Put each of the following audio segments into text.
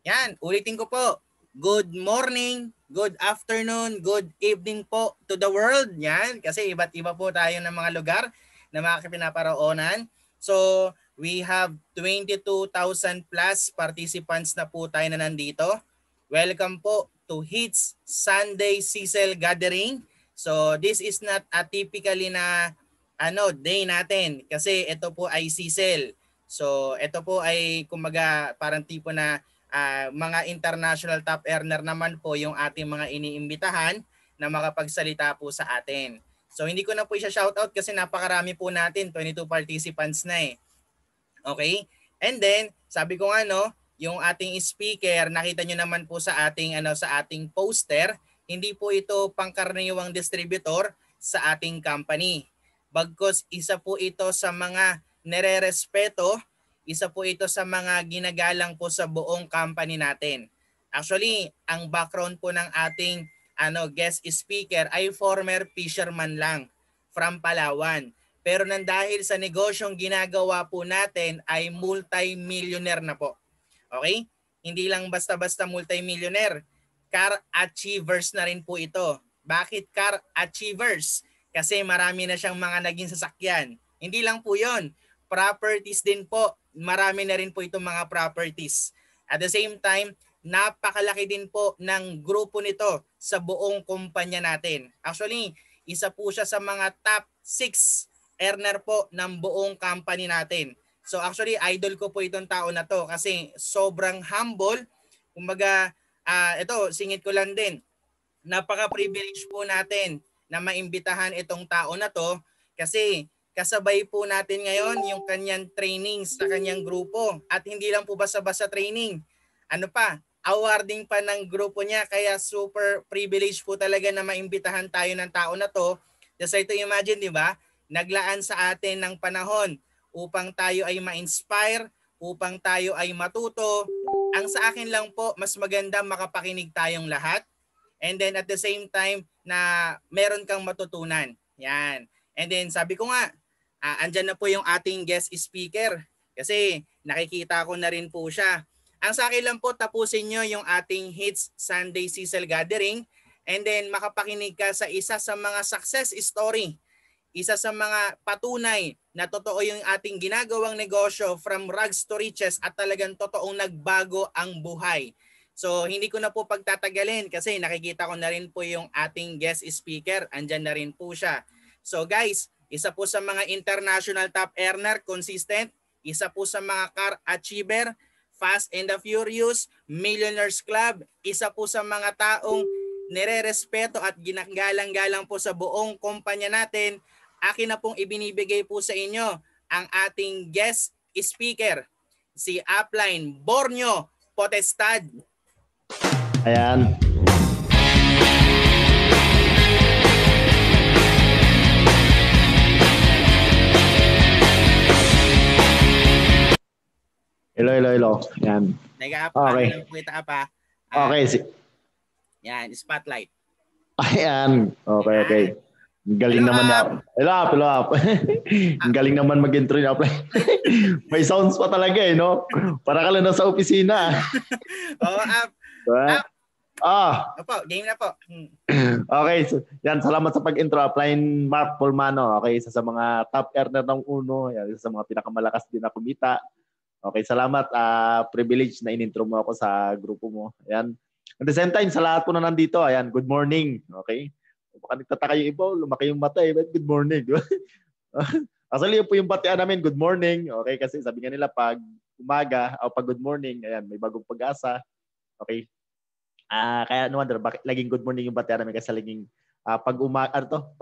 Yan, ulitin ko po. Good morning, good afternoon, good evening po to the world. Yan, kasi iba't iba po tayo ng mga lugar na mga pinaparoonan. So, we have 22,000 plus participants na po tayo na nandito. Welcome po to HITS Sunday Cecil Gathering. So, this is not a typically na day natin kasi ito po ay Cecil. So, ito po ay kumbaga parang tipo na mga international top earner naman po yung ating mga iniimbitahan na makapagsalita po sa atin. So hindi ko na po i-shoutout kasi napakarami po natin, 22 participants na eh. Okay? And then, sabi ko nga no, yung ating speaker, nakita nyo naman po sa ating sa ating poster, hindi po ito pangkaraniwang distributor sa ating company. Bagkus isa po ito sa mga nererespeto, isa po ito sa mga ginagalang po sa buong company natin. Actually, ang background po ng ating guest speaker ay former fisherman lang from Palawan. Pero nang dahil sa negosyong ginagawa po natin ay multi-millionaire na po. Okay? Hindi lang basta-basta multi-millionaire. Car achievers na rin po ito. Bakit car achievers? Kasi marami na siyang mga naging sasakyan. Hindi lang po yon. Properties din po. Marami na rin po itong mga properties. At the same time, napakalaki din po ng grupo nito sa buong kumpanya natin. Actually, isa po siya sa mga top 6 earner po ng buong company natin. So actually, idol ko po itong tao na to kasi sobrang humble. Kumbaga, ito, singit ko lang din. Napaka-privilege po natin na maimbitahan itong tao na to kasi kasabay po natin ngayon yung kanyang training sa kanyang grupo. At hindi lang po basta-basta training. Ano pa, awarding pa ng grupo niya kaya super privilege po talaga na maimbitahan tayo ng tao na to. Just like to imagine, di ba? Naglaan sa atin ng panahon upang tayo ay ma-inspire, upang tayo ay matuto. Ang sa akin lang po, mas maganda makapakinig tayong lahat. And then at the same time na meron kang matutunan. Yan. And then sabi ko nga, andyan na po yung ating guest speaker kasi nakikita ko na rin po siya. Ang sa akin lang po, tapusin nyo yung ating HITS Sunday Cecil Gathering and then makapakinig ka sa isa sa mga success story, isa sa mga patunay na totoo yung ating ginagawang negosyo from rags to riches at talagang totoong nagbago ang buhay. So hindi ko na po pagtatagalin kasi nakikita ko na rin po yung ating guest speaker. Andyan na rin po siya. So guys, isa po sa mga international top earner, consistent. Isa po sa mga car achiever, Fast and the Furious, Millionaires Club. Isa po sa mga taong nire-respeto at ginagalang-galang po sa buong kumpanya natin. Akin na pong ibinibigay po sa inyo ang ating guest speaker, si Upline Borneo Potestad. Ayan. Hello. Ayan. Nag-up Okay. pa. Okay. Yan, spotlight. Ayan. Okay. Galing naman na. Hello up. Galing naman mag-intro niya. May sounds pa talaga eh, no? Para ka lang nasa opisina. Oo, up. Opo, game na po. Okay, so, yan, salamat sa pag-intro. Upline Mark Polmano. Okay, isa sa mga top earner ng Uno. Yan, isa sa mga pinakamalakas din na kumita. Okay, salamat. Privilege na in-intro mo ako sa grupo mo. Ayan. At the same time, sa lahat po na nandito, ayan, good morning. Okay? Baka nagtataka yung iba, lumaki yung mata eh, but good morning. Actually, yun po yung batian namin, good morning. Okay, kasi sabi nga nila, pag umaga o pag good morning, ayan, may bagong pag-asa. Okay? Kaya no wonder, bakit laging good morning yung batian namin kasi laging pag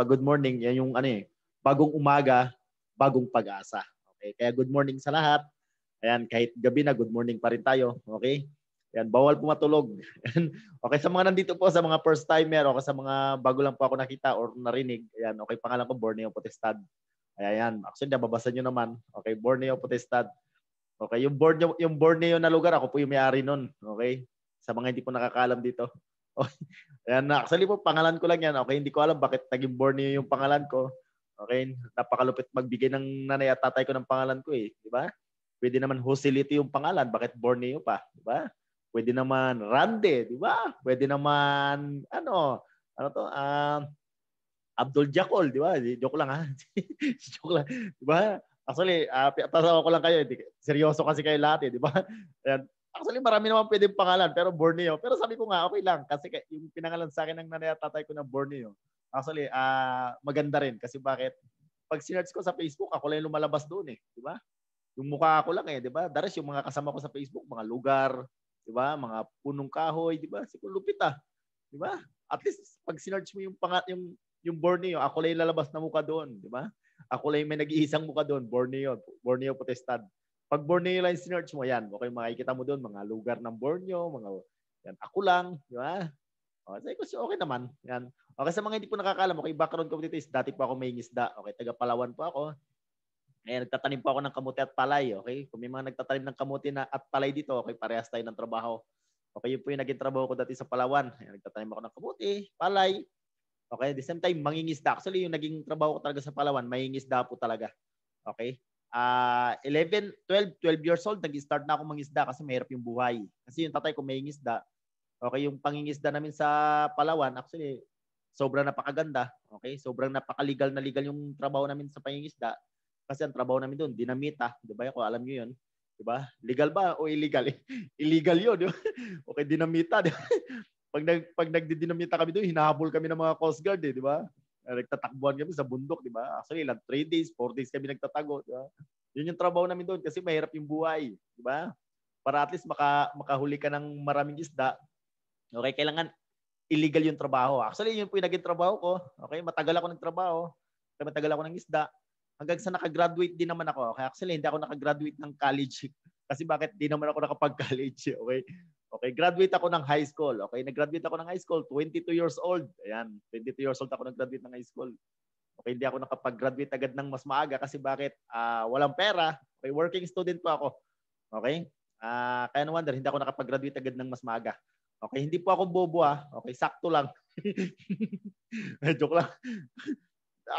good morning, yan yung bagong umaga, bagong pag-asa. Okay? Kaya good morning sa lahat. Ayan, kahit gabi na, good morning pa rin tayo. Okay? Ayan, bawal po matulog. Okay, sa mga nandito po, sa mga first timer, o sa mga bago lang po ako nakita or narinig, ayan, okay, pangalan ko, Borneo Potestad. Ayan, actually, nababasa nyo naman. Okay, Borneo Potestad. Okay, yung Borneo na lugar, ako po yung may-ari nun. Okay? Sa mga hindi po nakakaalam dito. Okay. Ayan, actually po, pangalan ko lang yan. Okay, hindi ko alam bakit naging Borneo yung pangalan ko. Okay, napakalupit magbigay ng nanay at tatay ko ng pangalan ko eh. Di ba? Pwede naman Joselito yung pangalan. Bakit Borneo pa? Di ba? pwede naman Rande, di ba? Pwede naman, Abdul Jacol, di ba? Joke lang ha. Joke lang, di ba? Actually, tatawa ko lang kayo. Seryoso kasi kayo lahat, di ba? Ayan. Actually, marami naman pwedeng pangalan, pero Borneo. Pero sabi ko nga, okay lang. Kasi yung pinangalan sa akin ng nanay at tatay ko na Borneo. Actually, maganda rin. Kasi bakit? Pag sinerch ko sa Facebook, ako lang yung lumalabas doon eh. Di ba? Yung mukha ko lang eh, di ba? Daras yung mga kasama ko sa Facebook, mga lugar, di ba? Mga punong kahoy, di ba? Siguro lupit di ba? At least pag sinerch mo yung Borneo, ako lang yung lalabas na mukha doon, di ba? Ako lang yung may nag-iisang mukha doon, Borneo Potestad. Pag Borneo lang yung sinerch mo, yan, okay, makikita mo doon, mga lugar ng Borneo, yan, ako lang, di ba? Sabi ko, okay naman. Yan. Okay, sa mga hindi po nakakalam, okay, background ko dito is dati po ako may ngisda. Okay, taga Palawan po ako. Ngayon, nagtatanim po ako ng kamuti at palay. Okay, kung may mga nagtatanim ng kamuti at palay dito, okay, parehas tayo ng trabaho. Okay, yun po yung naging trabaho ko dati sa Palawan. Ngayon, nagtatanim ako ng kamuti, palay. Okay, at the same time, mangingisda. Actually, yung naging trabaho ko talaga sa Palawan, mangingisda po talaga. Okay? 12 years old, nag-start na ako mangisda kasi mahirap yung buhay. Kasi yung tatay ko mangingisda. Okay, yung pangingisda namin sa Palawan, actually, sobrang napakaganda. Okay, sobrang napakalegal na legal yung trabaho namin sa pangingisda. Kasi ang trabaho namin doon, dinamita. Di ba? Kung alam nyo yun. Di ba? Legal ba o illegal? Illegal yun. Di ba? Okay, dinamita. Di ba? Pag nagdidinamita kami doon, hinahabol kami ng mga Coast Guard, di ba? Nagtatakbuhan kami sa bundok, di ba? Actually, 3 days, 4 days kami nagtatago, di ba? Yun yung trabaho namin doon kasi mahirap yung buhay, di ba? Para at least makahuli ka ng maraming isda. Okay, kailangan illegal yung trabaho. Actually, yun po yung naging trabaho ko. Okay, matagal ako nagtrabaho. Matagal ako ng isda. Hanggang sa nakagraduate din naman ako. Okay, actually, hindi ako nakagraduate ng college. Kasi bakit? Di naman ako nakapag-college. Okay? Okay, graduate ako ng high school. Okay, nag-graduate ako ng high school, 22 years old. Ayan, 22 years old ako nag-graduate ng high school. Okay, hindi ako nakapag-graduate agad ng mas maaga kasi bakit? Walang pera. Okay, working student po ako. Okay? Kaya no wonder, hindi ako nakapag-graduate agad ng mas maaga. Okay, hindi po ako bobo Okay, sakto lang. Joke lang.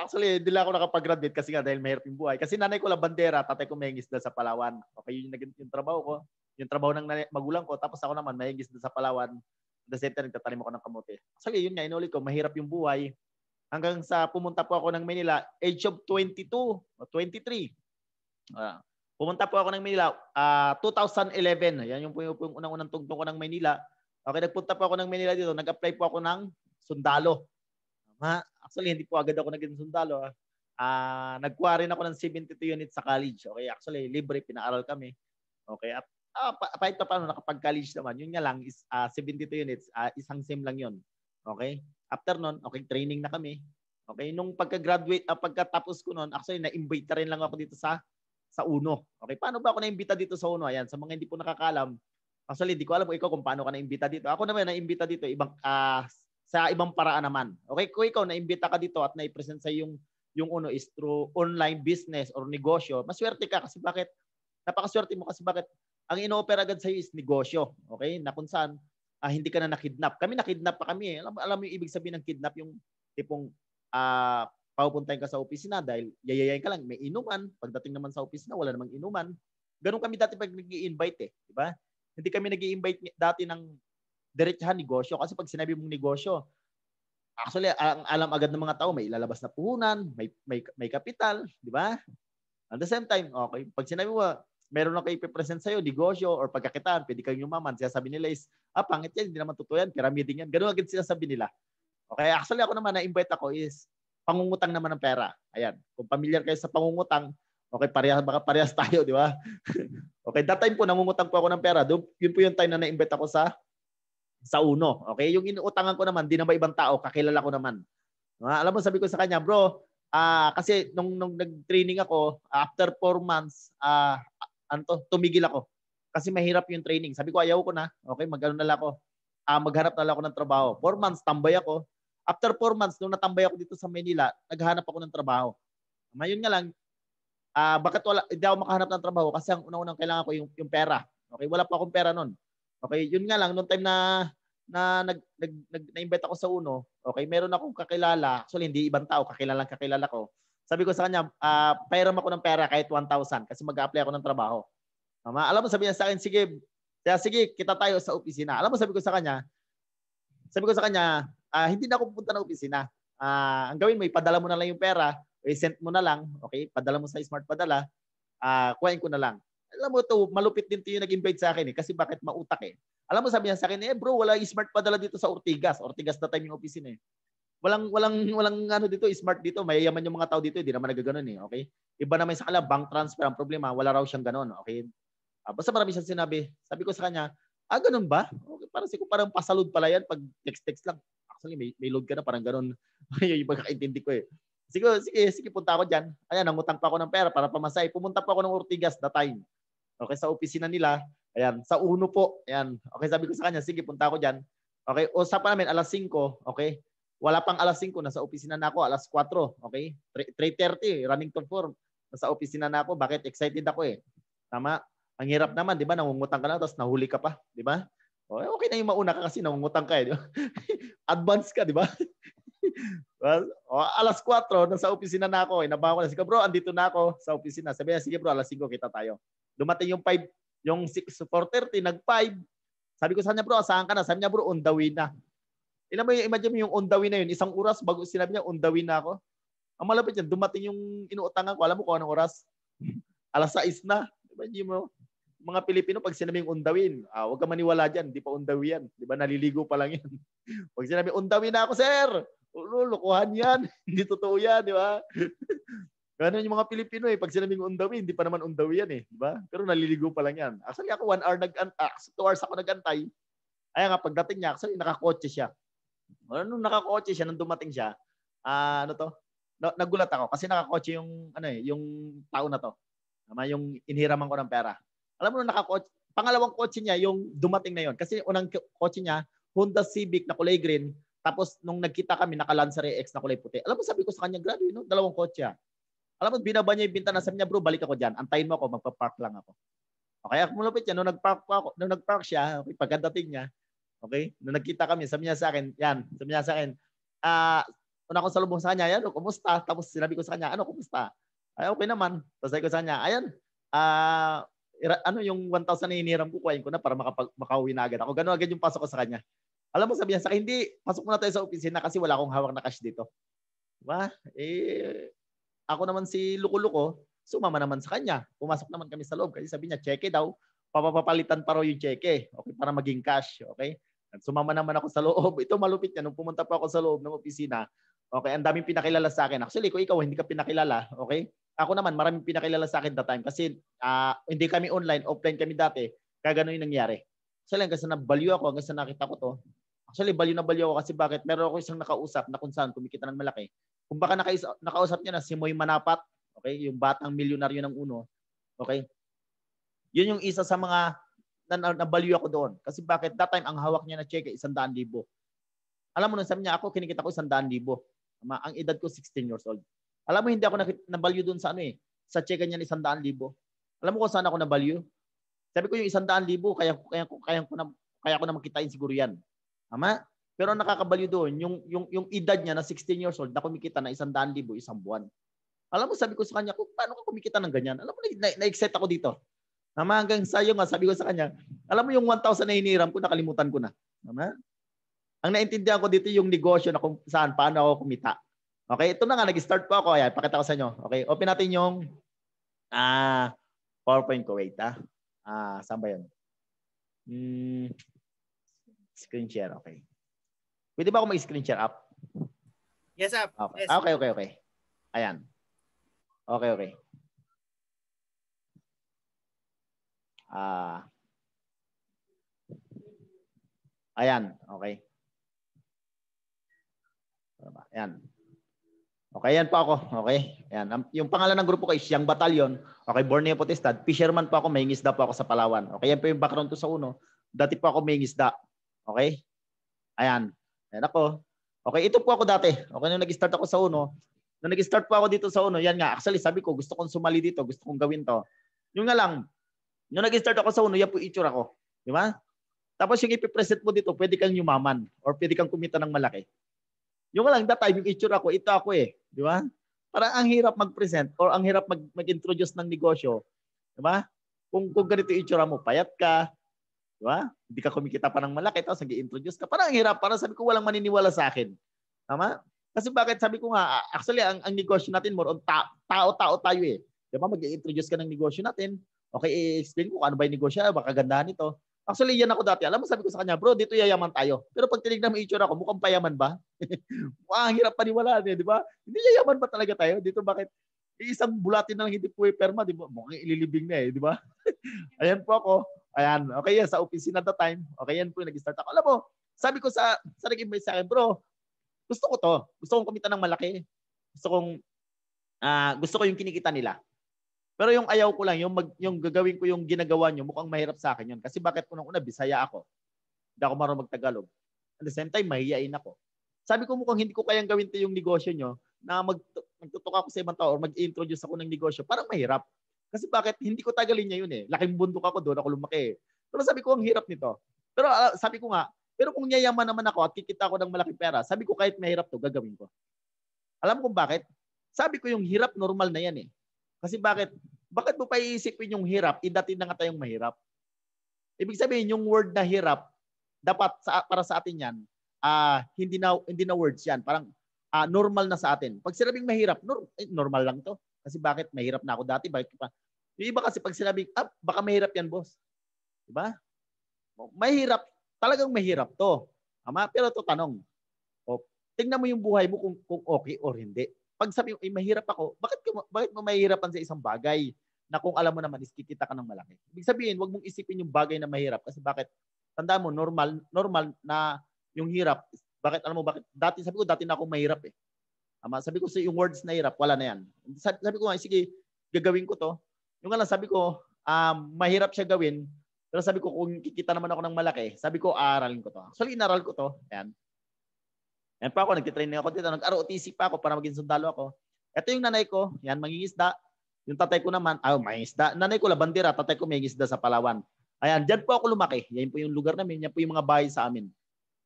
Actually, hindi lang ako nakapag-graduate kasi nga dahil mahirap yung buhay. Kasi nanay ko labandera, tatay ko may isda sa Palawan. Okay, yun yung trabaho ko. Yung trabaho ng magulang ko. Tapos ako naman, may isda sa Palawan. At the same time, nagtatanim ako ng kamote. Actually, yun nga, inulit ko, mahirap yung buhay. Hanggang sa pumunta po ako ng Manila, age of 22 o 23. Pumunta po ako ng Manila, 2011. Yan yung unang-unang tugtong ko ng Manila. Okay, nagpunta po ako ng Manila dito. Nag-apply po ako ng sundalo. Actually, hindi po agad ako naging sundalo. Nagkuha rin ako ng 72 units sa college. Okay, actually, libre, pinaaral kami. Okay, at kahit pa paano, nakapag-college naman. Yun nga lang, is 72 units. Isang sem lang yun. Okay, after nun, okay, training na kami. Okay, nung pagka-graduate, pagkatapos ko nun, actually, na-invite rin lang ako dito sa UNO. Okay, paano ba ako na-imbita dito sa UNO? Ayan, sa mga hindi po nakakalam, actually, di ko alam kung paano ka na-imbita dito. Ako naman, na-imbita dito, sa ibang paraan naman. Okay, kung ikaw na-imbita ka dito at na-present sa yung UNO is through online business or negosyo, maswerte ka kasi bakit? Napakaswerte mo kasi bakit? Ang ino-offer agad sa iyo is negosyo. Okay? Na kung saan hindi ka na nakidnap. Kami nakidnap pa kami. Alam mo yung ibig sabihin ng kidnap, yung tipong papupuntahin ka sa opisina dahil yayayain ka lang, may inuman. Pagdating naman sa opisina, wala namang inuman. Ganun kami dati pag nag-i-invite di ba? Hindi kami nag-i-invite dati ng diretsahan negosyo kasi pag sinabi mong negosyo, actually ang alam agad ng mga tao may ilalabas na puhunan, may kapital, di ba? At the same time, okay, pag sinabi mo meron na kayo ipe-present sa'yo, negosyo or pagkakitaan, pwede kayong yumaman. Sinasabi nila is, pangit yan, hindi naman totoo yan, pyramid yan. Ganun agad sinasabi nila. Okay, actually ako naman, na-invite ako is pangungutang naman ng pera. Ayan, kung familiar kayo sa pangungutang, okay, parehas tayo, di ba? Okay, that time po, nangungutang po ako ng pera. Yun po yung time na na-invite ako sa UNO. Okay, yung inuutangan ko naman, di na ba ibang tao, kakilala ko naman. Alam mo, sabi ko sa kanya, bro, kasi nung nag-training ako, after 4 months, tumigil ako. Kasi mahirap yung training. Sabi ko, ayaw ko na. Okay, maghanap na lang ako ng trabaho. 4 months, tambay ako. After 4 months, nung natambay ako dito sa Manila, naghahanap ako ng trabaho. Ngayon nga lang, bakit hindi ako makahanap ng trabaho? Kasi ang unang-unang kailangan ko yung pera. Okay, wala pa akong pera nun. Okay, yun nga lang, noong time na na-invite ako sa UNO, okay, meron akong kakilala, actually hindi ibang tao, kakilala ko. Sabi ko sa kanya, pairam ako ng pera kahit 1,000 kasi mag-a-apply ako ng trabaho. Alam mo, sabi niya sa akin, sige, Kaya sige, kita tayo sa opisina. Alam mo, sabi ko sa kanya, hindi na ako pupunta ng opisina. Ang gawin mo, ipadala mo na lang yung pera, i-send mo na lang, okay? Padala mo sa smart padala, kuhain ko na lang. Alam mo to, malupit din to yung nag-invite sa akin kasi bakit mautak eh. Alam mo sabi niya sa akin, bro, wala smart padala dito sa Ortigas. Ortigas na time yung opisina eh. Walang ano dito, smart dito. Mayayaman yung mga tao dito, hindi naman nagaganon eh, okay? Iba naman sa kanila, bank transfer ang problema, wala raw siyang ganon, okay? Basta marami siyang sinabi. Sabi ko sa kanya, ganun ba? Okay, parang pasalod pala yan pag text lang. Actually, may load ka na, parang ganon. Yung pagkakaintindi ko eh. Sige, punta ako dyan. Ayan, nangutang pa ako ng pera para pamasay. Pumunta pa ako ng Ortigas that time. Okay, sa opisina nila. Ayan, sa uno po. Ayan. Okay, sabi ko sa kanya, sige, punta ako dyan. Okay, usapan namin, alas 5. Okay, wala pang alas 5, nasa opisina na ako, alas 4. Okay, 3:30, running to 4. Nasa opisina na ako. Bakit? Excited ako eh. Tama? Ang hirap naman, di ba? Nangungutang ka na, tapos nahuli ka pa. Di ba? Okay na yung mauna ka kasi nangungutang ka eh. Di ba? Advance ka, di ba? Well, alas 4, nasa opisina na ako. Inabahan ko na, sige bro, andito na ako sa opisina. Sabi niya, sige bro, alas 5 kita tayo. Dumating yung 5, yung 4:30, nag-5. Sabi ko sa kanya, bro, asahan ka na? Sabi niya, bro, on the way na. Ilan mo yung imagine mo yung on the way na yun? Isang oras bago sinabi niya, on the way na ako. Ang malapit yan, dumating yung inuutangan ko. Alam mo kung anong oras? Alas 6 na. Imagine mo, mga Pilipino, pag sinabing on the way, huwag ka maniwala dyan. Di pa on the way yan. Di ba? Naliligo pa lang yan. Pag sinabi, on the way na ako, sir. Lokohan yan. Hindi totoo yan, di ba? Ganun yung mga Pilipino eh. Pag sinabing on the way, hindi pa naman on the way yan eh. Di ba? Pero naliligo pa lang yan. Actually ako 1 hour 2 hours ako nagantay. Ay nga, pagdating niya, actually nakakotse siya. Nung nakakotse siya, nung dumating siya, nagulat ako kasi nakakotse yung, yung tao na to. Yung inhiraman ko ng pera. Alam mo nung nakakotse, pangalawang kotse niya, yung dumating na yon. Kasi unang kotse niya, Honda Civic na kulay green. Tapos nung nagkita kami, naka-Lancer X na kulay puti. Alam mo, sabi ko sa kanya, grabe, no? 2 kotse. Alam mo, binaba niya yung bintana. Sabi niya, bro, balik ako dyan. Antayin mo ako, magpa-park lang ako. Okay, ako malapit yan. Nung nag-park siya, okay, pagkadating niya, okay, nung nagkita kami, sabi niya sa akin, una ko salubong sa kanya, yan, kumusta? Tapos sinabi ko sa kanya, kumusta? Ay, okay naman. Tapos sabi ko sa kanya, ayan, yung 1,000 na hiniram ko, kuhain ko na para makauwi na agad ako. Ganun agad yung pasok ko sa kanya. Alam mo, sabi niya sa akin, hindi, pasok muna tayo sa opisina kasi wala akong hawak na cash dito. Diba? Ako naman si Luko-Luko, sumama naman sa kanya. Pumasok naman kami sa loob kasi sabi niya, cheque daw. Papapalitan pa raw yung cheque. Okay, para maging cash. Okay? At sumama naman ako sa loob. Ito malupit yan. Nung pumunta pa ako sa loob ng opisina, okay, ang daming pinakilala sa akin. Actually, kung ikaw hindi ka pinakilala, okay? Ako naman, maraming pinakilala sa akin that time kasi hindi kami online, offline kami dati. Kaya gano'n yung nangyari. Actually, hanggang sa nabaliw ako, hanggang sa nakita ko to. Actually, baliw na baliw ako kasi bakit? Meron ako isang nakausap na kung saan kumikita ng malaki. Kung baka nakausap niya na si Moy Manapat, okay? Yung batang milyonaryo ng Uno, okay? Yun yung isa sa mga nabaliw ako doon. Kasi bakit? That time, ang hawak niya na cheque, 100,000. Alam mo, sabi niya, ako kinikita ko 100,000. Ang edad ko 16 years old. Alam mo, hindi ako nabaliw doon sa sa cheque niya ni 100,000. Alam mo kung saan ako nabaliw? Sabi ko yung 100,000, kaya ko na makitain siguro yan. Tama? Pero nakakabaliw doon, yung edad niya na 16 years old, na kumikita na 100,000 isang buwan. Alam mo, sabi ko sa kanya, paano ka kumikita ng ganyan? Alam mo, na-excite ako dito. Tama, hanggang sayo nga, sabi ko sa kanya, alam mo yung 1,000 na hiniram ko, nakalimutan ko na. Tama? Ang naintindihan ko dito yung negosyo na kung saan, paano ako kumita. Okay, ito na nga, nag-start po ako. Ayan, pakita ko sa inyo. Okay, open natin yung PowerPoint ko. Wait, saan ba yun? Screen share, okay. Pwede ba ako mag-screen share up? Yes, up. Okay. Yes. Okay. Ayan. Okay. Ayan, okay. Ayan. Okay, yan po ako. Okay. Ayan. Yung pangalan ng grupo ko is Young Battalion. Okay, Borneo Potestad. Fisherman po ako, may ngisda po ako sa Palawan. Okay, yan po yung background ko sa Uno. Dati po ako may ngisda. Okay? Ayan. Ayan ako. Okay, ito po ako dati. Okay, nung nag-start ako sa Uno. Nung nag-start po ako dito sa Uno, yan nga. Actually, sabi ko, gusto kong sumali dito. Gusto kong gawin to. Yung nga lang, nung nag-start ako sa Uno, yan po itsura ko. Di ba? Tapos yung ipipresent mo dito, pwede kang yumaman or pwede kang kumita ng malaki. Yung nga lang, that time, yung itsura ko, ito ako eh. Di ba? Parang ang hirap mag-present or ang hirap mag-introduce ng negosyo. Di ba? Kung ganito yung itsura mo, payat ka, Di ba? Hindi ka kumikita pa ng malaki, tapos nag-i-introduce ka. Parang ang hirap. Parang sabi ko, walang maniniwala sa akin. Tama? Kasi bakit sabi ko nga, actually, ang negosyo natin more on tao-tao tayo eh. Di ba? Mag-i-introduce ka ng negosyo natin. Okay, i-explain ko kung ano ba yung negosyo, baka gandahan ito. Actually, yan ako dati. Alam mo, sabi ko sa kanya, bro, dito yayaman tayo. Pero pag tinignan mo yung itsura ko, mukhang payaman ba? Ang hirap paniwalaan eh, di ba? Hindi yayaman ba talaga tayo? Dito bakit? Isang bulatin na lang hindi po perma, di ba? Mukhang ililibing na eh, di ba? Ayan po ako. Ayan, okay yan, sa opisina at the time. Okay yan po, nag-start ako. Alam mo, sabi ko sa nag-invite sa akin, bro, gusto ko to. Gusto kong kumita ng malaki. Gusto ko yung kinikita nila. Pero yung ayaw ko lang, yung gagawin ko yung ginagawa nyo, mukhang mahirap sa akin yun. Kasi bakit unang-una, Bisaya ako. Hindi ako marunong magtagalog. At the same time, mahihiyain ako. Sabi ko mukhang hindi ko kayang gawin to yung negosyo nyo na magtutok ako sa ibang tao or mag-introduce ako ng negosyo. Parang mahirap. Kasi bakit? Hindi ko tagalin niya yun eh. Laking bundok ako doon, ako lumaki. Pero sabi ko, ang hirap nito. Pero sabi ko nga, pero kung yayaman naman ako at kikita ako ng malaking pera, sabi ko kahit mahirap to, gagawin ko. Alam mo kung bakit? Sabi ko yung hirap, normal na yan eh. Kasi bakit? Bakit mo pa iisipin yung hirap, idating na nga tayong mahirap? Ibig sabihin, yung word na hirap, dapat para sa atin yan, hindi na words yan. Parang normal na sa atin. Pag sinabing mahirap, normal lang to. Kasi bakit? Mahirap na ako dati. Bakit pa? Yung iba kasi pag sinabing, baka mahirap yan, boss. Diba? Mahirap. Talagang mahirap to. Ama, pero to tanong. Tingnan mo yung buhay mo kung okay or hindi. Pag sabi mo, mahirap ako, bakit mo mahihirapan sa isang bagay na kung alam mo naman is kikita ka ng malaki? Ibig sabihin, wag mong isipin yung bagay na mahirap kasi bakit? Tandaan mo, normal na yung hirap. Bakit? Alam mo bakit? Sabi ko, dati na akong mahirap eh. Sabi ko sa yung words na hirap, wala na yan. Sabi ko nga, sige, gagawin ko to. Yung nga lang, sabi ko, mahirap siya gawin. Pero sabi ko, kung kikita naman ako ng malaki, sabi ko, aaralin ko to. Actually, inaral ko to. Ayan. Yan pa ako, nagtitraining ako dito. Nag-ROTC pa ako para maging sundalo ako. Ito yung nanay ko, yan, mangingisda. Yung tatay ko naman, mangingisda. Nanay ko, labandera. Tatay ko, mangingisda sa Palawan. Ayan, dyan po ako lumaki. Yan po yung lugar namin. Yan po yung mga bahay sa amin.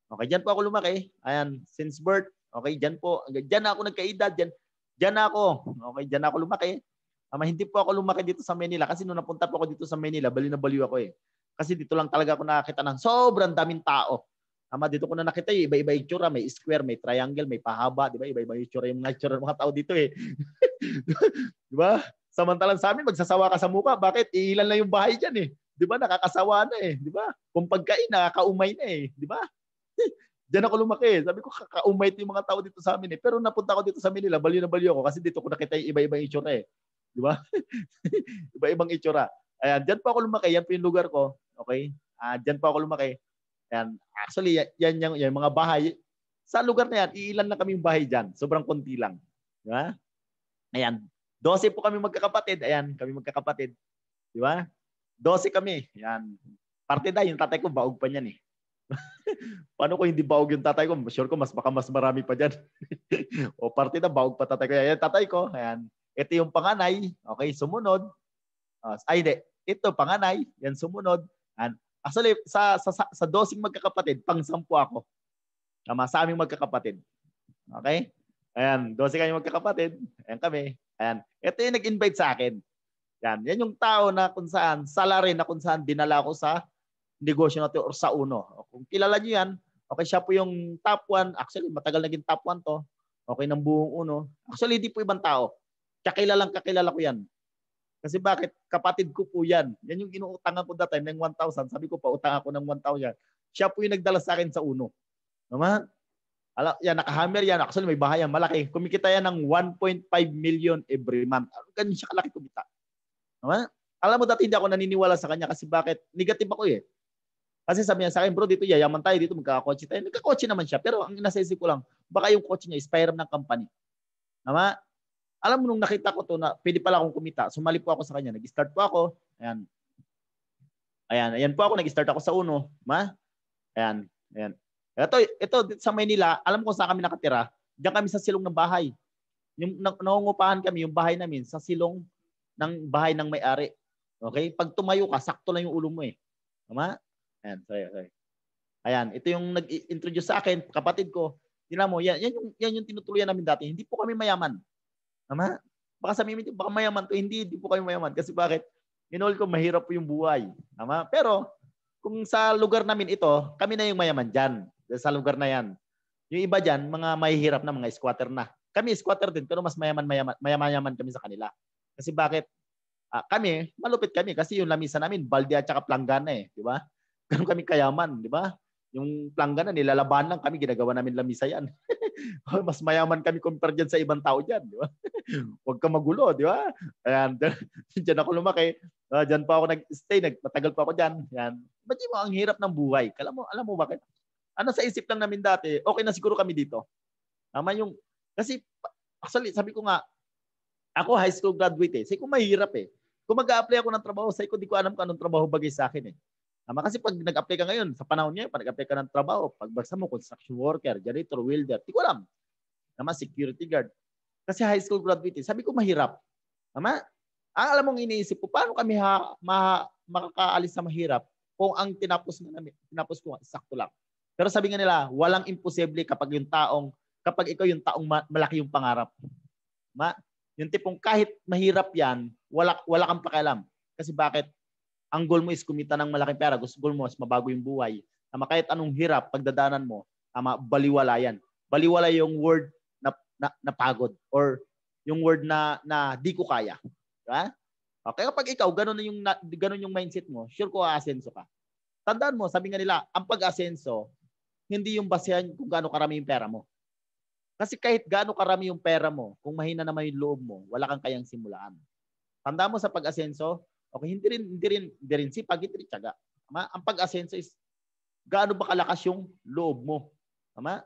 Okay, dyan po ako lumaki. Ayan, since birth. Okay, dyan po. Dyan ako nagkaedad. Dyan ako. Okay, dyan ako lumaki. Hindi po ako lumaki dito sa Manila. Kasi nung napunta po ako dito sa Manila, bali na baliw ako eh. Kasi dito lang talaga ako nakakita ng sobrang daming tao. Dito ko na nakita yung iba-iba itsura, may square, may triangle, may pahaba, di ba? Iba-iba itsura yung mga itsura ng mga tao dito eh. Di ba? Samantalang sa amin, magsasawa ka sa mukha. Bakit? Iilan lang yung bahay dyan eh. Di ba? Nakakasawa na eh. Di ba? Kung pagkain, nakakaumay na eh. Di ba? Diyan ako lumaki. Sabi ko, kakaumay ito yung mga tao dito sa amin eh. Pero napunta ako dito sa Manila, baliw na baliw ako kasi dito ko nakita yung iba-ibang itsura eh. Di ba? Iba-ibang itsura. Ayan, diyan po ako lumaki. Yan po yung lugar ko. Okay? Diyan po ako lumaki. Ayan. Actually, yan yung mga bahay. Sa lugar na yan, iilan lang kaming bahay dyan. Sobrang konti lang. Di ba? Ayan. 12 po kami magkakapatid. Ayan, kami magkakapatid. Di ba? 12 kami. Ayan. Partida, yung tatay ko, baog pa niyan eh. Paano kung hindi baog yung tatay ko? Sure ko, baka mas marami pa dyan. O partida, baog pa tatay ko. Ayan, tatay ko. Ayan. Ito yung panganay. Okay, sumunod. Hindi. Ito, panganay. Yan, sumunod. Ayan. Actually, sa 12 magkakapatid, pang-sampu ako. Sa aming magkakapatid. Okay? Ayan, 12 kami magkakapatid. Ayan kami. Ayan. Ito yung nag-invite sa akin. Yan yung tao na kung saan, salary na kung saan dinala ko sa negosyo natin or sa uno. Kung kilala nyo yan, okay, siya po yung top 1. Actually, matagal naging top 1 to. Okay, ng buong uno. Actually, hindi po ibang tao. Kakilala ko yan. Kasi bakit? Kapatid ko po yan. Yan yung inuutangan ko that time ng 1,000. Sabi ko pa, utang ako ng 1,000. Siya po yung nagdala sa akin sa uno. Naman? Yan, naka-hammer yan. Actually, may bahay yan. Malaki. Kumikita yan ng 1.5 million every month. Ganun siya kalaki kumita. Naman? Alam mo, dati hindi ako naniniwala sa kanya kasi bakit? Negative ako eh. Kasi sabi niya sa akin, bro, dito yayaman tayo. Dito magkakakotse tayo. Nagkakotse naman siya. Pero ang inasisi ko lang, baka yung kotse niya is pairam ng company. Naman? Alam mo, nung nakita ko to na pwede pala akong kumita, sumali po ako sa kanya. Nag-start po ako. Ayan. Ayan po ako. Nag-start ako sa uno. Ayan. Ito sa Maynila, alam ko saan kami nakatira. Diyan kami sa silong ng bahay. Yung nangungupahan kami, yung bahay namin, sa silong ng bahay ng may-ari. Okay? Pag tumayo ka, sakto lang yung ulo mo eh. Tama? Ayan, sorry. Ayan, ito yung nag-introduce sa akin, kapatid ko. Tingnan mo, yan yung tinutuluyan namin dati. Hindi po kami mayaman. Tama? Baka sabihin mo, baka mayaman to. Hindi po kami mayaman. Kasi bakit? Inol ko, mahirap po yung buhay. Tama? Pero, kung sa lugar namin ito, kami na yung mayaman dyan. Sa lugar na yan. Yung iba dyan, mga mahihirap na, mga squatter na. Kami squatter din, pero mas mayaman kami sa kanila. Kasi bakit? Kami, malupit kami kasi yung lamisa namin, balde at saka planggana eh. Di ba? Ganun kami kayaman, di ba? Yung planggana, nilalaban lang kami, ginagawa namin lamisa yan. Mas mayaman kami compare dyan sa ibang tao dyan, di ba? Huwag ka magulo, di ba? Ayan, dyan ako lumaki. Dyan pa ako nag-stay, matagal pa ako dyan. Yan. Ba't mo ang hirap ng buhay? Alam mo bakit? Ano sa isip lang namin dati, okay na siguro kami dito. Tama yung, kasi actually, sabi ko nga, ako high school graduate eh. Sabi ko mahirap eh. Kung mag-a-apply ako ng trabaho, sabi ko di ko alam kung anong trabaho bagay sa akin eh. Tama, kasi pag nag-apply ka ngayon, sa panahon niya, pag nag-apply ka ng trabaho, pagbagsa mo, construction worker, janitor, welder, di ko alam. Tama, security guard. Kasi high school graduate eh. Sabi ko mahirap. Tama? Ang alam mong iniisip ko, paano kami makakaalis sa mahirap kung ang tinapos ko sakto lang. Pero sabi nga nila, walang imposible kapag ikaw yung taong malaki yung pangarap. Yung tipong kahit mahirap yan, wala kang pakialam. Kasi bakit? Ang goal mo is kumita ng malaking pera. Goal mo is mabago yung buhay. Kahit anong hirap, pagdadaanan mo, baliwala yan. Baliwala yung word na pagod or yung word na di ko kaya. Diba? Okay, kapag ikaw, ganun yung mindset mo, sure ko aasenso ka. Tandaan mo, sabi nga nila, ang pag-asenso, hindi yung basehan kung gaano karami yung pera mo. Kasi kahit gaano karami yung pera mo, kung mahina naman yung loob mo, wala kang kayang simulaan. Tandaan mo sa pag-asenso, okay, hindi rin sipag, hindi rin tiyaga. Ang pag-asenso is gaano ba kalakas yung loob mo. Tama?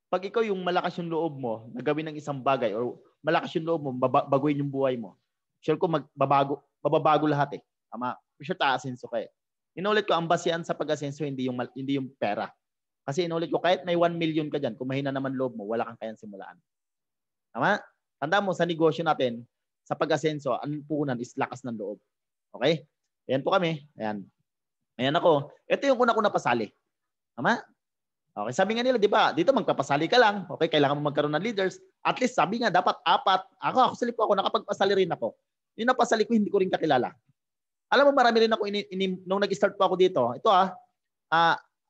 Pag ikaw yung malakas yung loob mo, nagawin ng isang bagay, or malakas yung loob mo, baguhin yung buhay mo, sure ko mababago lahat eh. Tama? Sure taasenso ka eh. Inulit ko, ang basehan sa pag-asenso, hindi yung pera. Kasi inulit ko, kahit may 1 million ka dyan, kung mahina naman loob mo, wala kang kayang simulaan. Tama? Tanda mo, sa negosyo natin, sa pag-asenso, ang puhunan is lakas ng loob. Okay? Ayan po kami. Ayan ako. Ito yung una ko napasali. Tama? Okay, sabi nga nila, di ba, dito magpapasali ka lang. Okay, kailangan mo magkaroon ng leaders. At least, sabi nga, dapat 4. Ako salip ako, nakapagpasali rin ako. Yung napasali ko, hindi ko rin kakilala. Alam mo, marami rin ako, nung nag-start po ako dito, ito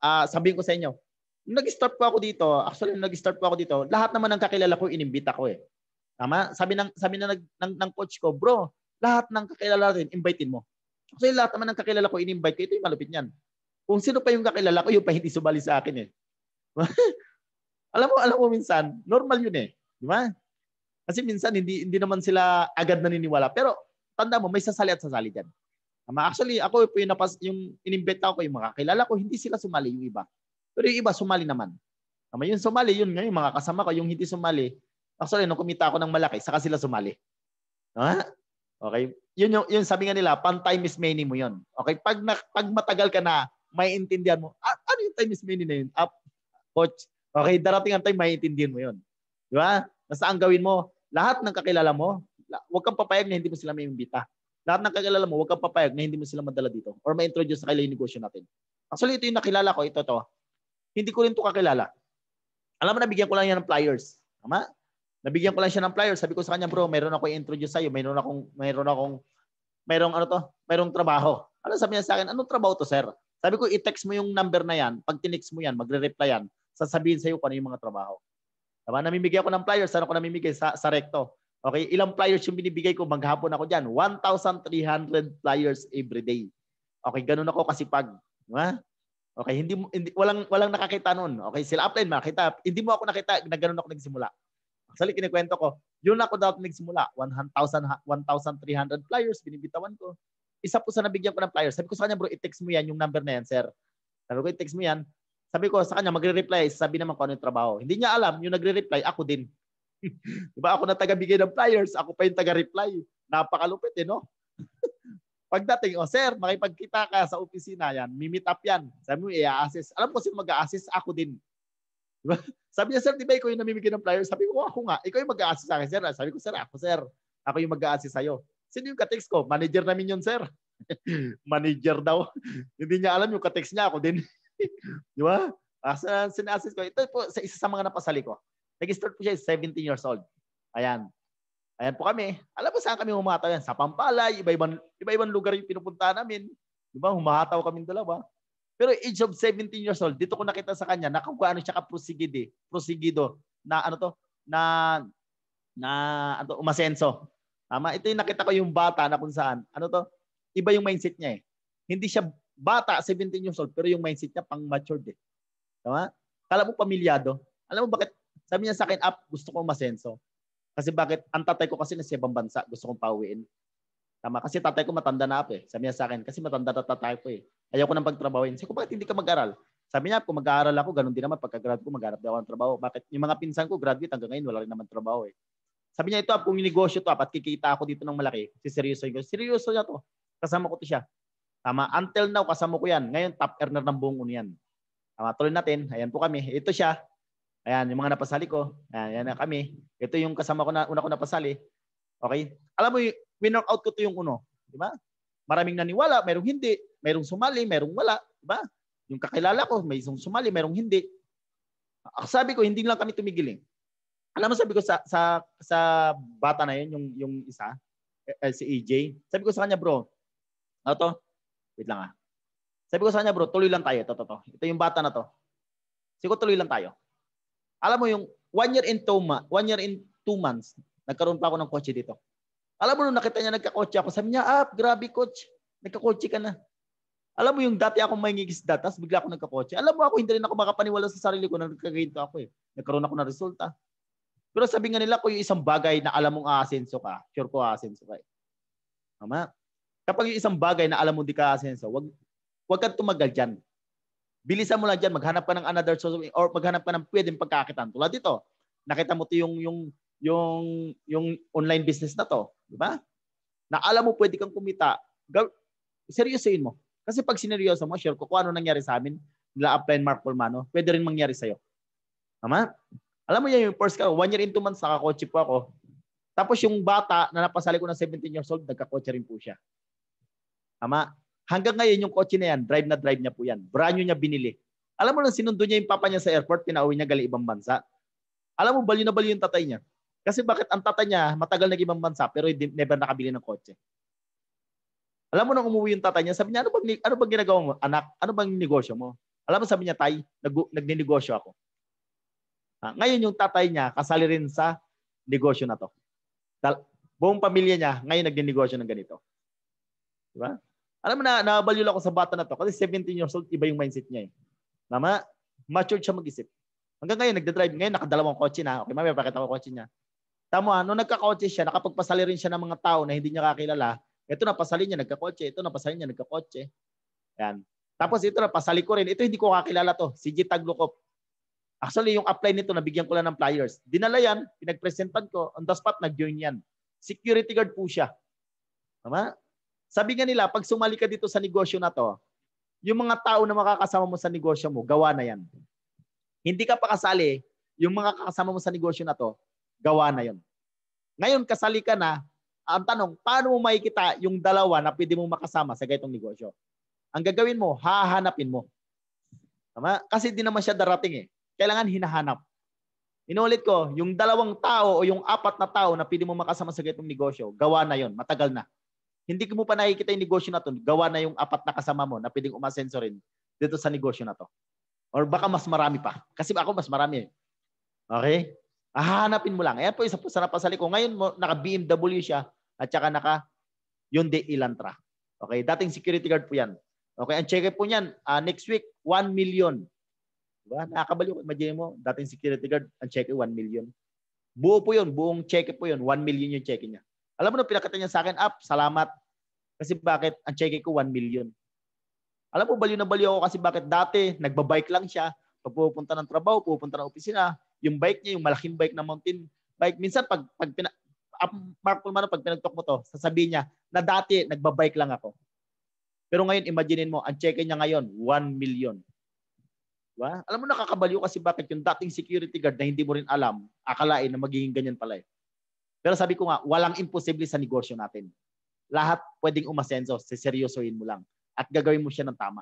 sabihin ko sa inyo, nung nag-start po ako dito, lahat naman ng kakilala ko, inimbita ko eh. Tama? Sabi ng coach ko, bro, lahat ng kakilala rin, invitein mo. Kasi lahat naman ng kakilala ko, in-invite ko, ito yung malupit niyan. Kung sino pa yung kakilala ko, yung pa hindi sumali sa akin eh. alam mo minsan, normal yun eh. Di ba? Kasi minsan, hindi naman sila agad naniniwala. Pero, tanda mo, may sasali at sasali dyan. Actually, ako po yung in-invite ko, yung mga kakilala ko, hindi sila sumali yung iba. Pero yung iba, sumali naman. Yung sumali, yun nga, yung mga kasama ko, yung hindi sumali, actually, nung kumita ako ng malaki, saka sila sumali. Okay? Yun sabi nga nila, pan-time is many mo yun. Okay? Pag matagal ka na, may intindihan mo, ano yung time is many na yun? Coach, okay, darating ang time, may intindihan mo yun. Di ba? Basta ang gawin mo, lahat ng kakilala mo, huwag kang papayag na hindi mo sila may imbita. Lahat ng kakilala mo, huwag kang papayag na hindi mo sila madala dito or ma-introduce sa kanila yung negosyo natin. Actually, ito yung nakilala ko, ito. Hindi ko rin ito kakilala. Alam mo, nabigyan ko lang yan ng flyers. Tama? Nabigyan ko lang siya ng flyers. Sabi ko sa kanya, bro, mayroon ako i-introduce sa'yo. Mayroong trabaho. Ano sabi niya sa akin? Anong trabaho to, sir? Sabi ko, i-text mo yung number na yan. Pag tinext mo yan, magre-reply yan. Sasabihin sa'yo kung ano yung mga trabaho. Tama? Namimigay ako ng flyers. Saan ako namimigay? Sa Recto. Okay? Ilang flyers yung binibigay ko? Maghapon ako dyan. 1,300 flyers every day. Okay? Ganun ako kasipag. Diba? Okay? Walang nakakita nun. Okay? Sila upline, makita. Hindi mo ako nakita na ganun ako nagsimula. Actually, kinikwento ko, yun ako dapat nagsimula. 1,300 flyers, binibitawan ko. Isa po sa nabigyan ko ng flyers. Sabi ko sa kanya, bro, i-text mo yan, yung number na yan, sir. Sabi ko, i-text mo yan. Sabi ko sa kanya, magre-reply. Sabi naman ko ano yung trabaho. Hindi niya alam, yung nagre-reply, ako din. Diba? Ako na taga-bigay ng flyers, ako pa yung taga-reply. Napakalupit eh, no? Pagdating, sir, makipagkita ka sa opisina yan, mi-meet up yan. Sabi mo, i-assess. Alam ko sino mag-a-assess, ako din. Diba? Sabi niya, sir, di ba ikaw yung namimigay ng flyers? Sabi ko, ako nga. Ikaw yung mag-a-assist sa akin, sir. Sabi ko, sir, ako, sir. Ako yung mag-a-assist sa'yo. Sino yung ka-text ko? Manager namin yun, sir. Manager daw. Hindi niya alam yung ka-text niya. Ako din. Di ba? Sina-assist ko. Ito po, sa isa sa mga napasali ko. Nag-start po siya, 17 years old. Ayan. Ayan po kami. Alam mo saan kami humataw yan? Sa Pampalay, iba-ibang lugar yung pinupunta namin. Di ba? Humahataw kaming dalawa. Pero age of 17 years old, dito ko nakita sa kanya, nakakuha siya prosigido na ano to, na ano, umasenso. Tama? Ito yung nakita ko yung bata na kung saan, ano to, iba yung mindset niya eh. Hindi siya bata, 17 years old, pero yung mindset niya pang matured eh. Tama? Kala mo pamilyado. Alam mo bakit? Sabi niya sa akin, gusto ko umasenso. Kasi bakit? Ang tatay ko kasi nasa ibang bansa, gusto kong pauwiin. Tama? Kasi tatay ko matanda na eh. Sabi niya sa akin, kasi matanda na tatay ko eh. Ayaw ko nang pagtrabahoin. Sabi ko, bakit hindi ka mag-aral? Sabi niya, kung mag-aaral ako, ganun din naman. Pagka-grad ko, mag-aarap din ako ng trabaho. Bakit? Yung mga pinsan ko, graduate, hanggang ngayon, wala rin naman trabaho eh. Sabi niya, ito, kung yung negosyo to, at kikita ako dito ng malaki, seryoso yun. Seryoso niya to. Kasama ko to siya. Tama? Until now, kasama ko yan. Ngayon, top earner ng buong uno yan. Tama? Tuloy natin. Ayan po kami. Ito siya. Ayan, yung mga napasali ko. Ayan na kami. Ito yung kasama ko na, una ko napasali. Okay? Alam mo, winner out ko to yung uno. Di ba? Maraming naniwala, mayroong hindi. Mayroong sumali, mayroong wala. Di ba? Yung kakilala ko, may isang sumali, mayroong hindi. Sabi ko, hindi lang kami tumigil eh. Alam mo, sabi ko sa bata na yun, yung isa, si EJ, sabi ko sa kanya, bro, wait lang ah. Sabi ko sa kanya, bro, tuloy lang tayo. Ito yung bata na to. Sige, tuloy lang tayo. Alam mo yung 1 year and 2 months, nagkaroon pa ako ng kotse dito. Alam mo nung nakita niya nagka-kotse ako, sabi niya, grabe coach, nagka-kotse ka na. Alam mo yung dati akong mangingisda, tapos bigla ako nagka-kotse. Alam mo ako, hindi rin ako makapaniwala sa sarili ko na nagkagainto ako eh. Nagkaroon ako ng resulta. Pero sabi nga nila, kung yung isang bagay na alam mong aasenso ka, sure ko aasenso ka eh. Tama? Kapag yung isang bagay na alam mo di ka aasenso, wag kang tumagal dyan. Bilisan mo lang dyan, maghanap ka ng another source or maghanap ka ng pwedeng pagkakitaan. Tulad dito, nakita mo to yung online business na to, di ba? Na alam mo pwede kang kumita, seryosoin mo. Kasi pag sineryoso mo, sure ko kung ano nangyari sa amin, nila upline Mark Polmano, pwede rin mangyari sa'yo. Tama? Alam mo yan, yung first 1 year and 2 months, nakakotse po ako. Tapos yung bata na napasali ko ng 17 years old, nagkakotse rin po siya. Tama? Hanggang ngayon, yung kotse na yan, drive na drive niya po yan. Brand new niya binili. Alam mo nang sinundo niya yung papa niya sa airport, pinauwi niya galing ibang bansa. Alam mo, baliw na baliw yung tatay niya. Kasi bakit ang tatay niya, matagal na ibang bansa, pero never nakabili ng kotse. Alam mo nang umuwi yung tatay niya, sabi niya, ano bang ginagawa mo, anak? Ano bang negosyo mo? Alam mo, sabi niya, tay, nagninegosyo ako. Ngayon yung tatay niya, kasali rin sa negosyo na to. Buong pamilya niya, ngayon nagninegosyo ng ganito. Diba? Alam mo na, nabaliw ako sa bata na to, kasi 17 years old, iba yung mindset niya eh. Tama? Matured siya mag-isip. Hanggang ngayon, nagdadrive. Ngayon, nakadalawang kotse na. Okay, mamaya pakita ko kotse niya. Tama, nung nagkakotse siya, nakapagpasali rin siya ng mga tao na hindi niya kakilala. Ito napasali niya, nagkakotse. Ito napasali niya, nagkakotse. Yan. Tapos ito napasali ko rin. Ito hindi ko kakilala to. Si G. Taglukop. Actually, yung apply nito, nabigyan ko lang ng flyers. Dinala yan, pinagpresentan ko. On the spot, nag-join yan. Security guard po siya. Tama? Sabi nga nila, pag sumali ka dito sa negosyo na to, yung mga tao na makakasama mo sa negosyo mo, gawa na yan. Hindi ka pa kasali, yung mga kakasama mo sa negosyo na to, gawa na yon. Ngayon, kasali ka na, ang tanong, paano mo makikita yung dalawa na pwede mong makasama sa ganitong negosyo? Ang gagawin mo, hahanapin mo. Tama? Kasi di naman siya darating eh. Kailangan hinahanap. Inulit ko, yung 2 tao o yung 4 na tao na pwede mo makasama sa ganitong negosyo, gawa na yon, matagal na. Hindi mo pa nakikita yung negosyo na to, gawa na yung 4 na kasama mo na pwedeng umasenso rin dito sa negosyo na to. Or baka mas marami pa. Kasi ako mas marami eh. Okay? Hahanapin mo lang. Ayan po, isa po sa napasali ko. Ngayon mo, naka-BMW siya at saka naka Hyundai Elantra. Okay? Dating security guard po yan. Okay? Ang check po niyan, next week, 1 million. Diba? Nakakabaliw. Imagine mo, dating security guard, ang check 1 million. Buo po yun. Buong check po yun. 1 million yung check niya. Alam mo na, pinakita niya sa akin, salamat. Kasi bakit? Ang check ko 1 million. Alam mo, baliw na baliw ako kasi bakit dati, nagbabike lang siya. Pag pupunta ng trabaho, pupunta ng opisina, yung bike niya, yung malaking bike na mountain bike. Minsan, Mark Polmano, pag pinagtok mo to, sasabihin niya na dati, nagbabike lang ako. Pero ngayon, imaginein mo, ang check niya ngayon, 1 million. Diba? Alam mo, nakakabaliw kasi bakit yung dating security guard na hindi mo rin alam, akalain na magiging ganyan pala eh. Pero sabi ko nga, walang imposible sa negosyo natin. Lahat pwedeng umasenso, seryosohin mo lang. At gagawin mo siya ng tama.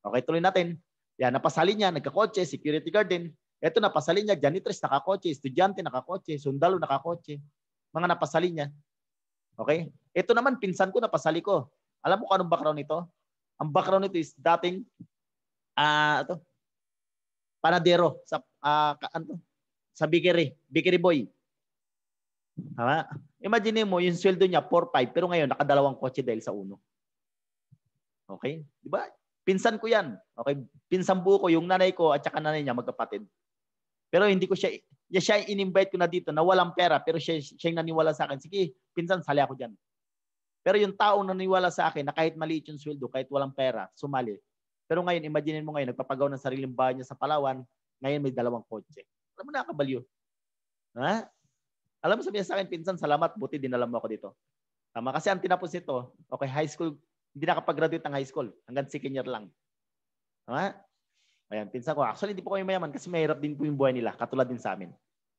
Okay, tuloy natin. Yan, napasali niya, nagkakotse, security guard din. Ito, napasali niya, janitress, nakakotse, estudyante, nakakotse, sundalo, nakakotse. Mga napasali niya. Okay? Ito naman, pinsan ko, napasali ko. Alam mo kung anong background nito? Ang background nito is dating ito, panadero sa ano, sa bakery boy. Tama? Imagine mo, yung sweldo niya 4-5 pero ngayon nakadalawang kotse dahil sa uno. Okay? Di ba? Pinsan ko yan. Okay? Pinsan buo ko, yung nanay ko at saka nanay niya magkapatid. Pero hindi ko siya in-invite ko na dito na walang pera pero siya yung naniwala sa akin. Sige, pinsan, sali ako dyan. Pero yung taong naniwala sa akin na kahit maliit yung sweldo, kahit walang pera, sumali. Pero ngayon, imagine mo ngayon, nagpapagaw ng sariling bahay niya sa Palawan, ngayon may 2 kotse. Alam mo, nakakabalyo. Ha? Alam mo, sabihin sa akin, pinsan, salamat, buti dinala mo ako dito. Tama, kasi ang tinapos nito, okay, high school, hindi nakapag-graduate ng high school, hanggang second year lang. Tama? Ayan, pinsan ko, actually, hindi po kami mayaman kasi mahirap din po yung buhay nila, katulad din sa amin.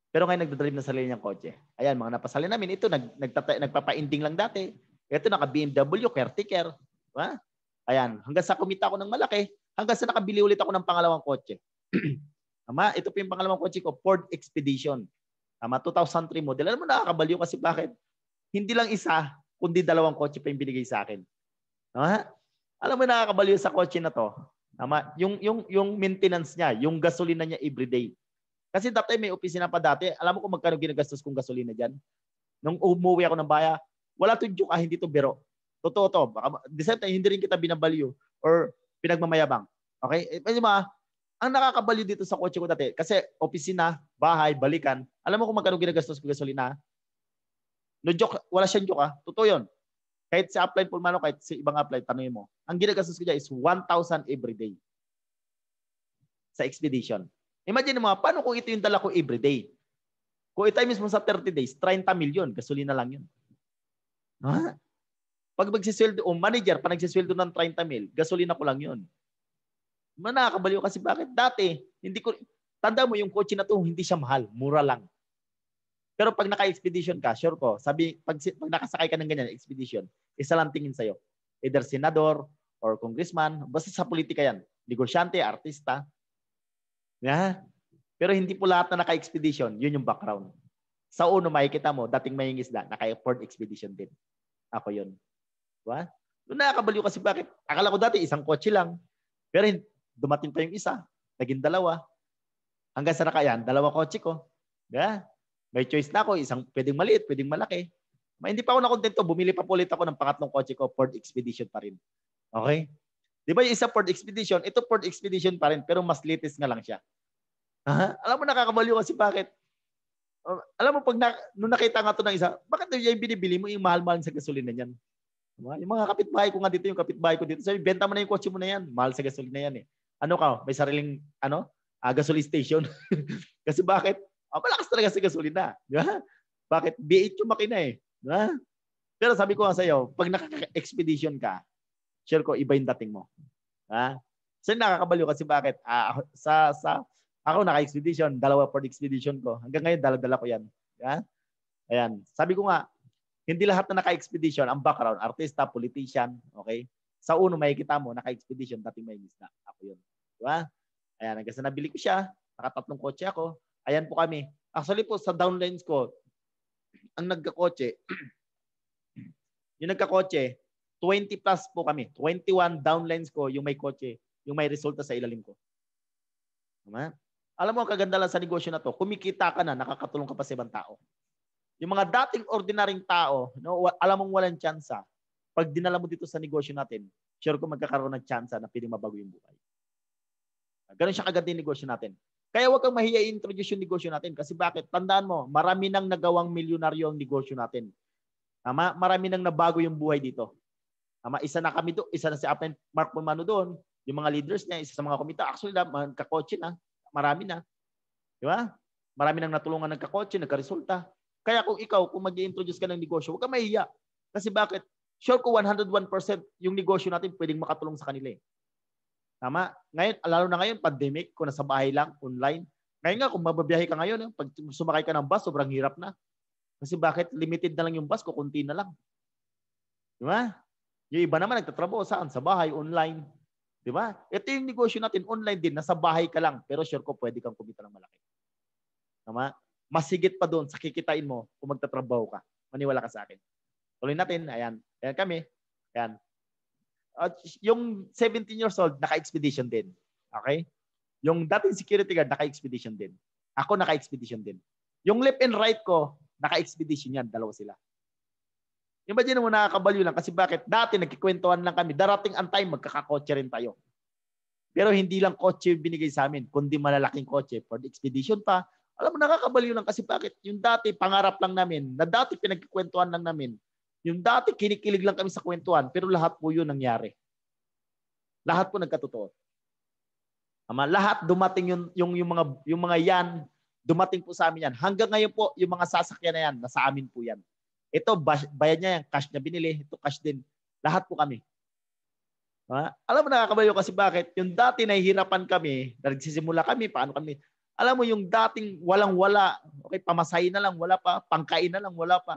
Pero ngayon, nagdadrive na sarili niyang kotse. Ayan, mga napasali namin, ito, nagpapa-ending lang dati. Ito, naka-BMW, caretaker. Tama? Ayan, hanggang sa kumita ako ng malaki, hanggang sa nakabili ulit ako ng pangalawang kotse. Tama, ito po yung pangalawang kotse ko, Ford Expedition. Tama, 2003 model. Alam mo, nakakabaliw kasi bakit? Hindi lang isa, kundi 2 kotse pa yung binigay sa akin. Tama? Alam mo, nakakabaliw sa kotse na to. Tama? Yung maintenance niya, yung gasolina niya everyday. Kasi dati may opisina pa dati. Alam mo kung magkano ginagastos kong gasolina dyan? Nung umuwi ako ng baya, wala to joke, hindi to biro. Totoo to. Baka, the same time, hindi rin kita binabaliw or pinagmamayabang. Okay? Kasi ang nakakabaliw dito sa kotse ko dati, kasi opisina, bahay, balikan, alam mo kung magkano ginagastos ko gasolina? No joke, wala siyang joke Totoo yun. Kahit sa upline Pullmano, kahit sa ibang upline, tanongin mo. Ang ginagastos ko dyan is 1,000 every day sa expedition. Imagine mo, paano kung ito yung dala ko every day? Kung i-times mo sa 30 days, 30 million, gasolina lang yun. Ha? Pag magsisweldo, manager, pa nagsisweldo ng 30 mil, gasolina ko lang yun. Nakakabaliw kasi bakit? Dati, tanda mo yung kotse na to, hindi siya mahal, mura lang. Pero pag naka-expedition ka, sure ko, pag nakasakay ka ng ganyan, expedition, isa lang tingin sa'yo. Either senador or congressman, basta sa politika yan. Negosyante, artista. Yeah. Pero hindi po lahat na naka-expedition, yun yung background. Sa uno, makikita mo, dating maying isda, naka-Ford Expedition din. Ako yun. Diba? Doon nakakabaliw kasi bakit? Akala ko dati, isang kotse lang. Pero dumating pa yung isa, naging 2. Hanggang sa nakayan, 2 kotse ko. Yeah. May choice na ako, isang pwedeng maliit, pwedeng malaki. Hindi pa ako nakontento, bumili pa po ulit ako ng pangatlong kotse ko, Ford Expedition pa rin. Okay? Di ba yung isa Ford Expedition, ito Ford Expedition pa rin, pero mas latest nga lang siya. Alam mo, nakakabaliw kasi bakit? Alam mo, nung nakita nga ito ng isa, bakit yung binibili mo yung mahal-mahal sa gasolina niyan? Yung mga kapitbahay ko nga dito, yung kapitbahay ko dito, sabi, benta mo na yung kotse mo na yan, mahal sa gasolina yan eh. Ano ka, may sariling, gasoline station. Kasi bakit? Malakas talaga sa gasolina. Di ba? Bakit? B8 yung makina eh. Di ba? Pero sabi ko nga sa'yo, pag nakaka-expedition ka, sure ko, iba yung dating mo. So nakakabaliw kasi bakit? Ako naka-expedition, 2 Ford Expedition ko. Hanggang ngayon, dala-dala ko yan. Yeah? Ayan. Sabi ko nga, hindi lahat na naka-expedition, ang background, artista, politician, okay? Sa uno, makikita mo, naka-expedition, dating may isda. Ako yun. Diba? Ayan, hanggang sa nabili ko siya, naka-3 kotse ako. Ayan po kami. Actually po, sa downlines ko, ang nagkakotse, yung nagkakotse, 20 plus po kami. 21 downlines ko, yung may kotse, yung may resulta sa ilalim ko. Diba? Alam mo, ang kaganda lang sa negosyo na to, kumikita ka na, nakakatulong ka pa sa ibang tao. Yung mga dating ordinaryong tao, alam mong walang tsansa, pag dinala mo dito sa negosyo natin, sure ko magkakaroon ng tsansa na pwedeng mabago yung buhay. Ganun siya kaganda yung negosyo natin. Kaya huwag kang mahiya i-introduce yung negosyo natin. Kasi bakit? Tandaan mo, marami nang nagawang milyonaryo ang negosyo natin. Tama? Marami nang nabago yung buhay dito. Tama? Isa na kami doon, isa na si Upline Mark Pullmano doon, yung mga leaders niya, isa sa mga komita. Actually, magkakotse na. Marami na. Di ba? Marami nang natulungan nagkakotse, nagkaresulta. Kaya kung ikaw, kung mag-i-introduce ka ng negosyo, huwag kang mahiya. Kasi bakit? Sure ko 101% yung negosyo natin pwedeng makatulong sa kanila eh. Tama? Ngayon, lalo na ngayon, pandemic, kung nasa bahay lang, online. Ngayon nga, kung mababiyahe ka ngayon, pag sumakay ka ng bus, sobrang hirap na. Kasi bakit? Limited na lang yung bus, kukunti na lang. Di ba? Yung iba naman, nagtatrabaho saan? Sa bahay, online. Di ba? Ito yung negosyo natin, online din, nasa bahay ka lang, pero sure ko pwede kang kumita ng malaki. Tama? Mas higit pa doon sa kikitain mo kung magtatrabaho ka. Maniwala ka sa akin. Tuloy natin, ayan. Ayan kami. Ayan. At yung 17 years old, naka-expedition din. Okay? Yung dating security guard, naka-expedition din. Ako naka-expedition din. Yung left and right ko, naka-expedition yan. Dalawa sila. Imagine mo, nakakabaliw lang. Kasi bakit? Dati nagkikwentuhan lang kami. Darating ang time, magkakakotse rin tayo. Pero hindi lang kotse yung binigay sa amin, kundi malalaking kotse. For the expedition pa, alam mo, nakakabaliw lang. Kasi bakit? Yung dati, pangarap lang namin. Na dati pinagkikwentuhan lang namin. Yung dati, kinikilig lang kami sa kwentuhan. Pero lahat po yun nangyari. Lahat po nagkatotoo. Lahat dumating yung mga yan, dumating po sa amin yan. Hanggang ngayon po, yung mga sasakyan na yan, nasa amin po yan. Ito, bayad niya yan, cash niya binili. Ito, cash din. Lahat po kami. Alam mo, nakakabaliw kasi bakit? Yung dati nahihirapan kami, nagsisimula kami, paano kami? Alam mo, yung dating walang-wala, okay, pamasahin na lang, wala pa, pangkain na lang, wala pa.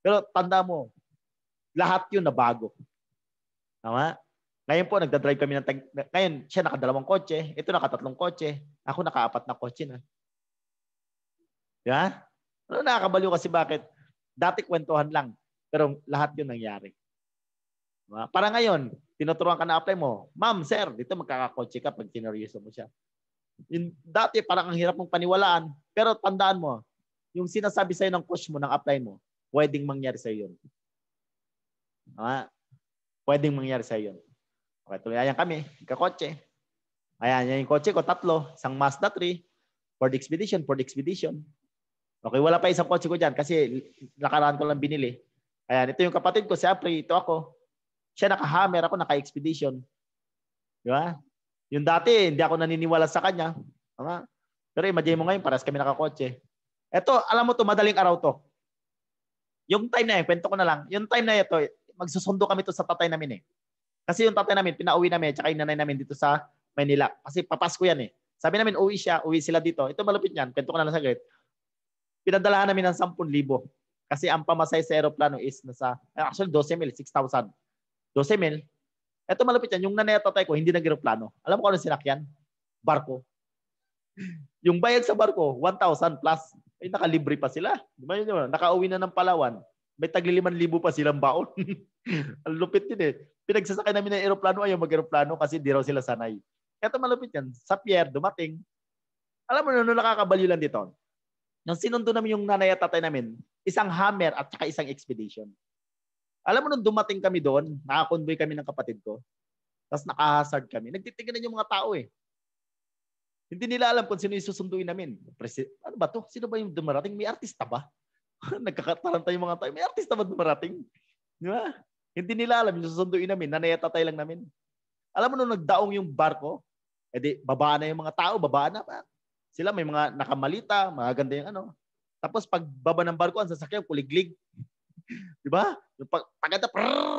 Pero tanda mo, lahat yun na bago. Tama? Ngayon po, nagdadrive kami ngayon, siya nakadalawang kotse, ito nakatatlong kotse, ako nakaapat na kotse na. Yeah? Ano, nakakabaliw kasi bakit? Dati kwentuhan lang, pero lahat yun nangyari. Para ngayon, tinuturuan ka na apply mo, ma'am, sir, dito magkakakotse ka pag tineryoso mo siya. Yung dati, parang ang hirap mong paniwalaan, pero tandaan mo, yung sinasabi sa'yo ng coach mo, ng apply mo, pwedeng mangyari sa'yo yun. Pwedeng mangyari sa'yo yun. Okay, tuloy ayan kami, kakotse. Ayan, yan yung kotse ko, 3, isang Mazda 3, Ford Expedition. Okay, wala pa isang kotse ko dyan kasi nakaraan ko lang binili. Ayan, ito yung kapatid ko, si Apri, ito ako. Siya naka-Hammer, ako naka-Expedition. Di ba? Yung dati, hindi ako naniniwala sa kanya. Tama? Pero imagine mo ngayon, paras kami nakakotse. Ito, alam mo to, madaling araw to. Yung time na yun, kwento ko na lang, yung time na ito, magsusundo kami to sa tatay namin eh. Kasi yung tatay namin, pinauwi namin, tsaka yung nanay namin dito sa Manila. Kasi papasko yan eh. Sabi namin, uwi sila dito. Ito malupit yan, kwento ko na lang saglit. Pinadalahan namin ng 10,000. Kasi ang pamasay sa aeroplano is actually 12,000, 6,000. 12,000. Ito malupit yan, yung nanay at tatay ko, hindi nag-aeroplano. Alam mo kung ano sinakyan? Barko. Yung bayad sa barko, 1,000 plus. Ay, nakalibre pa sila. Nakauwi na ng Palawan. May tagli 5,000 pa silang baon. Ang lupit din eh. Pinagsasakay namin ng aeroplano, ayaw mag-aeroplano kasi di raw sila sanay. Ito malupit yan. Sa pier, dumating. Alam mo na, nakakabaliw lang dito. Nung sinundo namin yung nanay at tatay namin, isang Hammer at saka isang Expedition. Alam mo nung dumating kami doon, nakakonvoy kami ng kapatid ko, tapos naka-hazard kami. Nagtitingnan yung mga tao eh. Hindi nila alam kung sino yung susunduin namin. Ano ba to? Sino ba yung dumarating? May artista ba? Nagkakataranta yung mga tao. May artista ba dumarating? Di ba? Hindi nila alam yung susunduin namin. Nanay at tatay lang namin. Alam mo nung nagdaong yung barko, edi babaan na yung mga tao, babaan na pa. Sila may mga nakamalita, mga ganda yung ano. Tapos pag baba ng barko, ang sasakyan, kuliglig. Di ba? Yung pagkata,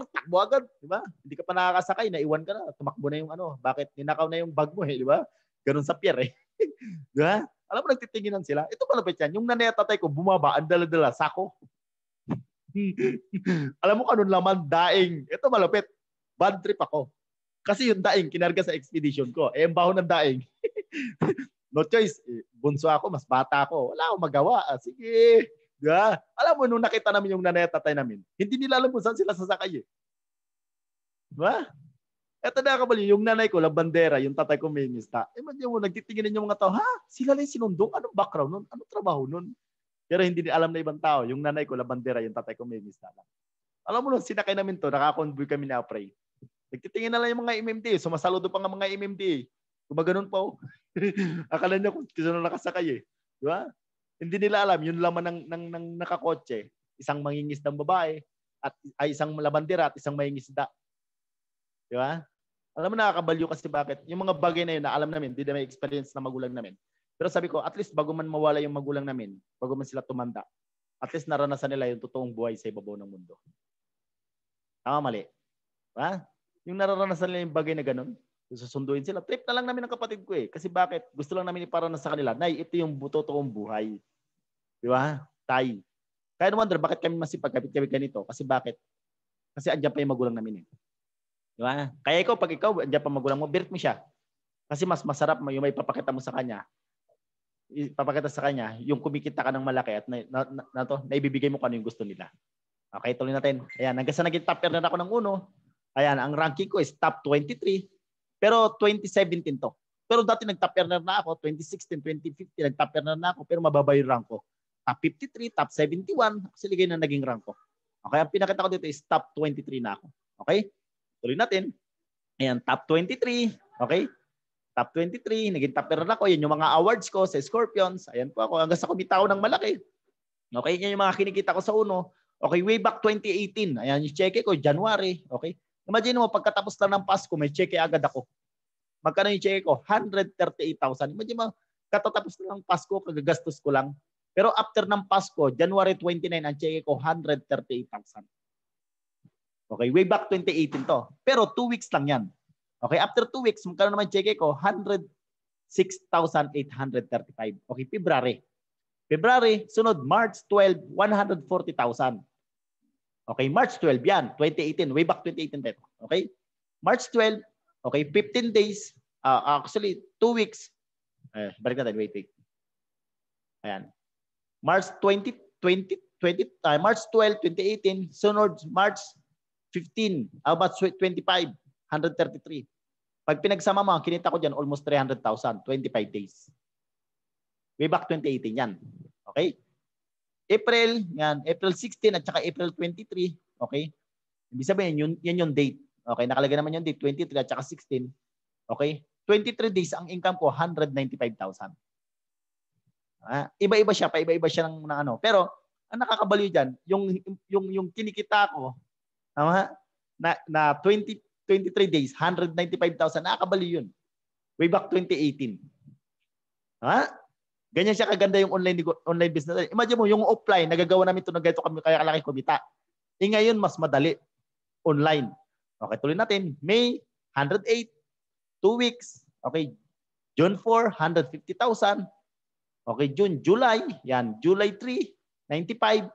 takbo agad. Di ba? Hindi ka pa nakakasakay, naiwan ka na. Tumakbo na yung ano. Bakit? Ninakaw na yung bag mo eh. Di ba? Ganun sa pier eh. Di ba? Alam mo, nagtitinginan sila. Ito malapit yan. Yung nanay at tatay ko, bumaba, ang dala-dala, sako. Alam mo kanun laman, daing. Ito malapit. Bad trip ako. Kasi yung daing, kinarga sa expedition ko. Eh, ang baho ng daing. No choice. Bunso ako, mas bata ako. Wala akong magawa. Sige. Diba? Alam mo, nung nakita namin yung nanay at tatay namin, hindi nila alam kung saan sila sasakay eh. Diba? Eto na kabali, yung nanay ko, labandera, yung tatay ko may mista. Imagine mo, nagtitingin yung mga tao, ha? Sila lang sinundong? Anong background nun? Anong trabaho nun? Pero hindi alam na ibang tao. Yung nanay ko, labandera, yung tatay ko may mista lang. Alam mo nung sinakay namin to, nakakonvoy kami na pray. Nagtitingin na lang yung mga MMD. Sumasaludo pa nga mga MMD. Gumaganon pa oh. Akala niya kung sino nakasakay eh. Di ba? Hindi nila alam, yun laman ng nakakotse. Isang mangingisdang babae, at isang labandera at isang mangingisda. Di ba? Alam mo, nakakabaliw kasi bakit? Yung mga bagay na yun na alam namin, hindi na may experience na magulang namin. Pero sabi ko, at least bago man mawala yung magulang namin, bago man sila tumanda, at least naranasan nila yung totoong buhay sa ibabaw ng mundo. Tama, mali. Ha? Yung naranasan nila yung bagay na ganun, susunduin sila. Trip na lang namin ng kapatid ko eh. Kasi bakit? Gusto lang namin iparanas sa kanila, Nay, ito yung totoong buhay. Di ba? Tay. Kaya no wonder, bakit kami masipag kami ganito? Kasi bakit? Kasi andyan pa yung magulang namin eh. Di ba? Kaya ikaw, pag ikaw, andyan pa magulang mo, birit mo siya. Kasi mas masarap yung may papakita mo sa kanya. Ipapakita sa kanya, yung kumikita ka ng malaki at naibibigay mo kung ano yung gusto nila. Okay, tuloy natin. Ayan, hanggang sa naging top earner ako ng uno. Ayan, ang ranking ko is top 23. Pero 2017 to. Pero dati nag-top earner na ako, 2016, 2015, nag-top earner na ako, pero mababa yung rank ko. Top 53, top 71, actually ganyan na naging rank ko. Okay, ang pinakita ko dito is top 23 na ako. Okay? Tuloy natin. Ayan, top 23. Okay? Top 23, naging top earner ako. Yan yung mga awards ko sa Scorpions. Ayan po ako. Hanggang sa kumita ako ng malaki. Okay, yan yung mga kinikita ko sa uno. Okay, way back 2018. Ayan yung cheque ko, January. Okay? Imagine mo, pagkatapos lang ng Pasko, may cheque agad ako. Magkano yung cheque ko? 138,000. Imagine mo, katatapos lang ng Pasko, kagagastos ko lang. Pero after ng Pasko, January 29, ang cheque ko, 138,000. Okay, way back 2018 to. Pero 2 weeks lang yan. Okay, after 2 weeks, magkano naman cheque ko? 106,835. Okay, February, sunod, March 12, 140,000. Okay, March 12 yan, 2018, way back 2018 dito. Okay, March 12, okay, 15 days, actually 2 weeks. Balik natin, wait. Ayan. March 20, March 12, 2018, sunod, March 15, about 25, 133. Pag pinagsama mo, kinita ko dyan, almost 300,000, 25 days. Way back 2018 yan. Okay? April 16 at saka April 23. Okay? Ibig sabihin, yan yung date. Okay? Nakalagay naman yung date, 23 at saka 16. Okay? 23 days, ang income ko, 195,000. Iba-iba siya ng ano. Pero, ang nakakabaliw dyan, yung kinikita ko, na 23 days, 195,000, nakakabaliw yun. Way back 2018. Ganyan siya kaganda yung online business. Imagine mo, yung offline, nagagawa namin ito na ganito kami kaya kalaki kumita. Ngayon, mas madali. Online. Okay, tuloy natin. May, 108. 2 weeks. Okay. June 4, 150,000. Okay, July. Yan. July 3, 95.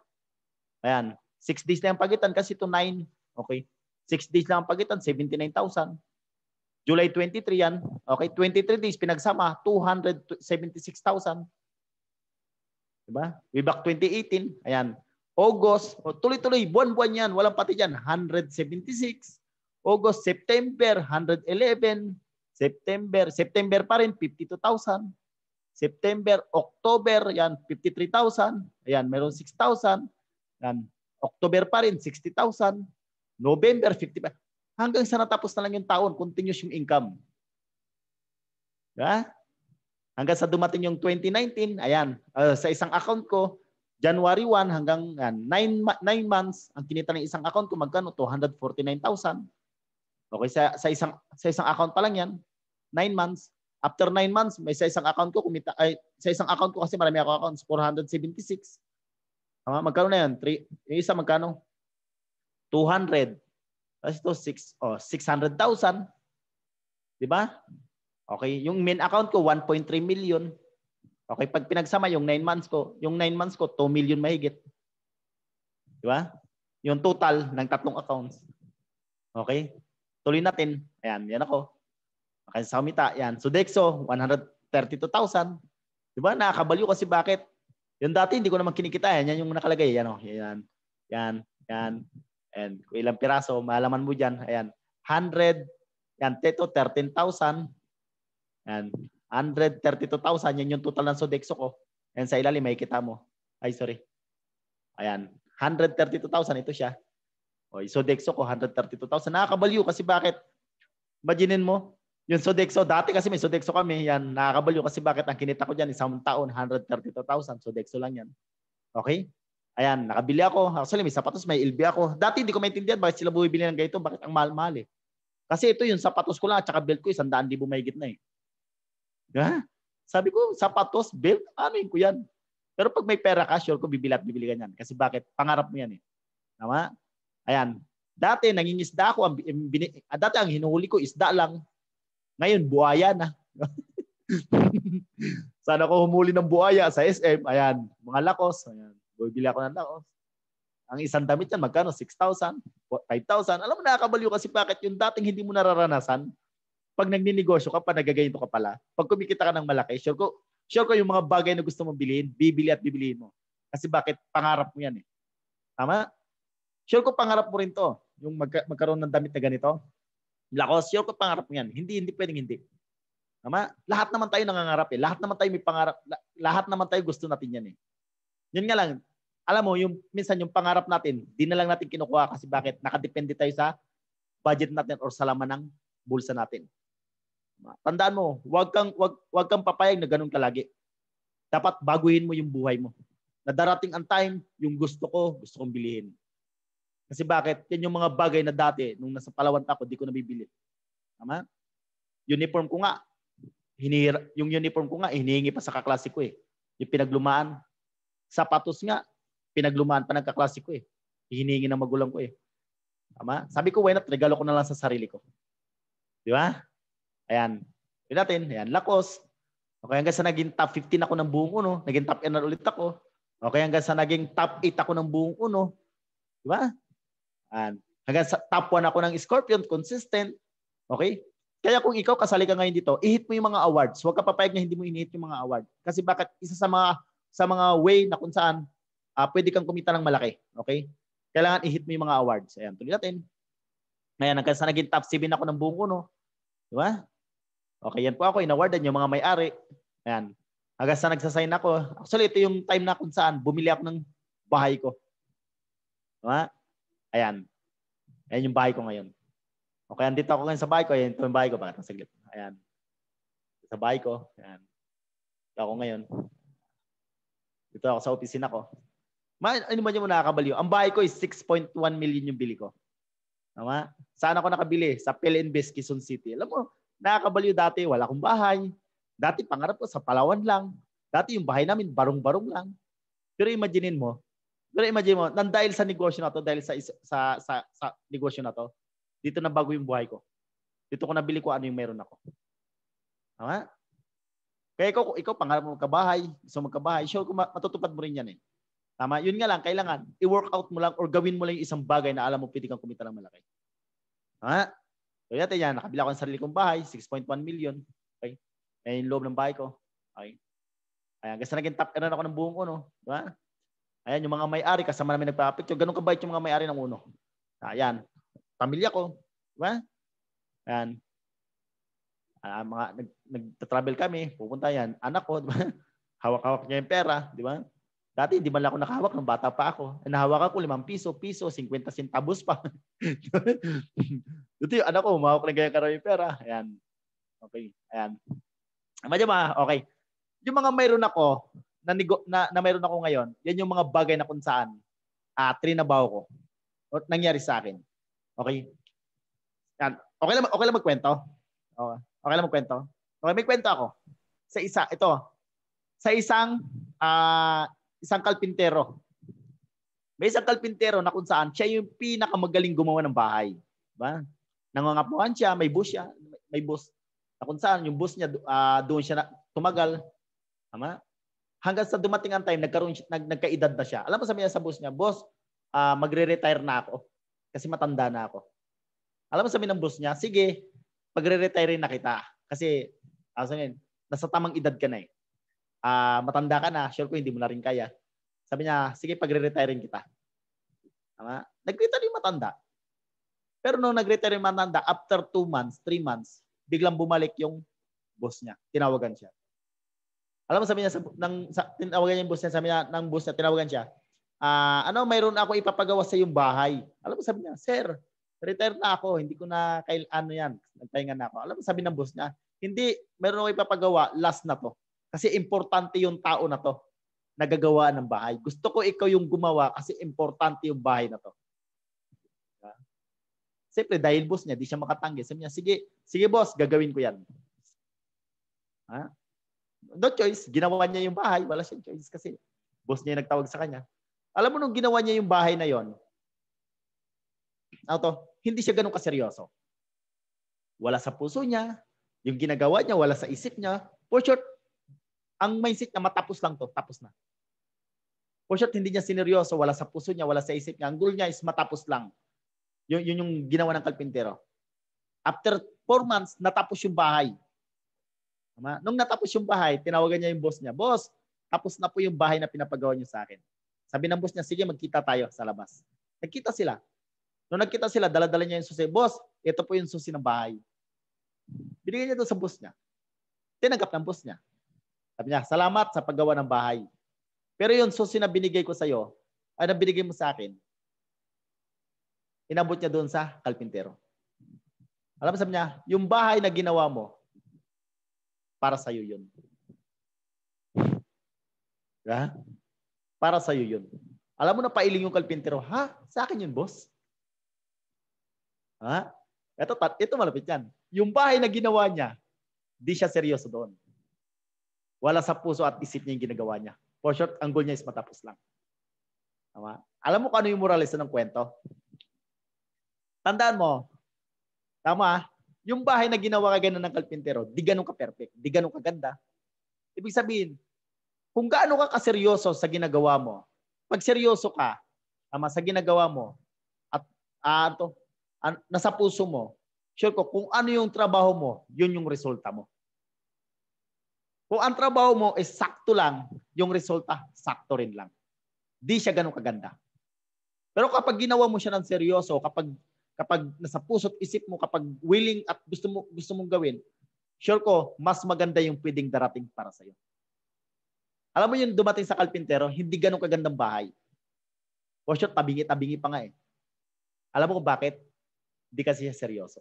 Ayan. 6 days na yung pagitan kasi ito 9. Okay. 6 days lang ang pagitan, 79,000. July 23 yan. Okay, 23 days pinagsama, 276,000. Diba? Way back 2018. Ayan. August, tuloy-tuloy, buwan-buwan yan. Walang pati dyan. 176. August, September, 111. September pa rin, 52,000. September, October, yan, 53,000. Ayan, meron 6,000. Yan. October pa rin, 60,000. November, 55. Hanggang sa natapos na lang yung taon, continuous yung income. Diba? Hanggang sa dumating yung 2019, ayan, sa isang account ko, January 1 hanggang 9 months, ang kinita ng isang account ko, magkano? 249,000. Okay, sa isang account pa lang yan, 9 months. After 9 months, may sa isang account ko, sa isang account ko kasi marami ako accounts, 476. Magkano na yan? Yung isa magkano? 200. Tapos ito, 600,000. Diba? Okay. Yung main account ko, 1.3 million. Okay. Pag pinagsama yung 9 months ko, 2 million mahigit. Diba? Yung total ng tatlong accounts. Okay. Tuloy natin. Ayan. Yan ako. Okay. Sa kumita. Yan. Sodexo, 132,000. Diba? Nakakabaliw kasi bakit? Yung dati, hindi ko naman kinikita. Yan yung nakalagay. Yan o. Yan. Yan. Yan. And kung ilang piraso, malaman mo dyan. Ayan. 100. Yan. Teto, 13,000. Yan. 132,000. Yan yung total ng Sodexo ko. And sa ilalim, may kita mo. Ay, sorry. Ayan. 132,000. Ito siya. O, Sodexo ko, 132,000. Nakakabaliw kasi bakit? Imaginin mo, yung Sodexo, dati kasi may Sodexo kami. Yan. Nakakabaliw kasi bakit? Ang kinita ko dyan, isang taon, 132,000. Sodexo lang yan. Okay? Ayan, nakabili ako. Actually, may sapatos, may LB ako. Dati hindi ko maintindihan bakit sila bumibili ng ganito, bakit ang mahal-mahal eh. Kasi ito yung sapatos ko lang at saka belt ko, 100,000 mahigit na eh. Diba? Sabi ko, sapatos, belt, ano yun ko yan? Pero pag may pera ka, sure ko bibili at bibili ka yan. Kasi bakit? Pangarap mo yan eh. Tama? Ayan. Dati, nangingisda ako. Dati, ang hinuhuli ko, isda lang. Ngayon, buhaya na. Sana ko humuli ng buhaya sa SM. Ayan, mga lakos. Ayan. Bibili ako ng lakos. Ang isang damit yan, magkano? 6,000, 5,000. Alam mo, nakakabaliw kasi bakit yung dating hindi mo nararanasan. Pag nagninegosyo ka pa, nagaganito ka pala. Pag kumikita ka ng malaki, sure ko yung mga bagay na gusto mong bilhin, bibili at bibilihin mo. Kasi bakit? Pangarap mo yan eh. Tama? Sure ko pangarap mo rin to. Yung magkaroon ng damit na ganito. Lakos, sure ko pangarap mo yan. Hindi pwedeng hindi. Tama? Lahat naman tayo nangangarap eh. Lahat naman tayo may pangarap. Lahat naman tayo gusto natin yan eh. Yun nga lang, alam mo, minsan yung pangarap natin, di na lang natin kinukuha kasi bakit? Nakadepende tayo sa budget natin or sa laman ng bulsa natin. Tandaan mo, wag kang papayag na ganun kalagi. Dapat baguhin mo yung buhay mo. Na darating ang time, yung gusto kong bilihin. Kasi bakit? Yan yung mga bagay na dati, nung nasa Palawan ako, di ko nabibili. Tama? Uniform ko nga, hinihingi pa sa kaklase ko eh. Yung pinaglumaan. Sapatos nga, pinaglumaan pa ng kaklase ko eh. Hinihingi ng magulang ko eh. Tama? Sabi ko, why not? Regalo ko na lang sa sarili ko. Di ba? Ayan. Yun natin. Ayan. Lakos. Okay, hanggang sa naging top 15 ako ng buong uno. Naging top 10 ulit ako. Okay, hanggang sa naging top 8 ako ng buong uno. Di ba? Ayan. Hanggang sa top 1 ako ng Scorpion. Consistent. Okay? Kaya kung ikaw kasali ka ngayon dito, i-hit mo yung mga awards. Huwag ka papayag na hindi mo i-hit yung mga award. Kasi bakit? Isa sa mga way na kung saan pwede kang kumita ng malaki. Okay? Kailangan i-hit mo yung mga awards. Ayan, tuloy natin. Ngayon, hanggang sa naging top 7 ako ng buong uno. Di ba? Okay, yan po ako. In-awardan yung mga may-ari. Ayan. Hanggang sa nagsasign ako. Actually, ito yung time na kung saan bumili ako ng bahay ko. Di ba? Ayan. Ayan yung bahay ko ngayon. Okay, andito ako ngayon sa bahay ko. Ayan, ito yung bahay ko. Bakit? Saglit. Ayan. Sa bahay ko. Ayan. Ito ako ngayon. Dito ako sa opisina ko. Ano ba yung nakakabaliw? Ang bahay ko is 6.1 million yung bili ko. Tama? Saan ako nakabili? Sa Pelinbes, Quezon City. Alam mo, nakakabaliw dati. Wala akong bahay. Dati pangarap ko sa Palawan lang. Dati yung bahay namin, barong-barong lang. Pero imagine mo, nang dahil sa negosyo na to, dahil sa negosyo na to, dito na bago yung buhay ko. Dito ko nabili ko ano yung meron ako. Tama? Kaya ikaw pangarap mo magkabahay, gusto magkabahay, sure kung matutupad mo rin yan eh. Tama? Yun nga lang, kailangan i-work out mo lang or gawin mo lang yung isang bagay na alam mo pwede kang kumita ng malaki. Tama? So yata yan, nakabila ko ng sarili kong bahay, 6.1 million. Okay? Ayan yung loob ng bahay ko. Okay? Ayan, kasi naging top earner ako ng buong uno. Diba? Ayan, yung mga may-ari, kasama namin nagpa-picture. Ganun kabait yung mga may-ari ng uno. Ayan. Pamilya ko. Diba? Ayan. Nag-travel kami. Pupunta yan. Anak ko. Diba? Hawak-hawak niya yung pera. Diba? Dati, hindi man lang ako nakahawak nung bata pa ako. Nahawakan ko 5 piso, 50 centavos pa. Ito yung anak ko, umahawak na ganyan karami pera. Ayan. Okay. Ayan. Okay. Yung mga mayroon ako, na mayroon ako ngayon, yan yung mga bagay na kung saan trinabaho ko. O nangyari sa akin. Okay? Yan. Okay lang magkwento? Okay lang magkwento? Okay, may kwento ako. Sa isang kalpintero. May isang kalpintero na kung saan siya yung pinakamagaling gumawa ng bahay. Diba? Nangangapuhan siya, may bus siya, may bus. Na kung saan yung bus niya, doon siya tumagal. Tama? Hanggang sa dumating ang time, nagkaedad na siya. Alam mo sabi niya sa boss niya, boss, magre-retire na ako. Kasi matanda na ako. Alam mo sabi ng boss niya, sige, magre-retire na kita. Kasi, nasa tamang edad ka na eh. Matanda ka na, sure ko hindi mo na rin kaya. Sabi niya, sige, pagre-retire kita. Tama? Nag-retire yung matanda. Pero nung nag-retire yung matanda, after 2 months, 3 months, biglang bumalik yung boss niya. Tinawagan siya. Alam mo sabi niya, tinawagan niya yung boss niya, sabi niya, ng boss niya, tinawagan siya, mayroon ako ipapagawa sa yung bahay. Alam mo sabi niya, sir, retire na ako, hindi ko na, nagpahinga na ako. Alam mo sabi ng boss niya, hindi, mayroon ako ipapagawa, last na to. Kasi importante yung tao na to, nagagawa ng bahay. Gusto ko ikaw yung gumawa kasi importante yung bahay na to. Siyempre, dahil boss niya, di siya makatanggi. Sabi niya, sige boss, gagawin ko yan. Ha? No choice, ginawa niya yung bahay, wala siyang choice kasi boss niya yung nagtawag sa kanya. Alam mo nung ginawa niya yung bahay na yon, hindi siya ganun kaseryoso. Wala sa puso niya, yung ginagawa niya, wala sa isip niya. For short, ang mindset niya, matapos lang to, tapos na. For short, hindi niya sineryoso, wala sa puso niya, wala sa isip niya. Ang goal niya is matapos lang. Yun yung ginawa ng kalpintero. After 4 months, natapos yung bahay. Nung natapos yung bahay, tinawagan niya yung boss niya, boss, tapos na po yung bahay na pinapagawa niyo sa akin. Sabi ng boss niya, sige, magkita tayo sa labas. Nagkita sila. Nung nagkita sila, dala-dala niya yung susi, boss, ito po yung susi ng bahay. Binigay niya doon sa boss niya. Tinanggap ng boss niya. Sabi niya, salamat sa paggawa ng bahay. Pero yung susi na binigay ko sa'yo, ay na binigay mo sa akin, inabot niya doon sa kalpintero. Alam mo, sabi niya, yung bahay na ginawa mo, para sa'yo yun. Diba? Para sa'yo yun. Alam mo na pailing yung kalpintero, ha? Sa akin yun, boss. Ha? Ito malapit yan. Yung bahay na ginawa niya, di siya seryoso doon. Wala sa puso at isip niya yung ginagawa niya. For short, ang goal niya is matapos lang. Tama? Alam mo kung ano yung moralista ng kwento? Tandaan mo, tama, yung bahay na ginawa ka ganun ng kalpintero, di ganun ka perfect, di ganun ka ganda. Ibig sabihin, kung gaano ka kaseryoso sa ginagawa mo, pag seryoso ka, tama, sa ginagawa mo, at nasa puso mo, sure ko, kung ano yung trabaho mo, yun yung resulta mo. Kung ang trabaho mo is sakto lang, yung resulta, sakto rin lang. Di siya ganun kaganda. Pero kapag ginawa mo siya ng seryoso, kapag nasa puso't isip mo, kapag willing at gusto mong gawin, sure ko, mas maganda yung pwedeng darating para sa'yo. Alam mo yung dumating sa kalpintero, hindi ganun kagandang bahay. For sure, tabingi-tabingi pa nga eh. Alam mo kung bakit? Hindi kasi siya seryoso.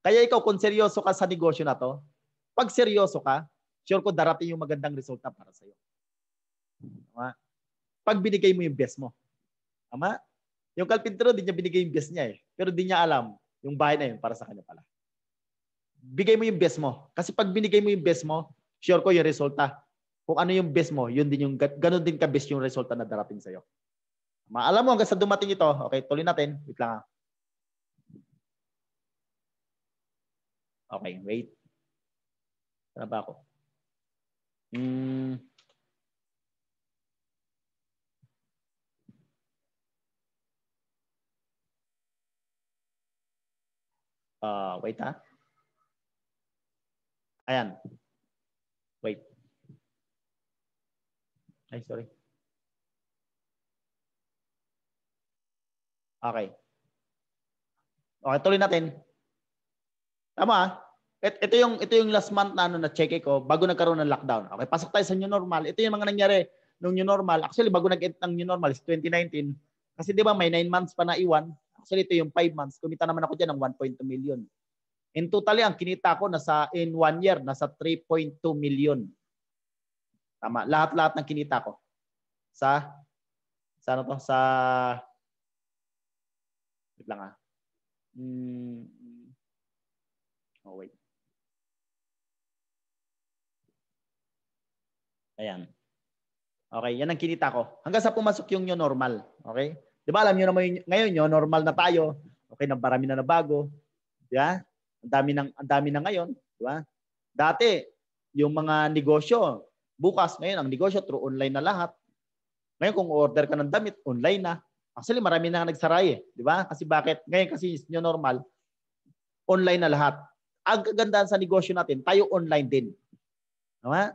Kaya ikaw, kung seryoso ka sa negosyo na to, pag seryoso ka, sure ko darating yung magandang resulta para sa'yo. Tama? Pag binigay mo yung best mo. Tama? Yung kalpintero, di niya binigay yung best niya eh. Pero di niya alam, yung bahay na yun para sa kanya pala. Bigay mo yung best mo. Kasi pag binigay mo yung best mo, sure ko yung resulta. Kung ano yung best mo, yun din yung, ganun din ka-best yung resulta na darating sa'yo. Alam mo, hanggang sa dumating ito, okay, tuloy natin. Wait lang. Okay, wait. Saan ba ako? Wait ha. Ayan. Wait. Ay, sorry. Okay. Okay, tuloy natin. Tama ah. Ito yung last month na na check ko bago nagkaroon ng lockdown. Okay, pasok tayo sa new normal. Ito yung mga nangyari nung new normal. Actually, bago nag-end ng new normal is 2019. Kasi 'di ba may 9 months pa na iwan. Actually, ito yung 5 months. Kumita naman ako diyan ng 1.2 million. In totally, ang kinita ko in 1 year nasa 3.2 million. Tama, lahat-lahat ng kinita ko sa ano to, sa wait lang ah. Oh, wait. Ayan. Okay, yan ang kinita ko. Hanggang sa pumasok yung new normal. Okay? Di ba alam niyo naman ngayon new normal na tayo. Okay, marami na nabago. Di ba? Ang dami na ngayon. Di ba? Dati, yung mga negosyo, bukas ngayon, ang negosyo through online na lahat. Ngayon, kung order ka ng damit, online na. Actually, marami na nagsaray eh. Di ba? Kasi bakit? Ngayon kasi new normal, online na lahat. Ang kagandahan sa negosyo natin, tayo online din. Tama?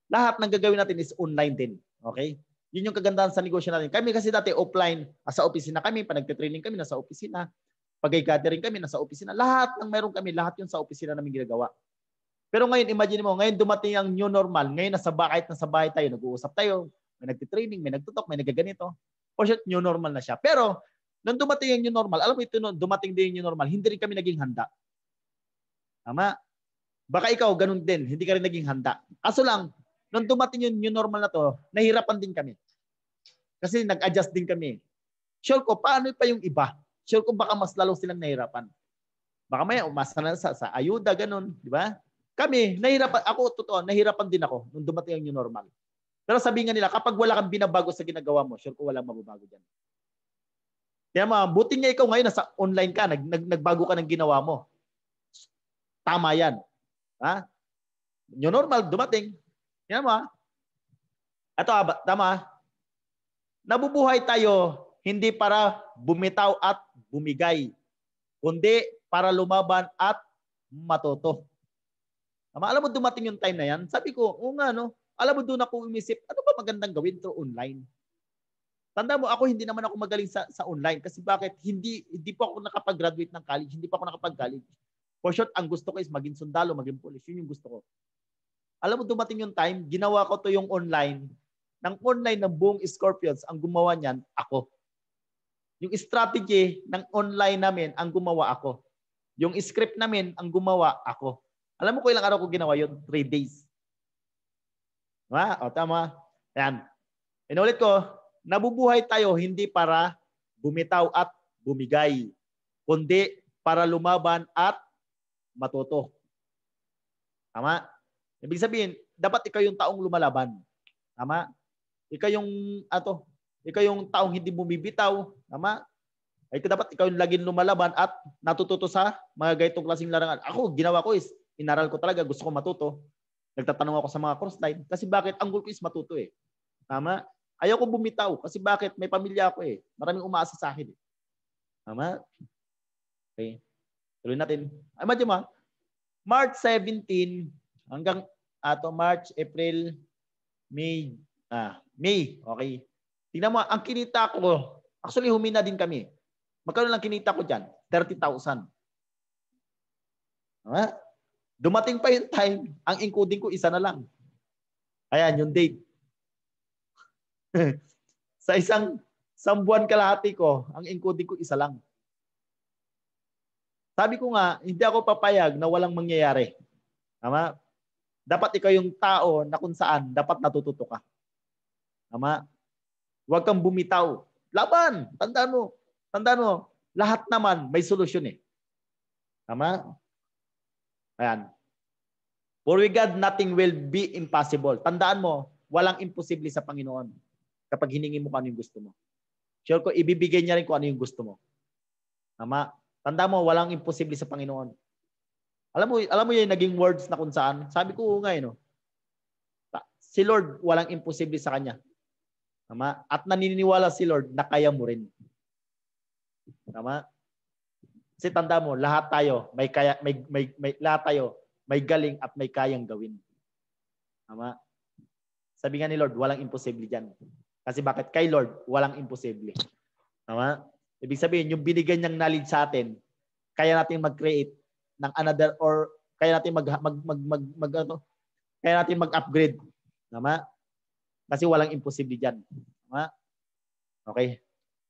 Lahat ng gagawin natin is online din. Okay? Yun yung kagandahan sa negosyo natin. Kami kasi dati offline, sa opisina kami, pag nagte-training kami, nasa opisina. Pag gathering kami, nasa opisina. Lahat ng meron kami, lahat yun sa opisina namin ginagawa. Pero ngayon, imagine mo, ngayon dumating ang new normal. Ngayon, nasa bahay tayo, nag-uusap tayo, may nagte-training, may nagtutok, may nagaganito. For sure, new normal na siya. Pero, nung dumating yung new normal, alam mo ito, dumating din yung new normal, hindi rin kami naging handa. Tama? Baka ikaw, ganun din, hindi ka rin naging handa. Kaso lang, nung dumating yung new normal na to, nahirapan din kami. Kasi nag-adjust din kami. Sure ko, paano pa yung iba? Sure ko, baka mas lalo silang nahirapan. Baka may umasa na sa ayuda, ganun. Di ba? Kami, nahirapan. Ako, totoo, nahirapan din ako nung dumating yung new normal. Pero sabi nga nila, kapag wala kang binabago sa ginagawa mo, sure ko walang mababago dyan. Kaya buti nga ikaw ngayon, nasa online ka, nagbago ka ng ginawa mo. Tama yan. Ha? New normal, dumating. Yan mo. Ito, tama. Nabubuhay tayo hindi para bumitaw at bumigay, kundi para lumaban at matuto. Tama, alam mo dumating yung time na yan. Sabi ko, oo nga no. Alam mo doon ako umisip, ano ba magandang gawin through online? Tanda mo, ako hindi naman ako magaling sa online. Kasi bakit? Hindi po ako nakapag-graduate ng college. Hindi pa ako nakapag-college. For short, ang gusto ko is maging sundalo, maging police. Yun yung gusto ko. Alam mo, dumating yung time, ginawa ko to yung online. Ng online ng buong Scorpions, ang gumawa niyan, ako. Yung strategy ng online namin, ang gumawa ako. Yung script namin, ang gumawa ako. Alam mo ko ilang araw ko ginawa yun? 3 days. O, tama. Ayan. Inulit ko, nabubuhay tayo hindi para bumitaw at bumigay, kundi para lumaban at matuto. Tama? Ibig sabihin, dapat ikaw yung taong lumalaban. Tama? Ikaw yung taong hindi bumibitaw. Tama? Ay dapat ikaw yung laging lumalaban at natututo sa mga ganitong klaseng larangan. Ako, ginawa ko is, inaral ko talaga, gusto ko matuto. Nagtatanong ako sa mga course line. Kasi bakit? Ang goal ko is matuto eh. Tama? Ayaw ko bumitaw. Kasi bakit? May pamilya ako eh. Maraming umaasa sa akin eh. Tama? Okay. Tuloy natin. Imagine mo, March 17 hanggang March, April, May. May. Okay. Tingnan mo, ang kinita ko, actually humina din kami. Magkano lang kinita ko dyan? 30,000. Tama? Dumating pa yung time, ang encoding ko isa na lang. Ayan, yung date. Sa isang buwan kalahati ko, ang encoding ko isa lang. Sabi ko nga, hindi ako papayag na walang mangyayari. Tama? Dapat ikaw yung tao na kung saan dapat natututo ka. Tama? Huwag kang bumitaw. Laban! Tandaan mo, lahat naman may solusyon eh. Tama? Ayan. For with God, nothing will be impossible. Tandaan mo, walang imposible sa Panginoon kapag hiningi mo kung ano yung gusto mo. Sure ko, ibibigay niya rin kung ano yung gusto mo. Tama? Tandaan mo, walang imposible sa Panginoon. Alam mo yung naging words na kung saan? Sabi ko ngayon, si Lord, walang imposible sa Kanya. Tama? At naniniwala si Lord na kaya mo rin. Tama? Kasi tanda mo, lahat tayo lahat tayo may galing at may kayang gawin. Tama? Sabi nga ni Lord, walang imposible diyan. Kasi bakit? Kay Lord, walang imposible. Tama? Ibig sabihin, yung binigyan niyang knowledge sa atin, kaya natin mag-create ng another or kaya natin kaya natin mag-upgrade. Tama? Kasi walang imposible diyan. Tama? Okay.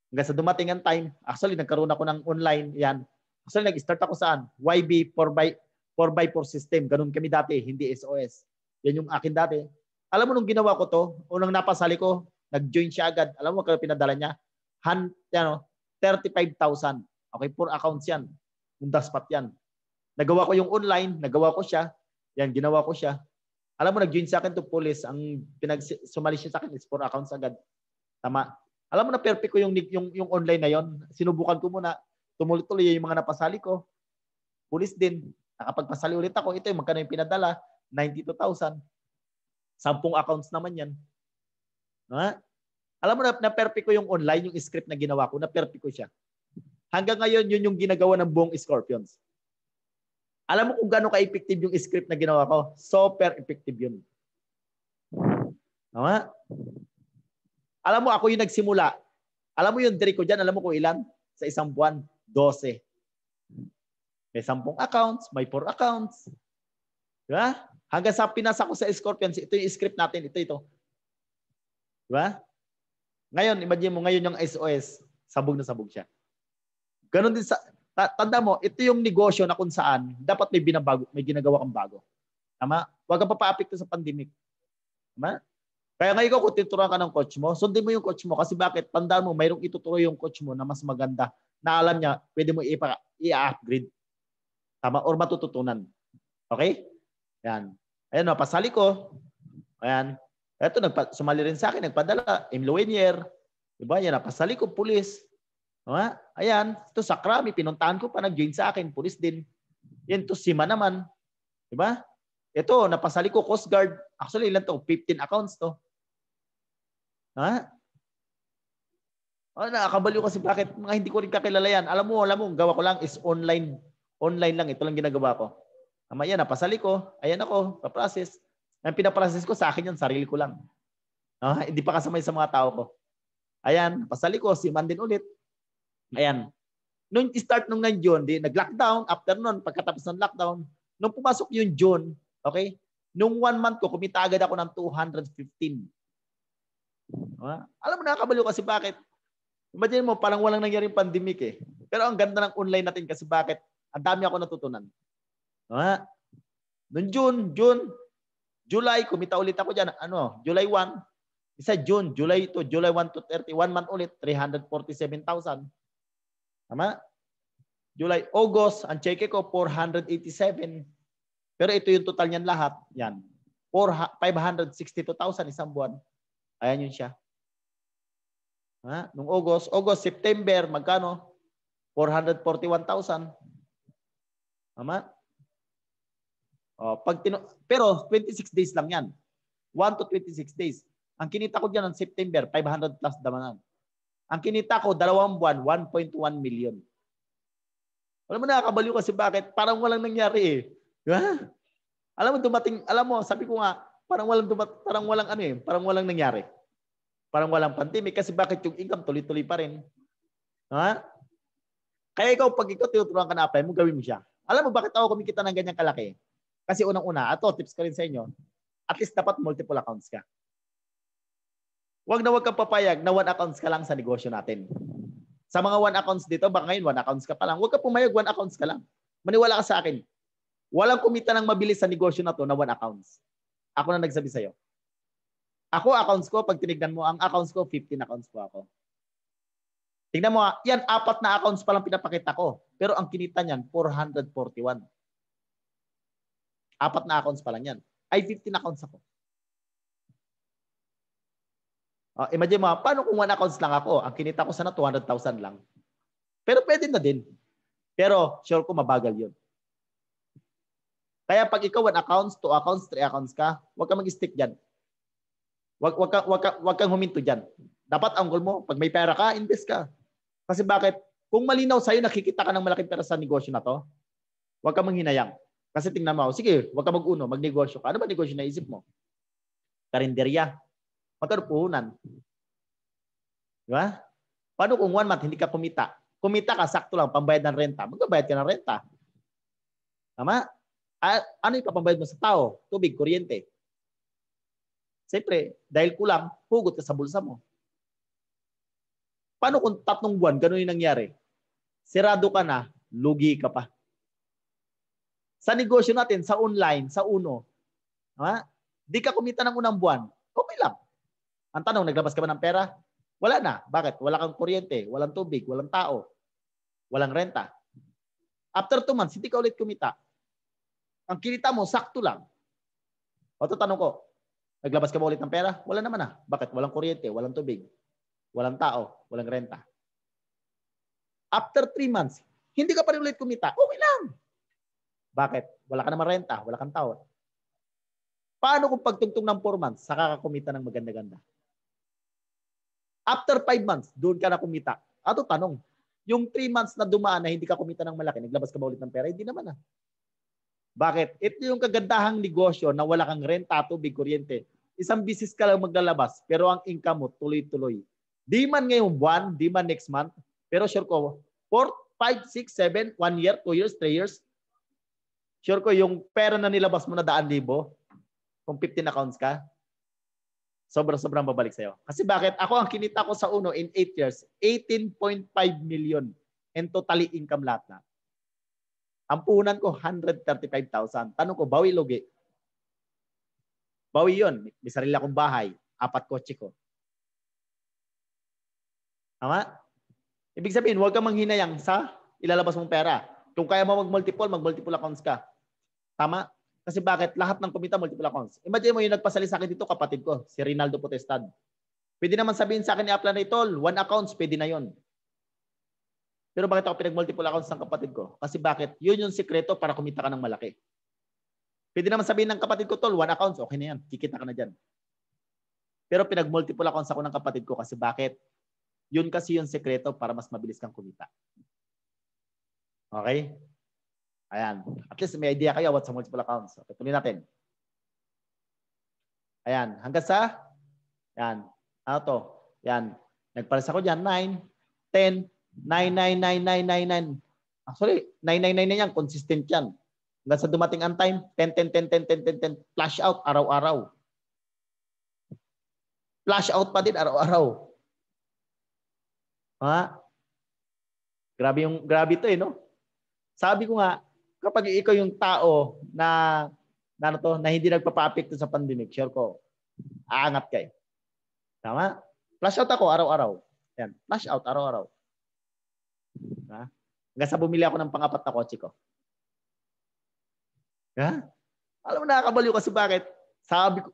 Hanggang sa dumating ang time, actually nagkaroon ako ng online, yan. Actually nag-start ako saan? YB 4x4 system. Ganun kami dati, hindi SOS. Yan yung akin dati. Alam mo nung ginawa ko to, unang napasali ko, nag-join siya agad. Alam mo kaya pinadala niya? 35,000. Okay, 4 accounts yan. Yung daspat yan. Nagawa ko yung online, nagawa ko siya. Yan, ginawa ko siya. Alam mo, nag-join sa akin to police. Ang sumali siya sa akin is 4 accounts agad. Tama. Alam mo na perfect ko yung online na yon. Sinubukan ko muna. Tumuloy-tuloy yung mga napasali ko. Police din. Nakapagpasali ulit ako. Ito yung magkano yung pinadala. 92,000. 10 accounts naman yan. Ha? Alam mo na perfect ko yung online, yung script na ginawa ko. Na perfect ko siya. Hanggang ngayon, yun yung ginagawa ng buong Scorpions. Alam mo kung gaano ka-effective yung script na ginawa ko? Super effective yun. Tama? Alam mo, ako yung nagsimula. Alam mo yung diri ko dyan, alam mo kung ilan? Sa isang buwan, 12. May 10 accounts, may 4 accounts. Diba? Hanggang sa pinasa ko sa Scorpions, ito yung script natin, ito. Diba? Ngayon, imagine mo, ngayon yung SOS, sabog na sabog siya. Ganon din sa, tanda mo, ito yung negosyo na kung saan dapat may ginagawa kang bago. Tama? Huwag kang papaapekto sa pandemic. Tama? Kaya ngayon kung tuturuan ka ng coach mo, sundin mo yung coach mo. Kasi bakit? Tandaan mo, mayroong ituturo yung coach mo na mas maganda na alam niya, pwede mo i-upgrade. Tama? Or matututunan. Okay? Yan. Ayan, napasali ko. Ayan. Ito, sumali rin sa akin, nagpadala. Imluenier. Diba? Yan, napasali ko, pulis. Diba? Ayan. Ito sa Krami, pinuntahan ko pa, nag-join sa akin, pulis din. Yan, ito Sima naman. Diba? Ito, napasali ko, Coast Guard. Actually, ilan to? 15 accounts to. Ha? Nakakabaliw kasi bakit mga hindi ko rin kakilala yan. Alam mo, gawa ko lang is online. Online lang. Ito lang ginagawa ko. Yan, napasali ko. Ayan ako, paprocess. Ang pinaprocess ko sa akin yan, sarili ko lang. Hindi pa kasama sa mga tao ko. Ayan, pasali ko, si Man din ulit. Ayan. Nung start nung ng June, di nag-lockdown. After nun, pagkatapos ng lockdown, nung pumasok yung June, okay? Nung 1 month ko, kumita agad ako ng 215. Alam mo, nakakabaliw kasi bakit? Imagine mo, parang walang nangyaring pandemic eh. Pero ang ganda ng online natin kasi bakit? Ang dami ako natutunan. Noong July, kumita ulit ako dyan. July 1, isa June, July 2, July 1 to 30, 1 month ulit, 347,000. Tama? July, August, ang cheque ko, 487. Pero ito yung total niyan lahat. Yan. 562,000 isang buwan. Ayan yun siya. Nung August, September, magkano? 441,000. Tama? Pero 26 days lang yan. 1 to 26 days. Ang kinita ko dyan ng September, 500 plus damanan. Ang kinita ko, 2 buwan, 1.1 million. Alam mo, nakakabaliw kasi bakit? Parang walang nangyari eh. Alam mo, sabi ko nga, parang walang nangyari. Parang walang pandemic kasi bakit yung income tuloy-tuloy pa rin. Kaya pag ikaw tinuturuan ka na apply mo, gawin mo siya. Alam mo bakit ako kumikita ng ganyang kalaki? Kasi unang-una, tips ko rin sa inyo, at least dapat multiple accounts ka. Huwag kang papayag na 1 accounts ka lang sa negosyo natin. Sa mga 1 accounts dito, baka ngayon 1 accounts ka pa lang. Huwag ka pumayag 1 accounts ka lang. Maniwala ka sa akin. Walang kumita ng mabilis sa negosyo na to na 1 accounts. Ako na nagsabi sa'yo. Ako, accounts ko, pag tinignan mo, ang accounts ko, 15 accounts po ako. Tingnan mo, yan, 4 na accounts pa lang pinapakita ko. Pero ang kinita niyan, 441. 4 na accounts pa lang yan. Ay, 15 accounts ako. Imagine mo, paano kung 1 accounts lang ako? Ang kinita ko sana 200,000 lang. Pero pwede na din. Pero sure ko mabagal yun. Kaya pag ikaw 1 accounts, 2 accounts, 3 accounts ka, huwag kang mag-stick dyan. Huwag kang huminto dyan. Dapat ang goal mo, pag may pera ka, invest ka. Kasi bakit? Kung malinaw sa'yo, nakikita ka ng malaking pera sa negosyo na to, huwag kang manghinayang. Kasi tingnan mo, sige, huwag ka mag-uno, magnegosyo ka. Ano ba negosyo na isip mo? Karinderya. Magkano puhunan? Di ba? Paano kung 1 month hindi ka kumita? Kumita ka, sakto lang, pambayad ng renta. Magbabayad ka ng renta. Tama? Ano yung papambayad mo sa tao? Tubig, kuryente. Siyempre, dahil kulang, hugot ka sa bulsa mo. Paano kung 3 buwan, gano'n yung nangyari? Sirado ka na, lugi ka pa. Sa negosyo natin, sa online, sa uno, di ka kumita ng unang buwan, okay lang. Ang tanong, naglabas ka ba ng pera? Wala na. Bakit? Wala kang kuryente, walang tubig, walang tao, walang renta. After 2 months, hindi ka ulit kumita. Ang kinita mo, sakto lang. O tanong ko, naglabas ka ba ulit ng pera? Wala naman na. Bakit? Walang kuryente, walang tubig, walang tao, walang renta. After 3 months, hindi ka pa rin ulit kumita. Okay lang. Bakit? Wala ka naman renta, wala kang tao. Paano kung pagtungtong ng 4 months, saka ka kumita ng maganda-ganda? After 5 months, doon ka na kumita. Ato tanong, yung 3 months na dumaan na hindi ka kumita ng malaki, naglabas ka ba ulit ng pera? Hindi naman na. Bakit? Ito yung kagandahang negosyo na wala kang renta, tubig, kuryente. Isang business ka lang maglalabas, pero ang income mo tuloy-tuloy. Di man ngayong buwan, di man next month, pero sure ko, 4, 5, 6, 7, 1 year, 2 years, 3 years, sure ko yung pera na nilabas mo na 100,000, kung 15 accounts ka, sobrang babalik sa'yo. Kasi bakit? Ako ang kinita ko sa uno in 8 years, 18.5 million and totally income lahat na. Ang puhunan ko, 135,000. Tanong ko, bawi lugi? Bawi yun. May sarili akong bahay, 4 kotse ko. Tama? Ibig sabihin, huwag kang manghinayang sa ilalabas mong pera. Kung kaya mo mag-multiple accounts ka. Tama? Kasi bakit? Lahat ng kumita, multiple accounts. Imagine mo yung nagpasali sa akin dito, kapatid ko, si Rinaldo Potestad. Pwede naman sabihin sa akin ni Aplan Ritol, 1 accounts, pwede na yon. Pero bakit ako pinag-multiple accounts ng kapatid ko? Kasi bakit? Yun yung sikreto para kumita ka ng malaki. Pwede naman sabihin ng kapatid ko, Tol, 1 accounts, okay na yan. Kikita ka na dyan. Pero pinag-multiple accounts ako ng kapatid ko kasi bakit? Yun kasi yung sikreto para mas mabilis kang kumita. Okay? Ayan. At least may idea kayo what's sa multiple accounts. Okay, tuloy natin. Ayan. Hanggang sa? Ayan. Ano to? Ayan. Nagpares ako dyan, 9, 10, 9, 9, 9, 9, 9, 9. Actually, 9, 9, 9 na yan. Consistent yan. Hanggang sa dumating ang time, 10, 10, 10, 10, 10, 10, 10. Flash out, araw-araw. Flash out pa din, araw-araw. Ha? Grabe ito no? Sabi ko nga, kapag ikaw yung tao na hindi nagpapapekto sa pandemic, sure ko, aangat kayo. Tama? Flash out ako araw-araw. Yan, flash out araw-araw. Ha? Hanggang sa bumili ako ng pang-apat na kotse ko. Ha? Alam mo, nakakabaliw kasi bakit? Sabi ko,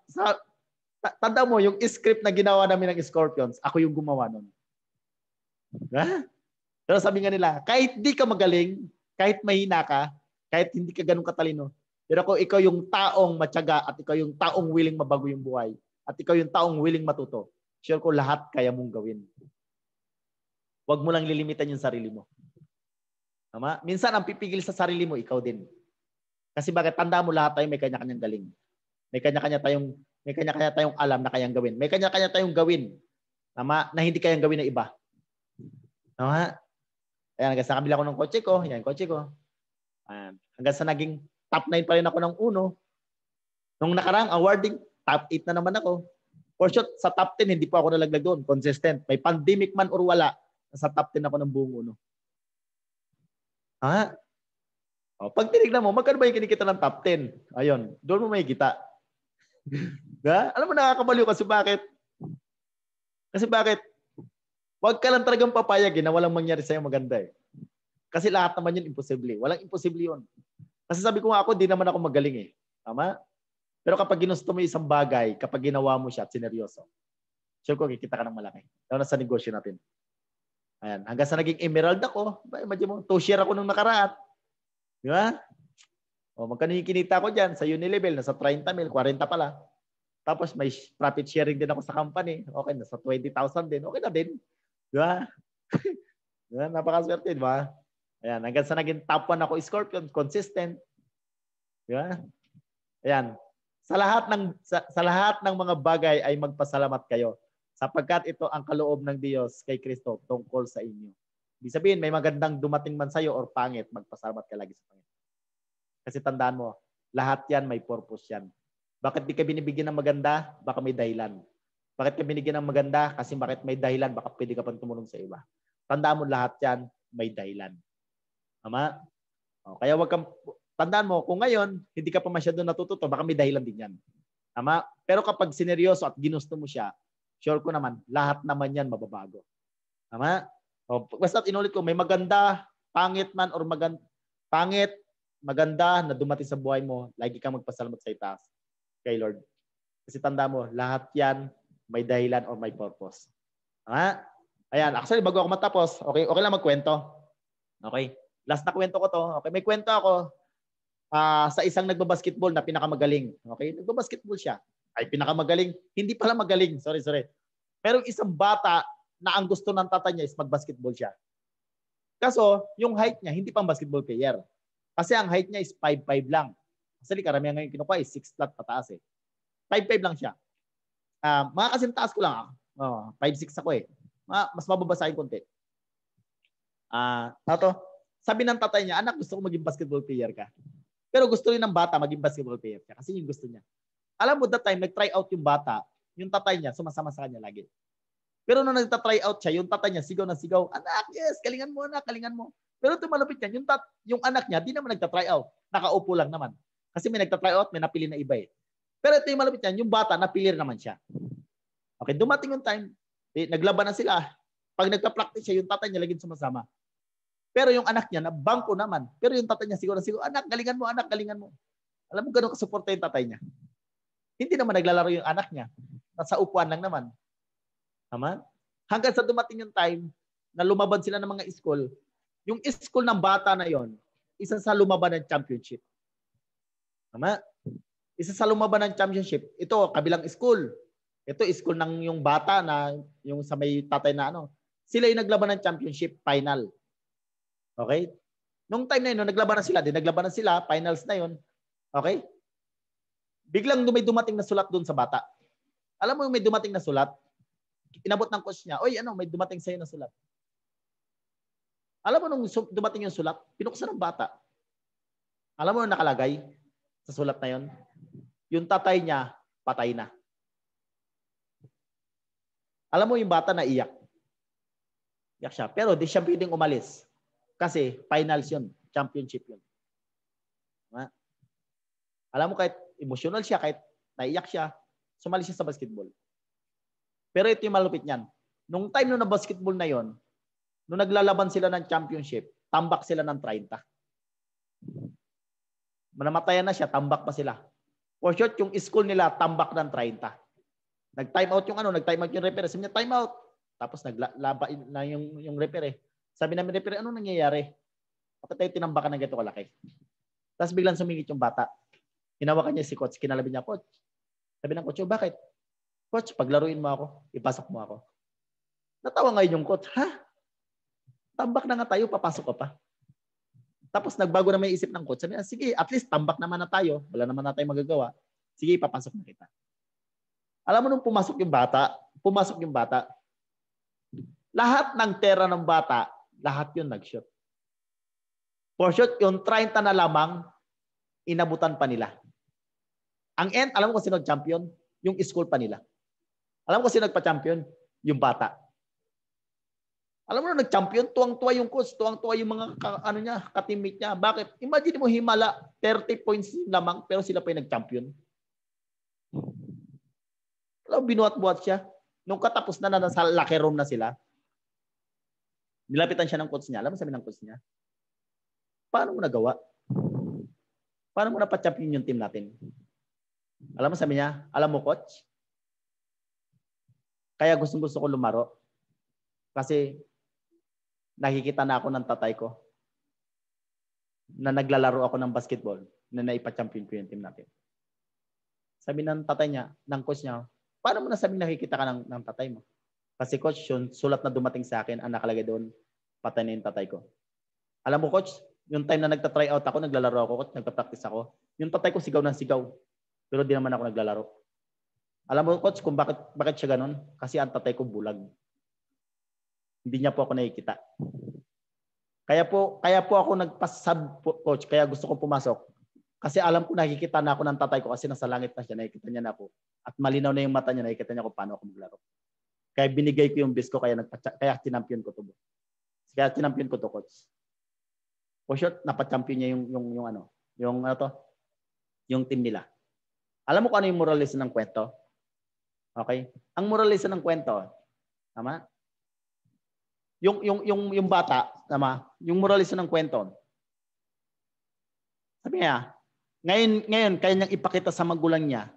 tanda mo, yung script na ginawa namin ng Scorpions, ako yung gumawa nun. Ha? Pero sabi nga nila, kahit di ka magaling, kahit mahina ka, kahit hindi ka ganun katalino, pero kung ikaw yung taong matyaga at ikaw yung taong willing mabago yung buhay at ikaw yung taong willing matuto, sure ko lahat kaya mong gawin. Huwag mo lang lilimitan yung sarili mo. Tama? Minsan ang pipigil sa sarili mo, ikaw din. Kasi bakit? Tanda mo, lahat tayo may kanya-kanyang galing. May kanya-kanya tayong alam na kayang gawin. May kanya-kanya tayong gawin. Tama? Na hindi kayang gawin ng iba. Tama? Ayan, hanggang sa kabila ko ng kotse ko. Yan, kotse ko. Ayan. Hanggang sa naging top 9 pa rin ako ng uno. Nung nakaraang awarding, top 8 na naman ako. For sure, sa top 10, hindi pa ako nalaglag doon. Consistent. May pandemic man or wala, sa top 10 ako ng buong uno. Ha? O, pag tinignan mo, magkano ba yung kinikita ng top 10? Ayun, doon mo may kita. Alam mo, nakakabaliw kasi bakit? Kasi bakit? Huwag ka lang talagang papayagin na walang mangyari sa'yo maganda eh. Kasi lahat naman yun imposible. Walang imposible yun. Kasi sabi ko nga ako, di naman ako magaling eh. Tama? Pero kapag ginusto mo isang bagay, kapag ginawa mo siya at sineryoso, sure ko, kikita ka ng malaki. Lalo na sa negosyo natin. Ayan. Hanggang sa naging emerald ako, imagine mo, 2 share ako nung nakaraan. Di ba? O, magkano yung kinita ko dyan sa Unilevel? Nasa 30 mil, 40 pala. Tapos may profit sharing din ako sa company. Okay, nasa 20,000 din. Okay na din. Di ba? Diba? Napakaswerte, di ba? Ayan, hanggang sa naging top 1 ako Scorpion, consistent. Di ba? Ayan. Sa lahat ng mga bagay ay magpasalamat kayo sapagkat ito ang kaloob ng Diyos kay Kristo tungkol sa inyo. Ibig sabihin, may magandang dumating man sa'yo or pangit, magpasalamat ka lagi sa Panginoon. Kasi tandaan mo, lahat yan may purpose yan. Bakit di ka binibigyan ng maganda? Baka may dahilan. Bakit ka binigyan ng maganda? Kasi bakit may dahilan? Baka pwede ka pang tumulong sa iba. Tandaan mo, lahat yan may dahilan. Tama? O, kaya wag kang, tandaan mo, kung ngayon, hindi ka pa masyado natututo, baka may dahilan din yan. Tama? Pero kapag sineryoso at ginusto mo siya, sure ko naman, lahat naman yan mababago. Tama? O, basta inulit ko, may maganda, pangit man or maganda na dumating sa buhay mo, lagi kang magpasalamat sa itaas kay Lord. Kasi tanda mo, lahat yan may dahilan or may purpose. Tama? Ayan, actually, bago ako matapos, okay lang magkwento. Okay? Last na kwento ko to. Okay, may kwento ako sa isang nagbabasketball na pinakamagaling. Okay? Nagbabasketball siya. Ay, pinakamagaling. Hindi pala magaling. Sorry. Pero isang bata na ang gusto ng tatay niya is magbasketball siya. Kaso, yung height niya, hindi pang basketball player. Kasi ang height niya is 5'5 lang. Kasi karamihan ngayon kinukuha is 6 flat pataas eh. 5'5 lang siya. Mga kasintaas ko lang. 5'6 ako eh. Mas mababa sa akin konti. Sabi ng tatay niya, anak, gusto ko maging basketball player ka. Pero gusto rin ng bata maging basketball player ka. Kasi yung gusto niya. Alam mo, that time, nag-try out yung bata. Yung tatay niya, sumasama sa kanya lagi. Pero nung nagta-try out siya, yung tatay niya, sigaw na sigaw, anak, yes, kalingan mo anak, kalingan mo. Pero tumalapit yan, yung anak niya, di naman nagta-try out. Nakaupo lang naman. Kasi may nagta-try out, may napili na iba eh. Pero ito yung malapit yan, yung bata, napili naman siya. Okay, dumating yung time, naglaban na sila. Pag nagpa-practice siya, yung tatay niya laging sumasama. Pero yung anak niya, bangko naman. Pero yung tatay niya, siguro, anak, galingan mo, anak, galingan mo. Alam mo gano'ng kasuporta yung tatay niya. Hindi naman naglalaro yung anak niya. Nasa upuan lang naman. Tama? Hanggang sa dumating yung time na lumaban sila ng mga school, yung school ng bata na yon, isa sa lumaban ng championship. Tama? Isa sa lumaban ng championship. Ito, kabilang school. Ito, school ng yung bata na yung sa may tatay na ano. Sila yung naglaban ng championship final. Okay? Nung time na yun, naglaban na sila, finals na yun. Okay? Biglang may dumating na sulat doon sa bata. Alam mo yung may dumating na sulat? inabot ng coach niya, oy, may dumating sa'yo na sulat. Alam mo, nung dumating yung sulat, pinuksan ng bata. Alam mo nung nakalagay sa sulat na yon? Yung tatay niya, patay na. Alam mo yung bata na iyak. Iyak siya. Pero di siya pwedeng umalis. Kasi finals yun. Championship yun. Alam mo, kahit emotional siya, kahit naiyak siya, sumali siya sa basketball. Pero ito yung malupit niyan. Nung time na basketball na yon, nung naglalaban sila ng championship, tambak sila ng 30. Manamatayan na siya, tambak pa sila. For short, yung school nila, tambak ng 30. Nag-time out yung referee. Sabi niya, time out. Tapos naglaba na yung referee. Sabi namin, referee, anong nangyayari? Bakit tayo tinambakan ng ganito kalaki? Tapos biglang sumingit yung bata. Hinawakan niya si coach. Kinalabi niya, coach. Sabi ng coach, bakit? Coach, paglaruin mo ako, ipasok mo ako. Natawa ngayon yung coach, ha? Tambak na nga tayo, papasok ka pa. Tapos nagbago na may isip ng coach. Sabi niya, sige, at least tambak naman na tayo. Wala naman na tayo magagawa. Sige, papasok na kita. Alam mo nung pumasok yung bata, lahat ng tera ng bata, lahat yun nag-shoot. For shot, yung 30 na lamang, inabutan pa nila. Ang end, alam mo kung sino nag-champion? Yung school pa nila. Alam mo kung sino nagpa-champion? Yung bata. Alam mo na nag-champion, tuwang-tuwa yung coach, tuwang-tuwa yung mga ka-teammate niya. Bakit? Imagine mo himala, 30 points lamang, pero sila pa yung nag-champion. Alam mo, binuhat-buhat siya. Nung katapos na nasa locker room na sila, nilapitan siya ng coach niya. Alam mo sabi ng coach niya? Paano mo nagawa? Paano mo napatchampion yung team natin? Alam mo sabi niya, alam mo coach, kaya gustong-gusto ko lumaro kasi nakikita na ako ng tatay ko na naglalaro ako ng basketball na naipatchampion ko yung team natin. Sabi ng tatay niya, ng coach niya, paano mo nasabing nakikita ka ng tatay mo? Kasi coach, yung sulat na dumating sa akin, ang nakalagay doon, patay na yung tatay ko. Alam mo coach, yung time na nagta-try out ako, naglalaro ako, coach, nagpa-practice ako, yung tatay ko sigaw ng sigaw, pero di naman ako naglalaro. Alam mo coach, kung bakit siya ganun? Kasi ang tatay ko bulag. Hindi niya po ako nakikita. Kaya po ako nagpasab coach, kaya gusto ko pumasok. Kasi alam ko nakikita na ako ng tatay ko kasi nasa langit na siya, nakikita niya na ako. At malinaw na yung mata niya, nakikita niya kung paano ako maglaro. Kaya binigay ko yung best ko, kaya tinampion ko to. Kaya tinampion ko to, coach. For sure, napachampion niya yung team nila. Alam mo kung ano yung moral lesson ng kwento? Okay? Ang moral lesson ng kwento, tama? Yung bata, tama? Yung moral lesson ng kwento. Sabi niya, ngayon kaya niyang ipakita sa magulang niya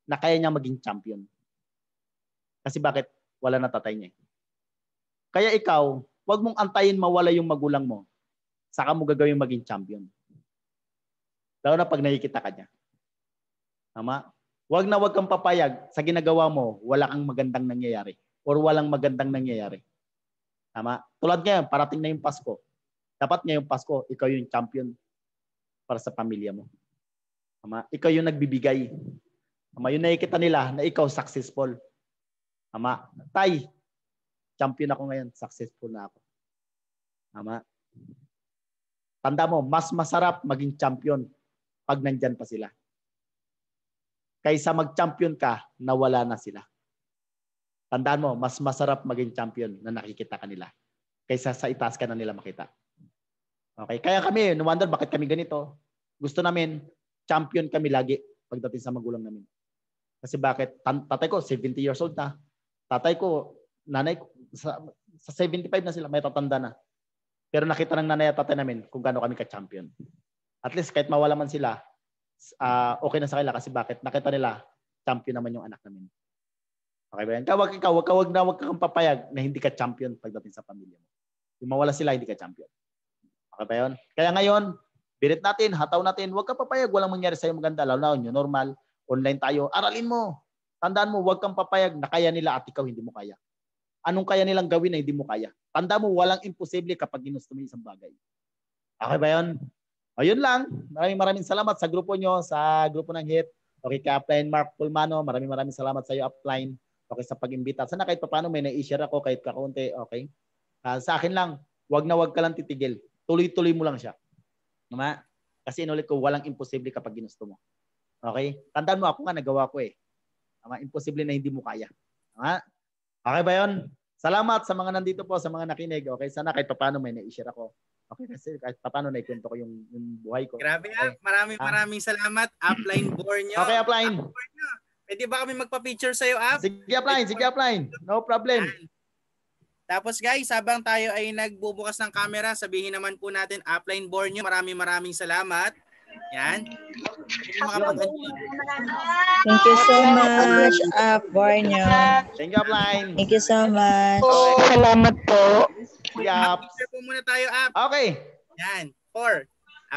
na kaya niya maging champion. Kasi bakit? Wala na tatay niya. Kaya ikaw, huwag mong antayin mawala yung magulang mo. Saka mo gagawin maging champion. Lalo na pag nakikita ka niya. Tama? Huwag kang papayag sa ginagawa mo, wala kang magandang nangyayari. Or walang magandang nangyayari. Tama? Tulad ngayon, parating na yung Pasko. Dapat ngayong Pasko, ikaw yung champion para sa pamilya mo. Tama? Ikaw yung nagbibigay. Tama? Yung nakikita nila na ikaw successful. Tama? Tay, champion ako ngayon. Successful na ako. Tama? Tanda mo, mas masarap maging champion pag nandyan pa sila. Kaysa mag-champion ka, nawala na sila. Tandaan mo, mas masarap maging champion na nakikita ka nila. Kaysa sa itaas ka na nila makita. Okay? Kaya kami, no wonder bakit kami ganito. Gusto namin, champion kami lagi pagdating sa magulang namin. Kasi bakit? Tatay ko, 70 years old na. Tatay ko, nanay ko, sa 75 na sila, may tatanda na. Pero nakita ng nanay at tatay namin kung gaano kami ka-champion. At least kahit mawala man sila, okay na sa kanila kasi bakit? Nakita nila, champion naman yung anak namin. Okay ba yan? Huwag kang papayag na hindi ka champion pagdating sa pamilya mo. Yung mawala sila, hindi ka champion. Okay ba yun? Kaya ngayon, birit natin, hataw natin, huwag kang papayag, walang mangyari sa'yo maganda, lalo na yun, normal, online tayo, aralin mo. Tandaan mo, huwag kang papayag na kaya nila at ikaw hindi mo kaya. Anong kaya nilang gawin na hindi mo kaya? Tandaan mo, walang imposible kapag ginusto mo isang bagay. Okay ba yun? Ayun lang. Maraming salamat sa grupo nyo, sa grupo ng HIT. Okay, ka Upline Mark Pulmano. Maraming salamat sa iyo, Upline. Okay, sa pag-imbita. Sana kahit paano may na-share ako kahit kakunti. Okay? Sa akin lang, wag na wag ka lang titigil. Tuloy-tuloy mo lang siya. Tama? Kasi inulit ko, walang imposible kapag ginusto mo. Okay? Tandaan mo, ako nga nagawa ko eh. Tama? Imposible na hindi mo kaya. Tama? Okay ba yun? Salamat sa mga nandito po, sa mga nakinig. Okay? Sana kahit paano may na-share ako. Okay? Kasi kahit paano naikwento ko yung buhay ko. Grabe Okay? maraming salamat. Upline Bornyo. Okay, Upline. Pwede ba kami magpa-picture sa'yo, Up? Sige, Upline. No problem. Yan. Tapos guys, habang tayo ay nagbubukas ng camera, sabihin naman po natin, Upline Bornyo, maraming salamat. Yan. Thank you so much, Bornyo. Thank you, Upline. Thank you so much. Okay. Salamat po. Yup. Picture po muna tayo, Up. Okay. Yan. 4.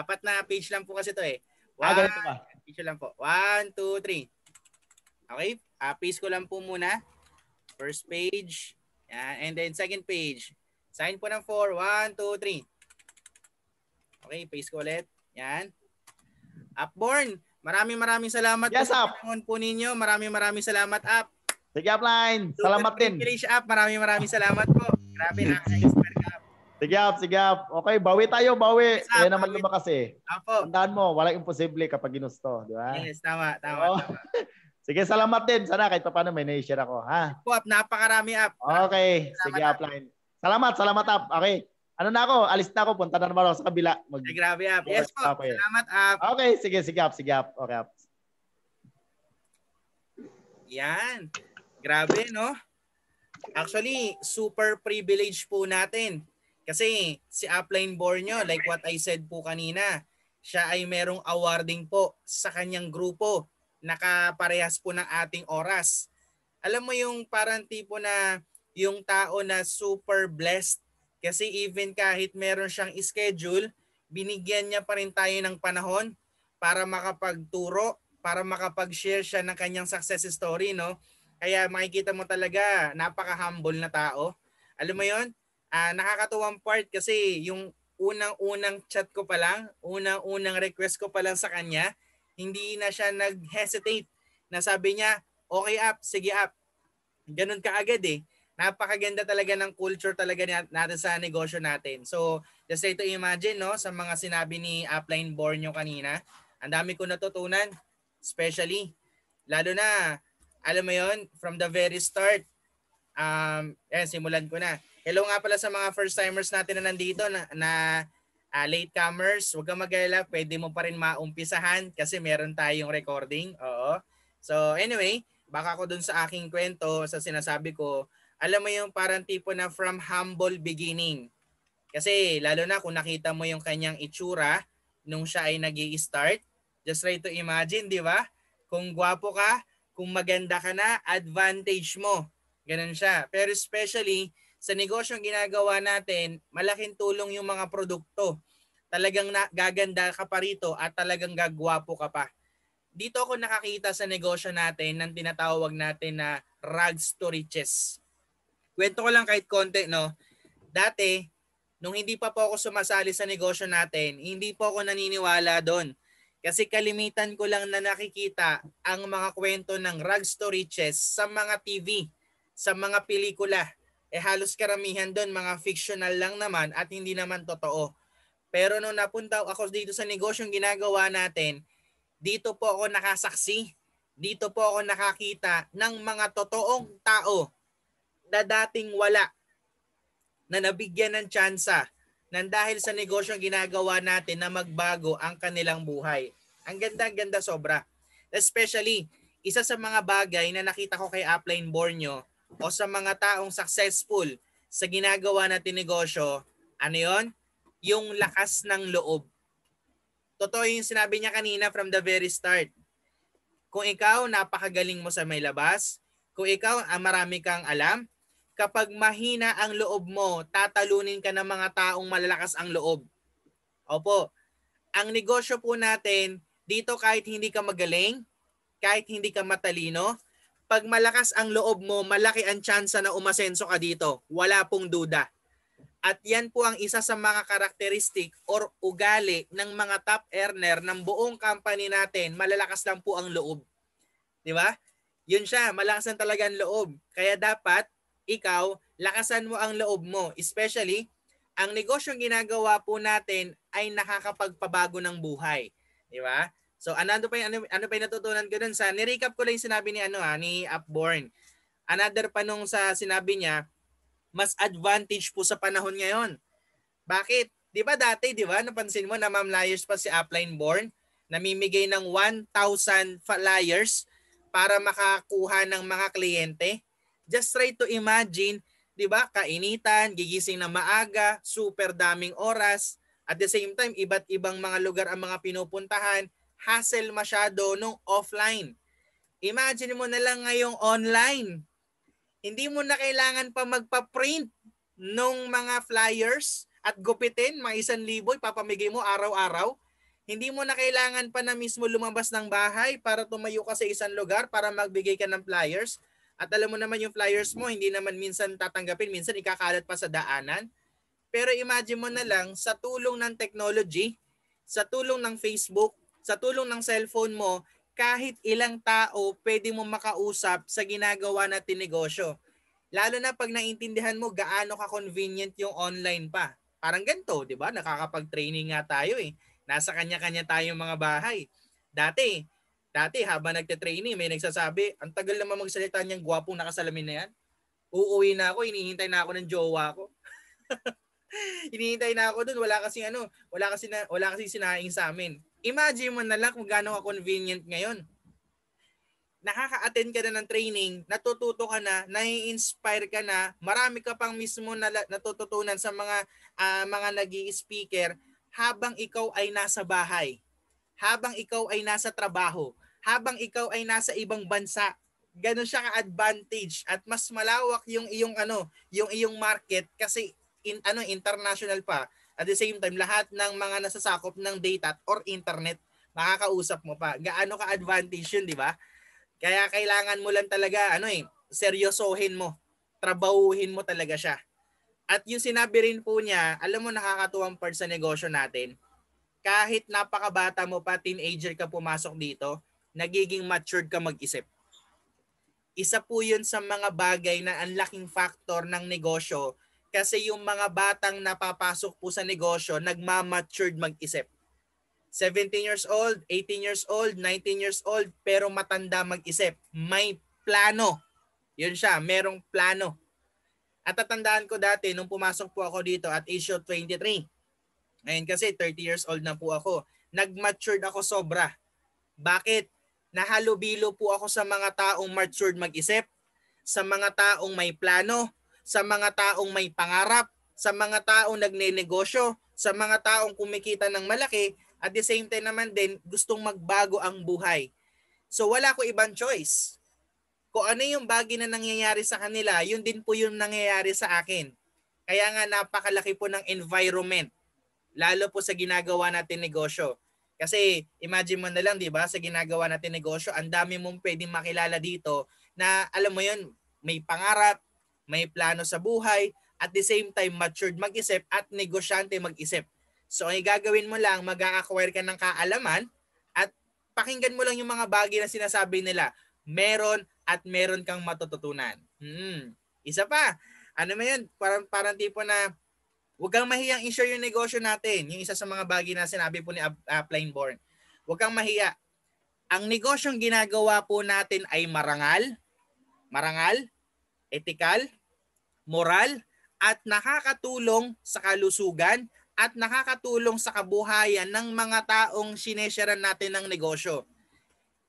4 na page lang po kasi ito eh. Ganito ba? Picture lang po. 1, 2, 3. Okay. Paste ko lang po muna. First page. Yan. And then second page. Sign po ng 4. 1, 2, 3. Okay. Paste ko ulit. Yan. Upborn. Maraming salamat Yes, po sa Up. panahon po ninyo. Maraming salamat, Up. Sige, Upline. Salamat din. Up. Maraming salamat po. Grabe na. Expert ka. Sige, Up. Okay, bawi tayo. Yes, Up. Kaya naman lumakas eh. Apo. Tandaan mo, walang imposible kapag ginusto. Di ba? Yes, tama. Oo. Sige, salamat din. Sana kahit paano may na-share ako. Ha? Po, Up. Napakarami, Up. Okay. Sige, Upline. Salamat, Up. Okay. Ano na ako? Alis na ako. Punta na naman ako sa kabila. Ay, grabe, Up. Yes po. Okay. Salamat, Up. Okay, sige, Up. Okay, Up. Yan. Grabe, no? Actually, super privilege po natin. Kasi si Upline Bornyo, like what I said po kanina, siya ay merong awarding po sa kanyang grupo. Nakaparehas po ng ating oras. Alam mo yung parang tipo na yung tao na super blessed kasi even kahit meron siyang schedule, binigyan niya pa rin tayo ng panahon para makapagturo, para makapag-share siya ng kanyang success story, no? Kaya makikita mo talaga, napaka-humble na tao. Alam mo yon? Nakakatuwang part kasi yung unang-unang chat ko pa lang, unang-unang request ko pa lang sa kanya, hindi na siya nag-hesitate. Nasabi niya, okay, Up, sige, Up. Ganun kaagad eh. Napakaganda talaga ng culture talaga natin sa negosyo natin. So, just try to imagine, no, sa mga sinabi ni Upline Bornyo kanina, ang dami ko natutunan, especially, lalo na, alam mo yon, from the very start, simulan ko na. Hello nga pala sa mga first-timers natin na nandito na latecomers. Huwag kang mag-alala, pwede mo pa rin maumpisahan kasi meron tayong recording. Oo. So anyway, baka ko dun sa aking kwento, sa sinasabi ko, alam mo yung parang tipo na from humble beginning. Kasi lalo na kung nakita mo yung kanyang itsura nung siya ay nag-i-start, just try to imagine, di ba? Kung gwapo ka, kung maganda ka na, advantage mo. Ganun siya. Pero especially, sa negosyong ginagawa natin, malaking tulong yung mga produkto. Talagang gaganda ka pa rito at talagang gagwapo ka pa. Dito ako nakakita sa negosyo natin ng tinatawag natin na rags to riches. Kwento ko lang kahit konti, no? Dati, nung hindi pa po ako sumasali sa negosyo natin, hindi po ako naniniwala doon. Kasi kalimitan ko lang na nakikita ang mga kwento ng rags to riches sa mga TV, sa mga pelikula. Halos karamihan doon mga fictional lang naman at hindi naman totoo. Pero nung napunta ako dito sa negosyong ginagawa natin, dito po ako nakasaksi. Dito po ako nakakita ng mga totoong tao na dating wala, na nabigyan ng tsansa nang dahil sa negosyong ginagawa natin na magbago ang kanilang buhay. Ang ganda sobra. Especially, isa sa mga bagay na nakita ko kay Upline Bornyo o sa mga taong successful sa ginagawa natin negosyo, ano yon? Yung lakas ng loob. Totoo yung sinabi niya kanina from the very start. Kung ikaw napakagaling mo sa may labas, kung ikaw marami kang alam, kapag mahina ang loob mo, tatalunin ka ng mga taong malalakas ang loob. Opo, ang negosyo po natin, dito kahit hindi ka magaling, kahit hindi ka matalino, pag malakas ang loob mo, malaki ang tsansa na umasenso ka dito. Wala pong duda. At yan po ang isa sa mga karakteristik or ugali ng mga top earner ng buong company natin. Malalakas lang po ang loob. Di ba? Yun siya, malakasan talaga ang loob. Kaya dapat ikaw, lakasan mo ang loob mo. Especially, ang negosyong ginagawa po natin ay nakakapagpabago ng buhay. Di ba? So ano pa yung natutunan ko dun sa ni-recap ko lang yung sinabi ni Upborn. Another pa nung sa sinabi niya, mas advantage po sa panahon ngayon. Bakit? 'Di ba dati, 'di ba? Napansin mo na Ma'am Liars pa si Upline Born, namimigay ng 1,000 flyers para makakuha ng mga kliyente. Just try to imagine, 'di ba? Kainitan, gigising na maaga, super daming oras. At the same time, iba't ibang mga lugar ang mga pinupuntahan, hassle masyado nung offline. Imagine mo na lang ngayong online. Hindi mo na kailangan pa magpa-print nung mga flyers at gupitin, mga 1,000 ipapamigay mo araw-araw. Hindi mo na kailangan pa na mismo lumabas ng bahay para tumayo ka sa isang lugar para magbigay ka ng flyers. At alam mo naman yung flyers mo, hindi naman minsan tatanggapin, minsan ikakalat pa sa daanan. Pero imagine mo na lang, sa tulong ng technology, sa tulong ng Facebook, sa tulong ng cellphone mo, kahit ilang tao pwede mo makausap sa ginagawa natin negosyo. Lalo na pag naintindihan mo gaano ka-convenient yung online pa. Parang ganito, di ba? Nakakapag-training nga tayo eh. Nasa kanya-kanya tayong mga bahay. Dati habang nagte-training, may nagsasabi, ang tagal naman magsalita niyang gwapong nakasalamin na yan. Uuwi na ako, hinihintay na ako ng jowa ko. Hinihintay na ako dun, wala kasi sinaing sa amin. Imagine mo na lang kung gaano ka-convenient ngayon. Nakaka-attend ka na ng training, natututo ka na, nai-inspire ka na, marami ka pang mismo na natututunan sa mga nag-i-speaker habang ikaw ay nasa bahay, habang ikaw ay nasa trabaho, habang ikaw ay nasa ibang bansa. Ganun siya ka-advantage at mas malawak yung iyong market kasi international pa. At the same time, lahat ng mga nasasakop ng data or internet, makakausap mo pa. Gaano ka-advantage yun, di ba? Kaya kailangan mo lang talaga, seryosohin mo. Trabahuhin mo talaga siya. At yung sinabi rin po niya, alam mo nakakatuwang part sa negosyo natin, kahit napakabata mo pa, teenager ka pumasok dito, nagiging matured ka mag-isip. Isa po yun sa mga bagay na ang laking factor ng negosyo kasi yung mga batang napapasok po sa negosyo, nagmamatured mag-isip. 17 years old, 18 years old, 19 years old, pero matanda mag-isip. May plano. Yun siya, merong plano. At tatandaan ko dati, nung pumasok po ako dito at age of 23, ngayon kasi 30 years old na po ako, nag-matured ako sobra. Bakit? Nahalubilo po ako sa mga taong matured mag-isip, sa mga taong may plano, sa mga taong may pangarap, sa mga taong nagne-negosyo, sa mga taong kumikita ng malaki, at the same time naman din gustong magbago ang buhay. So wala ko ibang choice. Kung ano yung bagay na nangyayari sa kanila, yun din po yung nangyayari sa akin. Kaya nga napakalaki po ng environment, lalo po sa ginagawa natin negosyo. Kasi imagine mo na lang, di ba, sa ginagawa natin negosyo, ang dami mong pwedeng makilala dito na alam mo yun, may pangarap, may plano sa buhay, at the same time matured mag-isip at negosyante mag-isip. So ay gagawin mo lang, mag-acquire ka ng kaalaman at pakinggan mo lang yung mga bagay na sinasabi nila. Meron at meron kang matututunan. Isa pa, ano mo yun, parang tipo na huwag kang mahiyang i-share yung negosyo natin. Yung isa sa mga bagay na sinabi po ni Upline Born. Huwag kang mahiya. Ang negosyong ginagawa po natin ay marangal, etikal, moral, at nakakatulong sa kalusugan at nakakatulong sa kabuhayan ng mga taong sinesharean natin ng negosyo.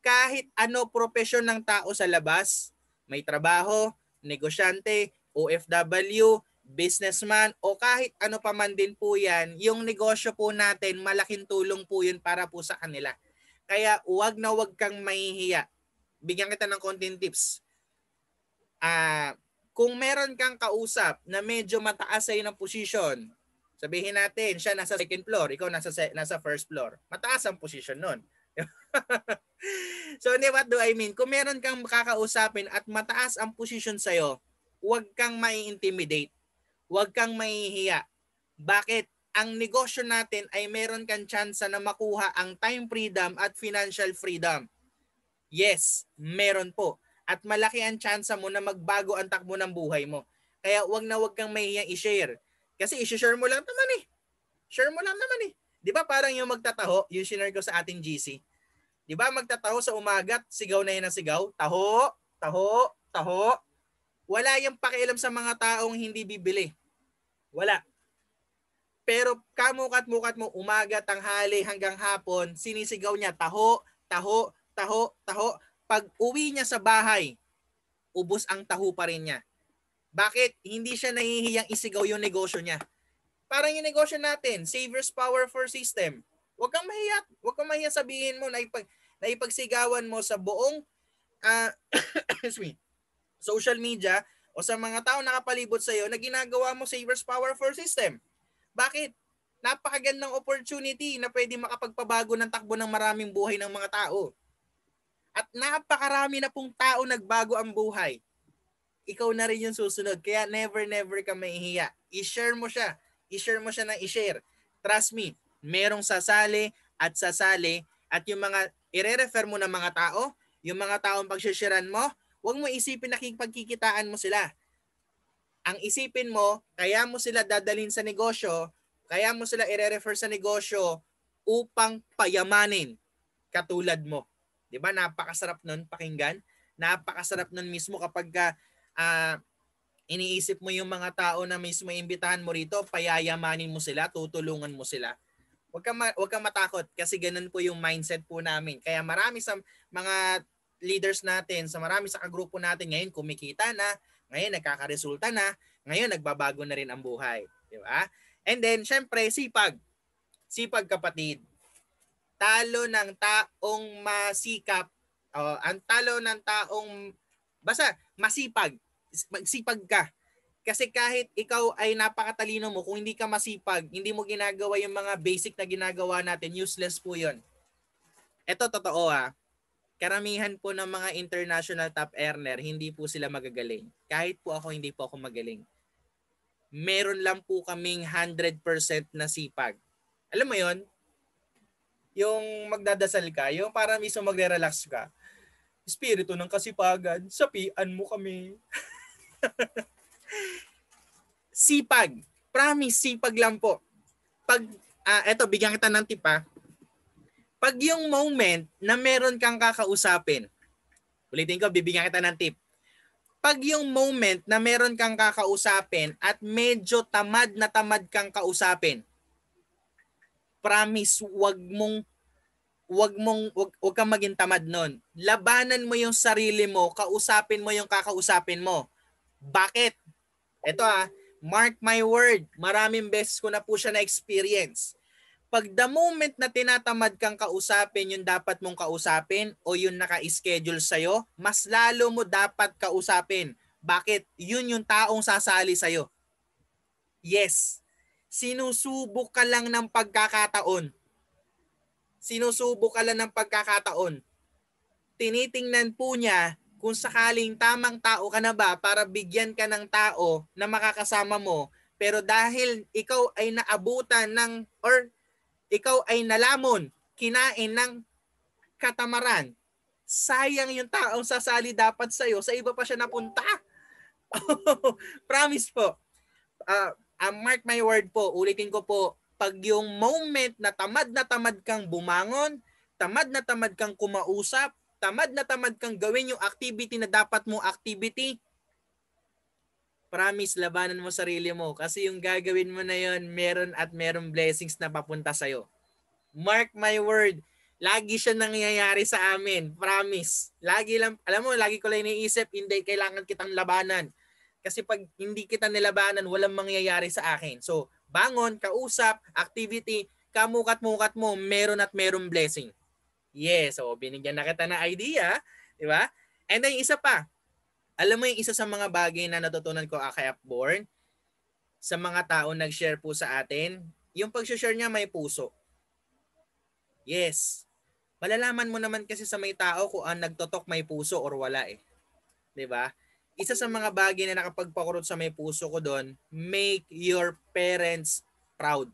Kahit ano profesyon ng tao sa labas, may trabaho, negosyante, OFW, businessman, o kahit ano pa man din po yan, yung negosyo po natin, malaking tulong po yun para po sa kanila. Kaya wag na wag kang mahihiya. Bigyan kita ng konting tips. Kung meron kang kausap na medyo mataas sa'yo ng position, sabihin natin, siya nasa second floor, ikaw nasa first floor. Mataas ang position nun. So, what do I mean? Kung meron kang makakausapin at mataas ang position sa'yo, huwag kang mai-intimidate. Huwag kang mahihiya. Bakit? Ang negosyo natin ay meron kang chance na makuha ang time freedom at financial freedom. Yes, meron po. at malaki ang tsansa mo na magbago ang takbo ng buhay mo. Kaya wag kang mahihiyang i-share. Kasi i-share mo lang naman eh. Share mo lang naman eh. Di ba parang yung magtataho, yung shinare ko sa ating GC. Di ba magtataho sa umagat, sigaw na yun ang sigaw, taho, taho, taho. Wala yung pakialam sa mga taong hindi bibili. Wala. Pero kamukat-mukat mo, umaga, tanghali, hanggang hapon, sinisigaw niya, taho, taho, taho, taho. Pag uwi niya sa bahay, ubos ang taho pa rin niya. Bakit? Hindi siya nahihiyang isigaw yung negosyo niya. Parang yung negosyo natin, Savers Power for System. Huwag kang mahiya sabihin mo na ipagsigawan mo sa buong excuse me, social media o sa mga tao nakapalibot sa iyo na ginagawa mo Savers Power for System. Bakit? Napakagandang opportunity na pwede makapagpabago ng takbo ng maraming buhay ng mga tao. At napakarami na pong tao nagbago ang buhay. Ikaw na rin yung susunod. Kaya never ka mahihiya. I-share mo siya. I-share mo siya ng i-share. Trust me, merong sasali at yung mga i-refer mo ng mga tao, yung mga taong pag-sharean mo, huwag mo isipin na pagkikitaan mo sila. Ang isipin mo, kaya mo sila dadalhin sa negosyo, kaya mo sila i-refer sa negosyo upang payamanin katulad mo. 'Di ba? Napakasarap nun pakinggan. Napakasarap nun mismo kapag iniisip mo yung mga tao na mismo imbitahan mo rito, payayamanin mo sila, tutulungan mo sila. Huwag kang matakot kasi ganun po yung mindset po namin. Kaya marami sa mga leaders natin, marami sa kagrupo natin ngayon kumikita na, ngayon nagkakaresulta na, ngayon nagbabago na rin ang buhay. Di ba? And then, syempre, sipag. Sipag, kapatid. Talo ng taong masikap, ang talo ng taong, basta masipag. Magsipag ka. Kasi kahit ikaw ay napakatalino mo, kung hindi ka masipag, hindi mo ginagawa yung mga basic na ginagawa natin, useless po yun. Ito totoo karamihan po ng mga international top earner, hindi po sila magagaling. Kahit po ako, hindi po ako magaling. Meron lang po kaming 100% na sipag. Alam mo yon? Yung magdadasal ka, yung para mismo magre-relax ka. Espiritu ng kasipagan, sapian mo kami. Sipag. Promise, sipag lang po. Pag, eto, bigyan kita ng tip Pag yung moment na meron kang kakausapin, ulitin ko, bibigyan kita ng tip. Pag yung moment na meron kang kakausapin at medyo tamad kang kausapin, promise, wag kang maging tamad nun. Labanan mo yung sarili mo, kausapin mo yung kakausapin mo. Bakit? Ito mark my word, maraming beses ko na po siya na-experience. Pag the moment na tinatamad kang kausapin yung dapat mong kausapin o yung naka-schedule sa'yo, mas lalo mo dapat kausapin. Bakit? Yun yung taong sasali sa'yo. Yes. Sinusubok ka lang ng pagkakataon. Sinusubok ka lang ng pagkakataon. Tinitingnan po niya kung sakaling tamang tao ka na ba para bigyan ka ng tao na makakasama mo. Pero dahil ikaw ay naabutan ng or ikaw ay nalamon, kinain ng katamaran, sayang yung taong sasali dapat sa'yo, sa iba pa siya napunta. Promise po. Mark my word po, ulitin ko po, pag yung moment na tamad kang bumangon, tamad kang kumausap, tamad kang gawin yung activity na dapat mo activity, promise, labanan mo sarili mo kasi yung gagawin mo na yon meron blessings na papunta sa'yo. Mark my word, lagi siya nangyayari sa amin. Promise. Lagi ko lang iniisip, hindi kailangan kitang labanan. Kasi pag hindi kita nilabanan, walang mangyayari sa akin. So, bangon, kausap, activity, kamukat-mukat mo, meron blessing. Yes, so binigyan na kita na idea, di ba? And then isa pa, alam mo yung isa sa mga bagay na natutunan ko kay Upborn, sa mga tao nag-share po sa atin, yung pag-share niya may puso. Yes. Malalaman mo naman kasi sa may tao kung nagtotok may puso or wala 'Di ba? Isa sa mga bagay na nakapagpakurot sa may puso ko doon, make your parents proud.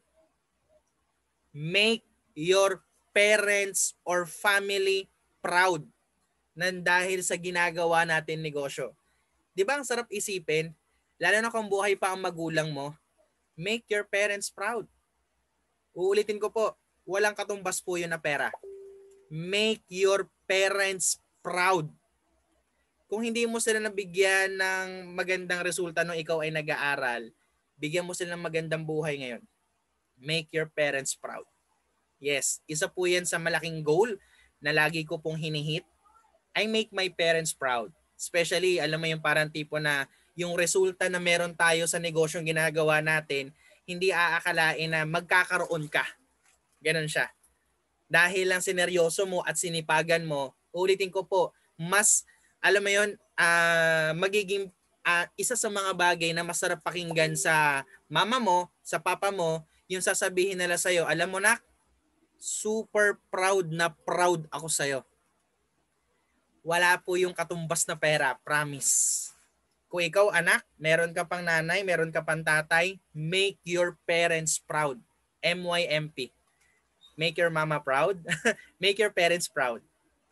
Make your parents or family proud. nang dahil sa ginagawa natin negosyo. Di ba ang sarap isipin, lalo na kung buhay pa ang magulang mo, make your parents proud. Uulitin ko po, walang katumbas po yun na pera. Make your parents proud. Kung hindi mo sila nabigyan ng magandang resulta nung ikaw ay nag-aaral, bigyan mo sila ng magandang buhay ngayon. Make your parents proud. Yes, isa po yan sa malaking goal na lagi ko pong hinihit. I make my parents proud. Especially, alam mo yung parang tipo na yung resulta na meron tayo sa negosyong ginagawa natin, hindi aakalain na magkakaroon ka. Ganon siya. Dahil lang sineryoso mo at sinipagan mo, ulitin ko po, mas, alam mo yun, magiging isa sa mga bagay na masarap pakinggan sa mama mo, sa papa mo, yung sasabihin nila sa'yo, alam mo nak, super proud na proud ako sa'yo. Wala po yung katumbas na pera, promise. Kung ikaw anak, meron ka pang nanay, meron ka pang tatay, make your parents proud. MYMP. Make your mama proud. Make your parents proud.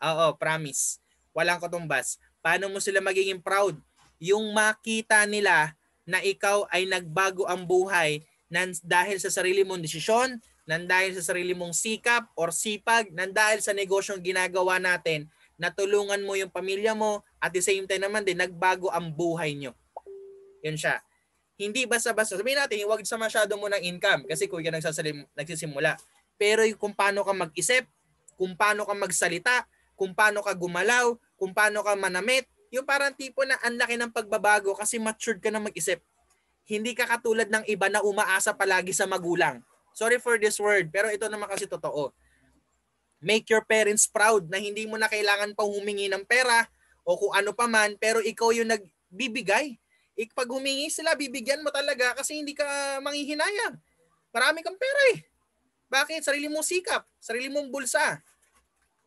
Oo, promise. Walang katumbas. Paano mo sila magiging proud? Yung makita nila na ikaw ay nagbago ang buhay dahil sa sarili mong desisyon, dahil sa sarili mong sikap or sipag, dahil sa negosyong ginagawa natin, natulungan mo yung pamilya mo, at the same time naman din, nagbago ang buhay nyo. Yun siya. Hindi basta-basta. Sabihin natin, huwag sa masyado mo ng income kasi kung yan nagsisimula. Pero kung paano ka mag-isip, kung paano ka magsalita, kung paano ka gumalaw, kung paano ka manamit, yung parang tipo na ang laki ng pagbabago kasi matured ka na mag-isip. Hindi ka katulad ng iba na umaasa palagi sa magulang. Sorry for this word, pero ito naman kasi totoo. Make your parents proud na hindi mo na kailangan pang humingi ng pera o kung ano pa man, pero ikaw yung nagbibigay. Pag humingi sila, bibigyan mo talaga kasi hindi ka manghihinayang. Marami kang pera eh. Bakit? Sarili mong sikap, sarili mong bulsa.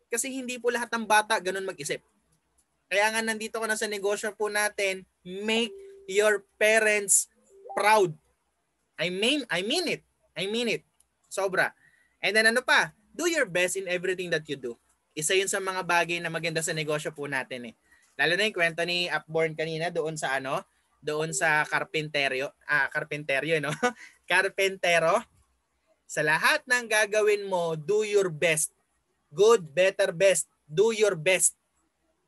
Kasi hindi po lahat ng bata ganun mag-isip. Kaya nga nandito ko na sa negosyo po natin, make your parents proud. I mean it. I mean it. Sobra. And then ano pa? Do your best in everything that you do. Isa yun sa mga bagay na maganda sa negosyo po natin eh. Lalo na yung kwento ni Upborn kanina doon sa doon sa karpenteryo, no? Karpentero. Sa lahat ng gagawin mo, do your best. Good, better, best. Do your best.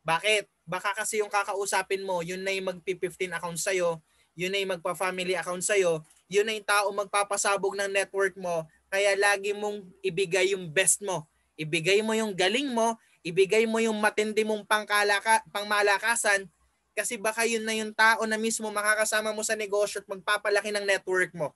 Bakit? Baka kasi yung kakausapin mo, yun na yung magpi-15 account sa'yo, yun na yung magpa-family account sa'yo, yun na yung tao magpapasabog ng network mo, kaya lagi mong ibigay yung best mo. Ibigay mo yung galing mo, ibigay mo yung matindi mong pangmalakasan, kasi baka yun na yung tao na mismo makakasama mo sa negosyo at magpapalaki ng network mo.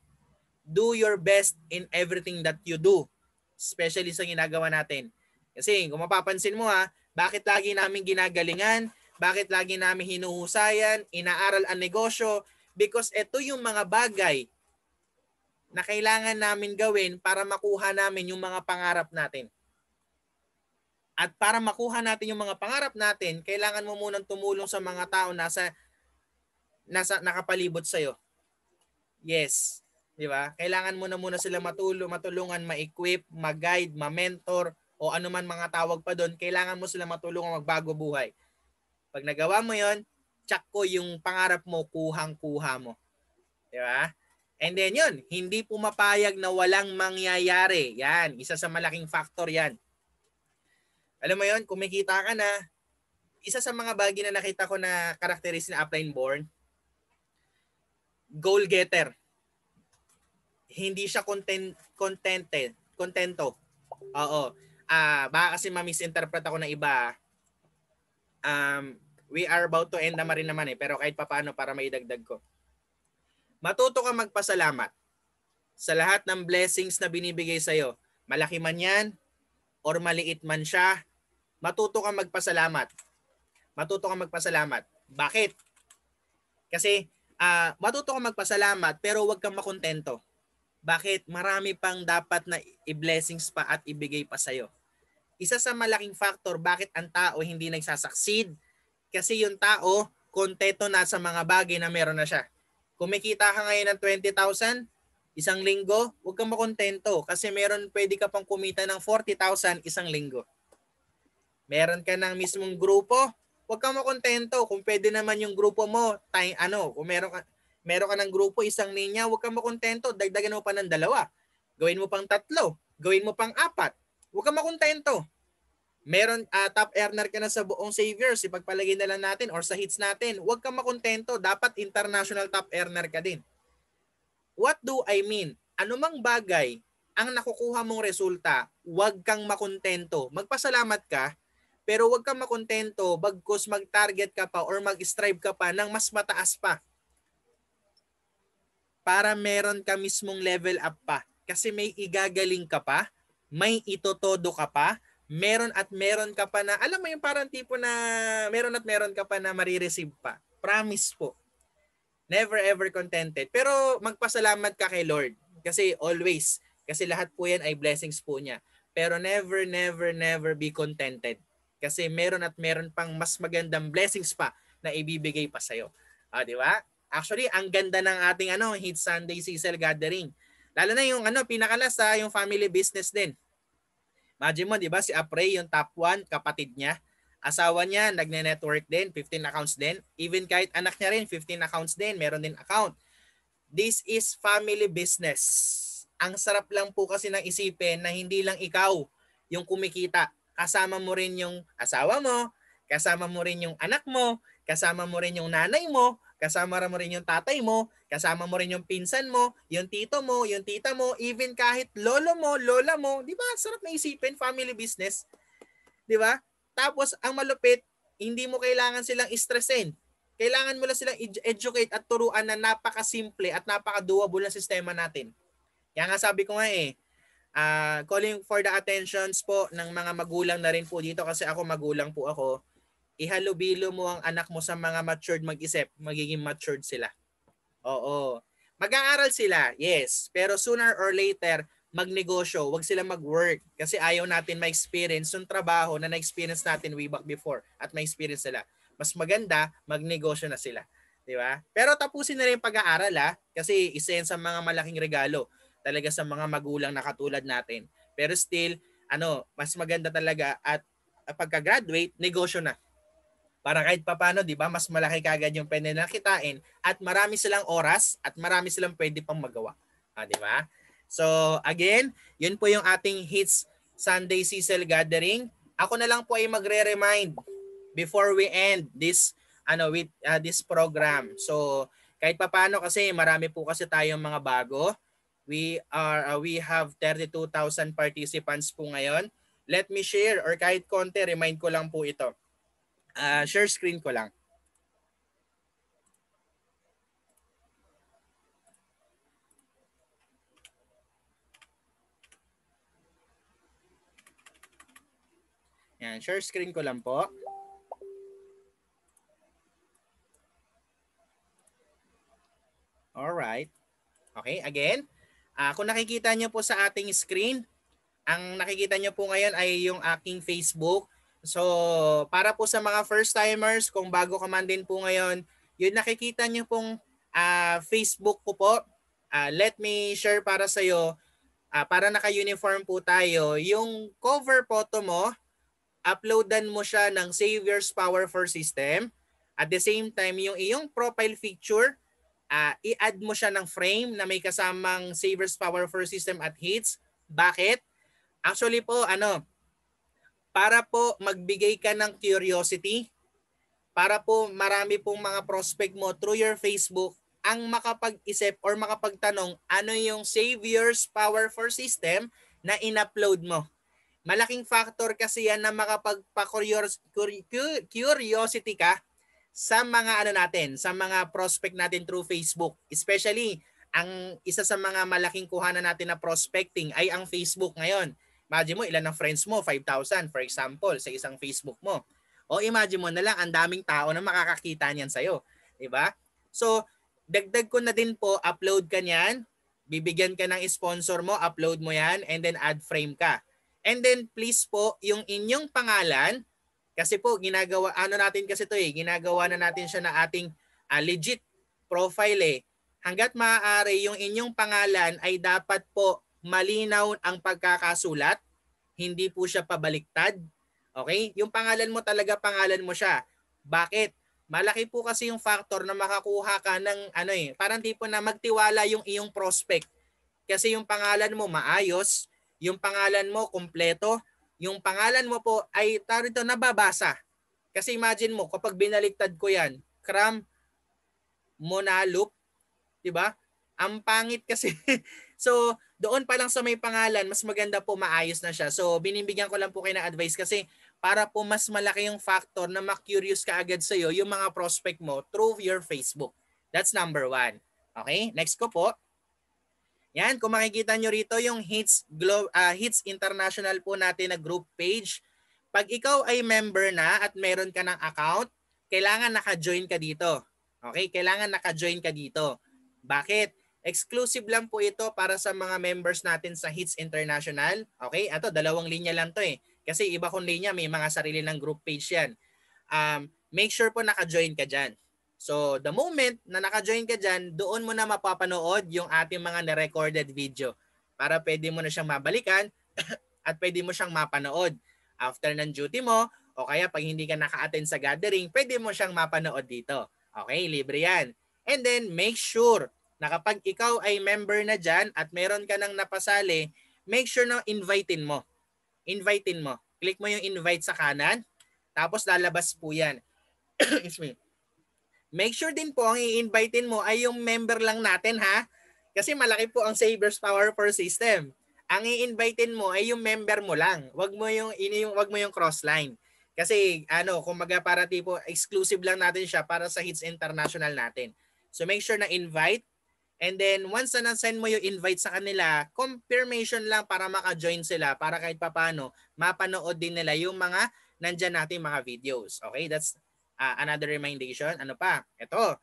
Do your best in everything that you do, especially sa ginagawa natin. Kasi kung mapapansin mo bakit lagi namin ginagalingan, bakit lagi namin hinuhusayan, inaaral ang negosyo, because ito yung mga bagay na kailangan namin gawin para makuha namin yung mga pangarap natin. At para makuha natin yung mga pangarap natin, kailangan mo munang tumulong sa mga tao nasa nakapalibot sa'yo. Yes. Di ba? Kailangan mo na muna sila matulungan, ma-equip, ma-guide, ma-mentor, o anuman mga tawag pa doon. Kailangan mo sila matulungan magbago buhay. Pag nagawa mo yon, tsak ko yung pangarap mo, kuhang-kuha mo. Di ba? And then yun, hindi pumapayag na walang mangyayari. Yan, isa sa malaking factor yan. Alam mo yun, kumikita ka na, isa sa mga bagay na nakita ko na karakteristik na upline born, goal getter. Hindi siya kontento. Oo. Baka kasi ma-misinterpret ako ng iba. We are about to end naman rin naman pero kahit papaano para maidagdag ko. Matuto ka magpasalamat sa lahat ng blessings na binibigay sa'yo. Malaki man yan or maliit man siya, matuto ka magpasalamat. Matuto ka magpasalamat. Bakit? Kasi matuto ka magpasalamat pero huwag kang makontento. Bakit? Marami pang dapat na i-blessings pa at ibigay pa sa'yo. Isa sa malaking factor bakit ang tao hindi nagsasucceed kasi yung tao kontento na sa mga bagay na meron na siya. Kumikita ka ngayon ng 20,000 isang linggo, huwag kang makontento kasi pwede ka pang kumita ng 40,000 isang linggo. Meron ka ng mismong grupo, huwag kang makontento. Kung pwede naman yung grupo mo, kung meron ka ng grupo, isang linya, huwag kang makontento. Dagdagan mo pa ng 2. Gawin mo pang 3. Gawin mo pang 4. Huwag kang makontento. Meron top earner ka na sa buong Saviors, ipagpalagay na lang natin or sa hits natin. Huwag kang makontento. Dapat international top earner ka din. What do I mean? Anumang bagay ang nakukuha mong resulta, huwag kang makontento. Magpasalamat ka, pero huwag kang makontento bagkus mag-target ka pa or mag-strive ka pa ng mas mataas pa. Para meron ka mismong level up pa. Kasi may igagaling ka pa, may itotodo ka pa, meron ka pa na, alam mo yung parang tipo na meron ka pa na marireceive pa. Promise po. Never ever contented. Pero magpasalamat ka kay Lord. Kasi always. Kasi lahat po yan ay blessings po niya. Pero never be contented. Kasi meron pang mas magandang blessings pa na ibibigay pa sa'yo. Di ba? Actually, ang ganda ng ating Hit Sunday Cecil Gathering. Lalo na yung pinakalas yung family business din. Imagine mo, di ba, si Apray, yung top 1, kapatid niya. Asawa niya, nagne-network din, 15 accounts din. Even kahit anak niya rin, 15 accounts din, meron din account. This is family business. Ang sarap lang po kasi ng isipin na hindi lang ikaw yung kumikita. Kasama mo rin yung asawa mo, kasama mo rin yung anak mo, kasama mo rin yung nanay mo, kasama mo rin yung tatay mo, kasama mo rin yung pinsan mo, yung tito mo, yung tita mo, even kahit lolo mo, lola mo, di ba? Sarap na isipin, family business. Di ba? Tapos, ang malupit, hindi mo kailangan silang stressin. Kailangan mo lang silang educate at turuan na napaka-simple at napaka-doable ng sistema natin. Kaya nga sabi ko nga calling for the attentions po ng mga magulang na rin po dito kasi ako magulang po ako. Ihalubilo mo ang anak mo sa mga matured mag-isip, magiging matured sila. Oo. Mag-aaral sila, yes. Pero sooner or later, magnegosyo, wag sila mag-work kasi ayaw natin ma-experience yung trabaho na na-experience natin way back before at ma-experience sila. Mas maganda, magnegosyo na sila. Di ba? Pero tapusin na rin yung pag-aaral kasi isa yan sa mga malaking regalo talaga sa mga magulang na katulad natin. Pero still, mas maganda talaga at pagka-graduate, negosyo na. Para kahit papano, di ba, mas malaki kagad yung pwede na kitain at marami silang oras at marami silang pwede pang magawa. Di ba? So, again, yun po yung ating Hits Sunday Cecil Gathering. Ako na lang po ay magre-remind before we end this with this program. So, kahit papano kasi marami po kasi tayong mga bago. We have 32,000 participants po ngayon. Let me share or kahit konti, remind ko lang po ito. Share screen ko lang. Yan, share screen ko lang po. Alright. Okay, again. Kung nakikita nyo po sa ating screen, ang nakikita nyo po ngayon ay yung aking Facebook. So, para po sa mga first-timers, kung bago ka man din po ngayon, yung nakikita nyo pong Facebook ko po, let me share para sa'yo, para naka-uniform po tayo, yung cover photo mo, uploadan mo siya ng Savior's Power for System. At the same time, yung iyong profile picture, i-add mo siya ng frame na may kasamang Savior's Power for System at hits. Bakit? Actually po, para po magbigay ka ng curiosity, para po marami pong mga prospect mo through your Facebook ang makapag-isip or makapagtanong ano yung Savior's Power for System na in-upload mo. Malaking factor kasi yan na makapagpa-curiosity ka sa mga sa mga prospect natin through Facebook. Especially, ang isa sa mga malaking kuhanan natin na prospecting ay ang Facebook ngayon. Imagine mo, ilan ang friends mo? 5,000 for example sa isang Facebook mo. O imagine mo na lang, ang daming tao na makakakita niyan sa'yo. Diba? So, dagdag ko na din po, upload ka niyan, bibigyan ka ng sponsor mo, upload mo yan, and then add frame ka. And then please po, yung inyong pangalan, kasi po ginagawa, natin kasi to ginagawa na natin siya na ating legit profile Hanggat maaari, yung inyong pangalan ay dapat po malinaw ang pagkakasulat, hindi po siya pabaliktad. Okay? Yung pangalan mo talaga, pangalan mo siya. Bakit? Malaki po kasi yung factor na makakuha ka ng parang tipo na magtiwala yung iyong prospect. Kasi yung pangalan mo maayos, yung pangalan mo kumpleto, yung pangalan mo po ay tarito nababasa. Kasi imagine mo, kapag binaliktad ko yan, Kram Monalup, di ba? Ang pangit kasi. So, doon pa lang sa may pangalan, mas maganda po maayos na siya. So, binibigyan ko lang po kayo ng advice kasi para po mas malaki yung factor na ma-curious ka agad sa'yo yung mga prospect mo through your Facebook. That's number 1. Okay? Next ko po. Yan, kung makikita nyo rito yung Hits International po natin na group page. Pag ikaw ay member na at meron ka ng account, kailangan naka-join ka dito. Okay? Kailangan naka-join ka dito. Bakit? Exclusive lang po ito para sa mga members natin sa Hits International. Okay? Ato, 2 linya lang to eh. Kasi iba kong linya, may mga sarili ng group page yan. Make sure po naka-join ka dyan. So, the moment na naka-join ka dyan, doon mo na mapapanood yung ating mga na-recorded video para pwede mo na siyang mabalikan at pwede mo siyang mapanood after ng duty mo o kaya pag hindi ka naka-attend sa gathering, pwede mo siyang mapanood dito. Okay, libre yan. And then, make sure na kapag ikaw ay member na dyan at meron ka nang napasali, make sure na invitein mo. Invitein mo. Click mo yung invite sa kanan, tapos lalabas po yan. Excuse me. Make sure din po ang i-invitein mo ay yung member lang natin ha. Kasi malaki po ang Savers Power for System. Ang i-invitein mo ay yung member mo lang. Wag mo yung crossline. Kasi kumbaga para tipo exclusive lang natin siya para sa Hits International natin. So make sure na invite. And then once na send mo yung invite sa kanila, confirmation lang para maka-join sila para kahit papano mapanood din nila yung mga nandyan natin mga videos. Okay, that's another recommendation. Ano pa? Ito,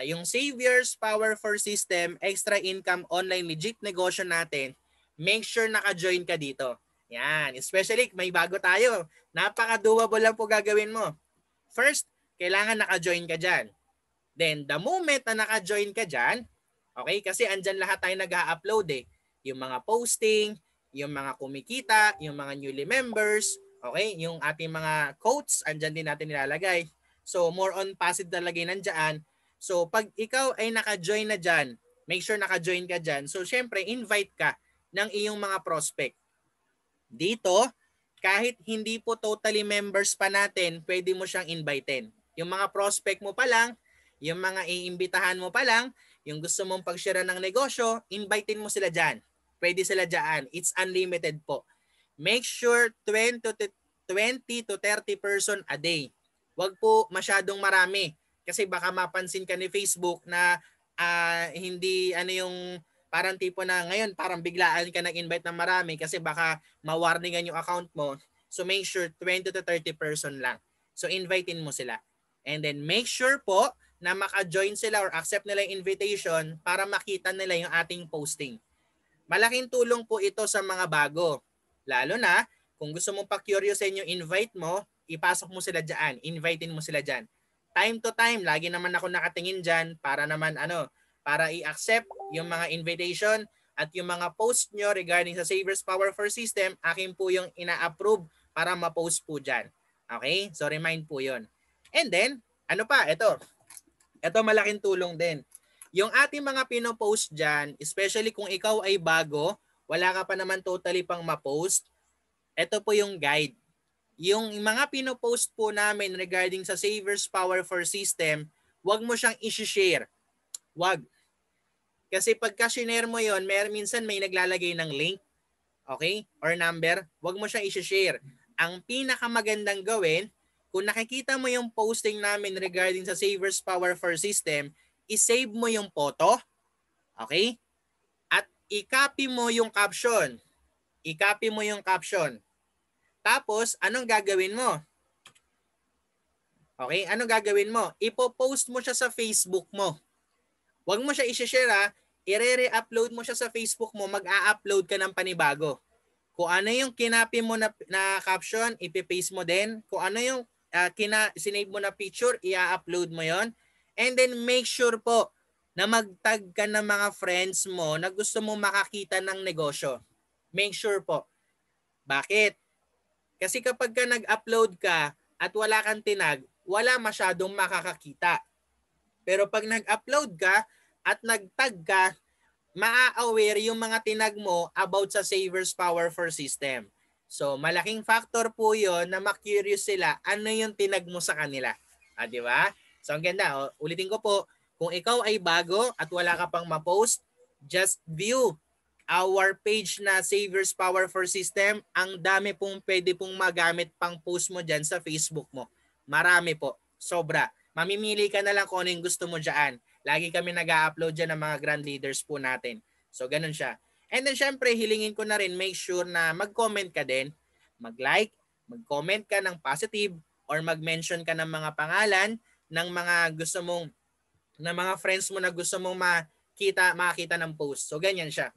yung Savers Power for System, extra income online legit negosyo natin, make sure naka-join ka dito. Yan, especially may bago tayo. Napaka-doable lang po gagawin mo. First, kailangan naka-join ka dyan. Then, the moment na naka-join ka dyan, okay, kasi andyan lahat tayo nag-upload eh. Yung mga posting, yung mga kumikita, yung mga newly members, okay, yung ating mga quotes, andyan din natin nilalagay. So, more on passive talaga nandiyan. So, pag ikaw ay naka-join na dyan, make sure naka-join ka dyan. So, syempre, invite ka ng iyong mga prospect. Dito, kahit hindi po totally members pa natin, pwede mo siyang invitein. Yung mga prospect mo pa lang, yung mga iimbitahan mo pa lang, yung gusto mong pag-share ng negosyo, invitein mo sila dyan. Pwede sila dyan. It's unlimited po. Make sure 20 to 30 person a day. Wag po masyadong marami kasi baka mapansin ka ni Facebook na hindi yung parang tipo na ngayon parang biglaan ka nag-invite ng marami kasi baka ma-warningan yung account mo. So make sure 20 to 30 person lang. So invitein mo sila. And then make sure po na maka-join sila or accept nila yung invitation para makita nila yung ating posting. Malaking tulong po ito sa mga bago. Lalo na kung gusto mong pa-curious sa yung invite mo, ipasok mo sila dyan, invitein mo sila dyan. Time to time, lagi naman ako nakatingin dyan para naman para i-accept yung mga invitation at yung mga post nyo regarding sa Savers Power for System, akin po yung ina-approve para ma-post po dyan. Okay? So remind po yon. And then, ano pa? Ito malaking tulong din. Yung ating mga pinopost dyan, especially kung ikaw ay bago, wala ka pa naman totally pang ma-post, ito po yung guide. Yung mga pinopost po namin regarding sa Savers Power for System, wag mo siyang i-share. Wag. Kasi pagka shinare mo yon, minsan may naglalagay ng link, okay, or number, wag mo siyang i-share. Ang pinakamagandang gawin, kung nakikita mo yung posting namin regarding sa Savers Power for System, i-save mo yung photo, okay, at i-copy mo yung caption. I-copy mo yung caption. Tapos, anong gagawin mo? Okay, anong gagawin mo? Ipo-post mo siya sa Facebook mo. Huwag mo siya i-share ha. I-re-upload mo siya sa Facebook mo, mag-a-upload ka ng panibago. Kung ano yung kinapi mo na caption, ipipaste mo din. Kung ano yung sinave mo na picture, i-upload mo yon. And then make sure po na mag-tag ka ng mga friends mo na gusto mo makakita ng negosyo. Make sure po. Bakit? Kasi kapag ka nag-upload ka at wala kang tinag, wala masyadong makakakita. Pero pag nag-upload ka at nag-tag ka, maa-aware yung mga tinag mo about sa Savers Power for System. So, malaking factor po yon na ma-curious sila ano yung tinag mo sa kanila. Di ba? So, ang ganda. Ulitin ko po, kung ikaw ay bago at wala ka pang ma-post, just view our page na Savers Power for System. Ang dami pong pwede pong magamit pang post mo dyan sa Facebook mo. Marami po. Sobra. Mamimili ka na lang kung ano yung gusto mo dyan. Lagi kami nag-upload dyan ng mga grand leaders po natin. So, ganun siya. And then, syempre, hilingin ko na rin, make sure na mag-comment ka din, mag-like, mag-comment ka ng positive, or mag-mention ka ng mga pangalan ng mga gusto mong, ng mga friends mo na gusto mong makita ng post. So, ganyan siya.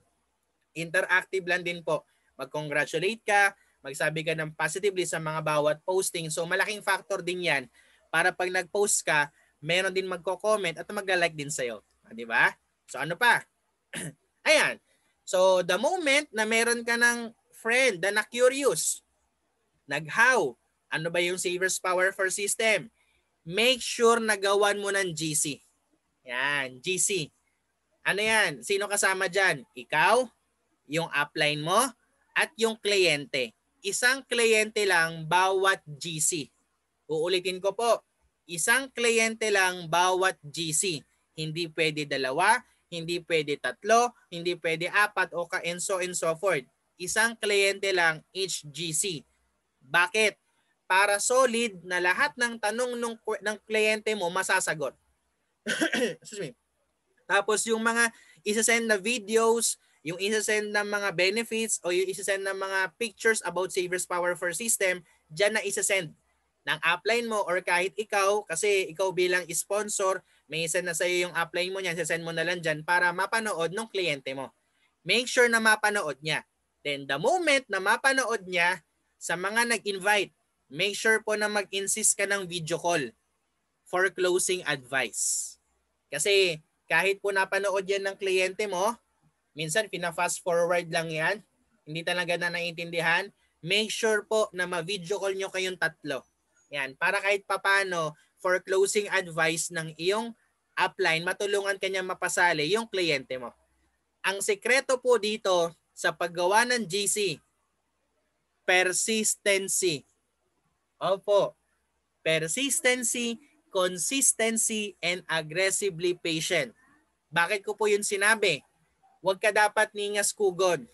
Interactive lang din po. Mag-congratulate ka, magsabi ka ng positively sa mga bawat posting. So, malaking factor din yan para pag nag-post ka, meron din magko-comment at magla-like din sa'yo. Di ba? So, ano pa? Ayan. So, the moment na meron ka ng friend na curious, nag-how, ano ba yung Savers Power for System? Make sure na gawan mo ng GC. Yan, GC. Ano yan? Sino kasama dyan? Ikaw, yung upline mo, at yung kliyente. Isang kliyente lang bawat GC. Uulitin ko po, isang kliyente lang bawat GC. Hindi pwede dalawa, hindi pwede tatlo, hindi pwede apat o and so forth. Isang kliyente lang each GC. Bakit? Para solid na lahat ng tanong ng kliyente mo masasagot. Excuse me. Tapos yung mga isa-send na videos, yung isa-send na mga benefits o yung isa-send na mga pictures about Savers Power for System, dyan na isa-send ng upline mo or kahit ikaw, kasi ikaw bilang sponsor, may send na sa'yo yung upline mo niyan, send mo na lang dyan para mapanood ng kliyente mo. Make sure na mapanood niya. Then the moment na mapanood niya, sa mga nag-invite, make sure po na mag-insist ka ng video call for closing advice. Kasi kahit po napanood yan ng kliyente mo, minsan pina-fast forward lang yan, hindi talaga na naiintindihan, make sure po na ma-video call nyo kayong tatlo. Yan, para kahit papano for closing advice ng iyong upline, matulungan kanya mapasali yung kliyente mo. Ang sekreto po dito sa paggawa ng GC, persistency. Opo, persistency, consistency, and aggressively patient. Bakit ko po yun sinabi? Huwag ka dapat ningas kugod.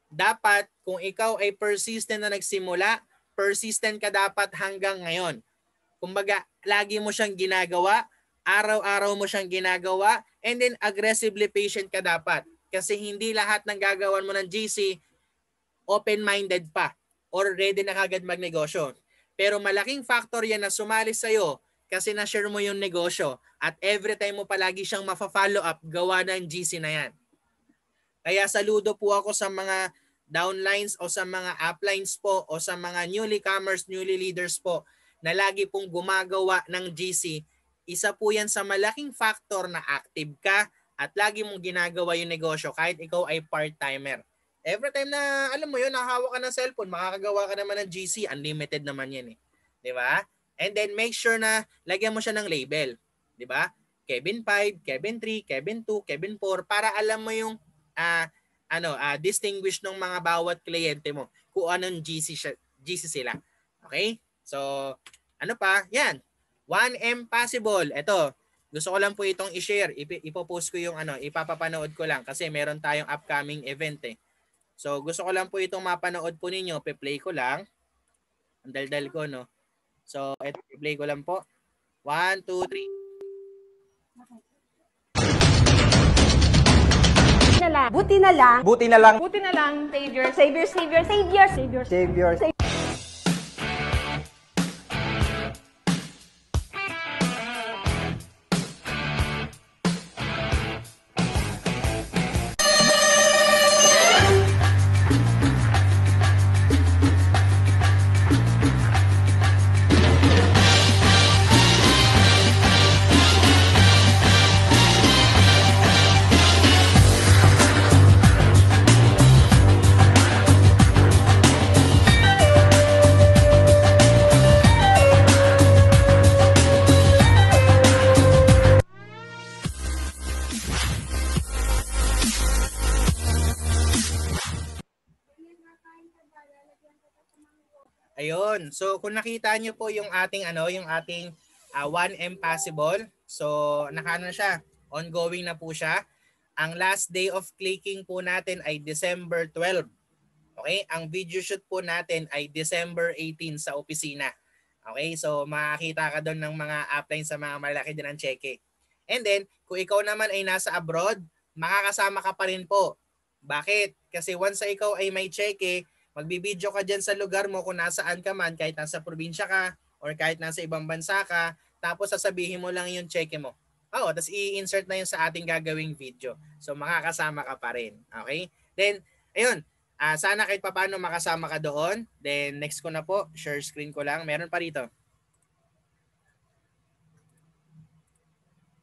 Dapat kung ikaw ay persistent na nagsimula, persistent ka dapat hanggang ngayon. Kumbaga, lagi mo siyang ginagawa, araw-araw mo siyang ginagawa, and then aggressively patient ka dapat. Kasi hindi lahat ng gagawan mo ng GC open-minded pa or ready na kagad magnegosyo. Pero malaking factor yan na sumali sa'yo kasi na-share mo yung negosyo at every time mo palagi siyang mafa-follow up, gawa ng GC na yan. Kaya saludo po ako sa mga downlines o sa mga uplines po o sa mga newly comers, newly leaders po na lagi pong gumagawa ng GC. Isa po yan sa malaking factor na active ka at lagi mong ginagawa yung negosyo kahit ikaw ay part-timer. Every time na, alam mo yun, nakahawak ka ng cellphone, makakagawa ka naman ng GC, unlimited naman yan eh. Di ba? And then make sure na lagyan mo siya ng label. Di ba? Kevin 5, Kevin 3, Kevin 2, Kevin 4 para alam mo yung distinguish ng mga bawat kliyente mo kung anong GC sila. Okay? So, ano pa? Yan. 1M possible. Ito, gusto ko lang po itong i-share. Ipopost ko yung ipapapanood ko lang kasi meron tayong upcoming event eh. So, gusto ko lang po itong mapanood po ninyo. Pe-play ko lang. Ang daldal ko, no? So, ito, play ko lang po. 1, 2, 3. Buti na lang. Buti na lang. Buti na lang. Savior, Savior, Savior, Savior, Savior, Savior. Ayun. So kung nakita niyo po yung ating yung ating 1M possible. So nakaano na siya. Ongoing na po siya. Ang last day of clicking po natin ay December 12. Okay? Ang video shoot po natin ay December 18 sa opisina. Okay? So makakita ka doon ng mga upline sa mga malaki din ang cheque. And then, kung ikaw naman ay nasa abroad, makakasama ka pa rin po. Bakit? Kasi once ikaw ay may cheque, magbibideo ka dyan sa lugar mo kung nasaan ka man, kahit nasa probinsya ka or kahit nasa ibang bansa ka, tapos sasabihin mo lang yung cheque mo. Oo, tapos i-insert na yun sa ating gagawing video. So makakasama ka pa rin. Okay? Then, ayun, sana kahit papaano makasama ka doon. Then next ko na po, share screen ko lang. Meron pa rito.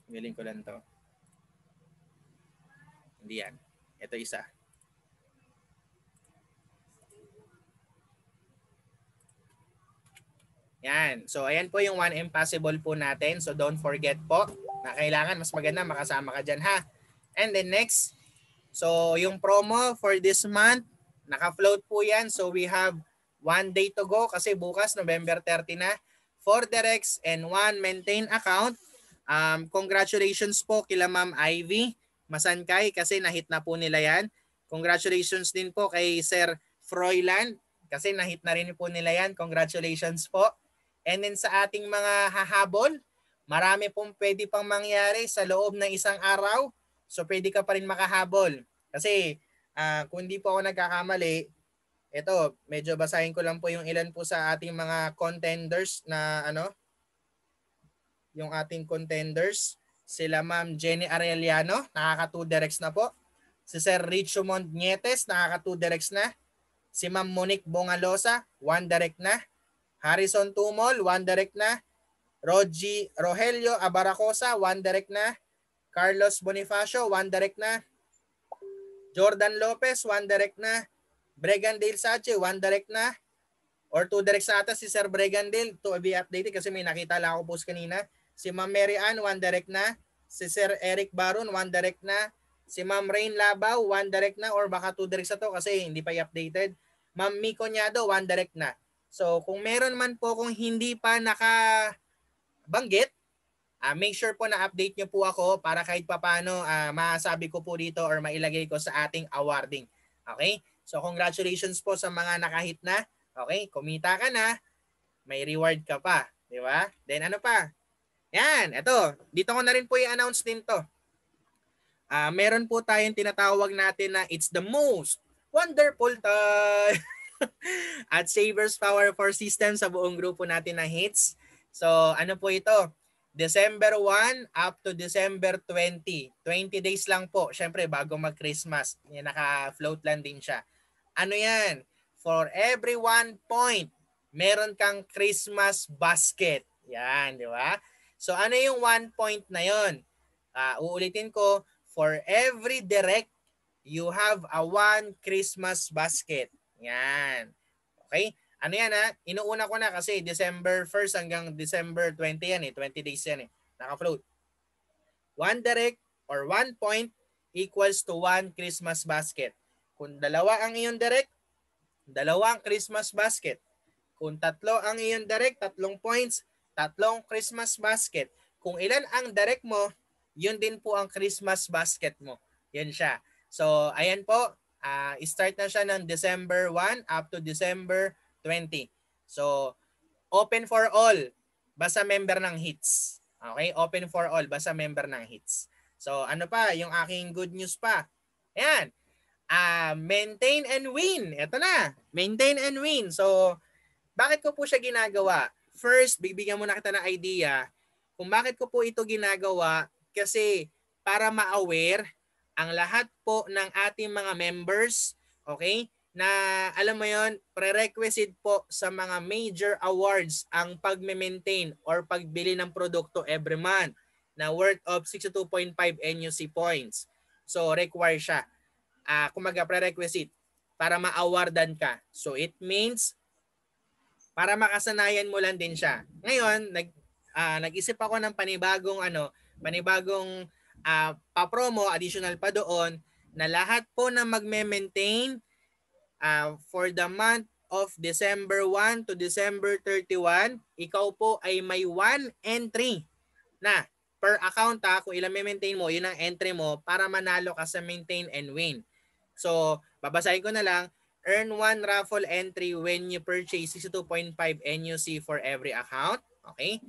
Galing ko lang to. Hindi yan. Ito isa. Yan. So, ayan po yung 1M possible po natin. So, don't forget po na kailangan mas maganda makasama ka dyan ha. And then next, so yung promo for this month, naka-float po yan. So, we have 1 day to go kasi bukas, November 30 na. 4 directs and 1 maintain account. Congratulations po kila Ma'am Ivy Masankay kasi nahit na po nila yan. Congratulations din po kay Sir Froilan kasi nahit na rin po nila yan. Congratulations po. And then sa ating mga hahabol, marami pong pwede pang mangyari sa loob ng isang araw. So pwede ka pa rin makahabol. Kasi kung hindi po ako nagkakamali, ito, medyo basahin ko lang po yung ilan po sa ating mga contenders na yung ating contenders. Sila Ma'am Jenny Arellano, nakaka 2 directs na po. Si Sir Richmond Nietes, nakaka 2 directs na. Si Ma'am Monique Bongalosa, 1 direct na. Harrison Tumol, 1 direct na. Rogelio Abaracosa, 1 direct na. Carlos Bonifacio, 1 direct na. Jordan Lopez, 1 direct na. Bregandale Sache, 1 direct na. Or 2 direct sa ata si Sir Bregandale to be updated kasi may nakita lang ako post kanina. Si Ma'am Mary Ann, 1 direct na. Si Sir Eric Baron, 1 direct na. Si Ma'am Rain Labaw, 1 direct na or baka 2 direct sa to kasi hindi pa i-updated. Ma'am Miko Nyado, 1 direct na. So kung meron man po kung hindi pa nakabanggit, make sure po na update nyo po ako para kahit papano masabi ko po dito or mailagay ko sa ating awarding. Okay? So congratulations po sa mga nakahit na. Okay? Kumita ka na, may reward ka pa. Di ba? Then ano pa? Yan, ito. Dito ko na rin po i-announce din to. Meron po tayong tinatawag natin na it's the most wonderful time at Savers Power for System sa buong grupo natin na hits. So ano po ito? December 1 up to December 20. 20 days lang po. Siyempre bago mag-Christmas. Naka-float lang din siya. Ano yan? For every 1 point, meron kang Christmas basket. Yan, di ba? So ano yung 1 point na yon? Uulitin ko, for every direct, you have a 1 Christmas basket. Yan. Okay? Ano yan Inuuna ko na kasi December 1st hanggang December 20 yan 20 days yan Naka-float. 1 direct or 1 point equals to 1 Christmas basket. Kung dalawa ang iyong direct, 2 Christmas basket. Kung 3 ang iyong direct, 3 points, 3 Christmas basket. Kung ilan ang direct mo, yun din po ang Christmas basket mo. Yan siya. So, ayan po. Start na siya ng December 1 up to December 20. So, open for all. Basta member ng hits. Okay? Open for all. Basta member ng hits. So, ano pa? Yung aking good news pa. Ayan. Maintain and win. Ito na. Maintain and win. So, bakit ko po siya ginagawa? First, bibigyan muna kita ng idea kung bakit ko po ito ginagawa kasi para ma-aware ang lahat po ng ating mga members, okay, na alam mo yon, prerequisite po sa mga major awards ang pag-maintain or pagbili ng produkto every month na worth of 62.5 NUC points. So, require siya. Kumaga prerequisite para ma-awardan ka. So, it means para makasanayan mo lang din siya. Ngayon, nag-isip ako ng panibagong pa-promo, additional pa doon, na lahat po na magme-maintain for the month of December 1 to December 31, ikaw po ay may 1 entry na per account kung ilang maintain mo, yun ang entry mo para manalo ka sa maintain and win. So, babasahin ko na lang, earn 1 raffle entry when you purchase 62.5 NUC for every account. Okay?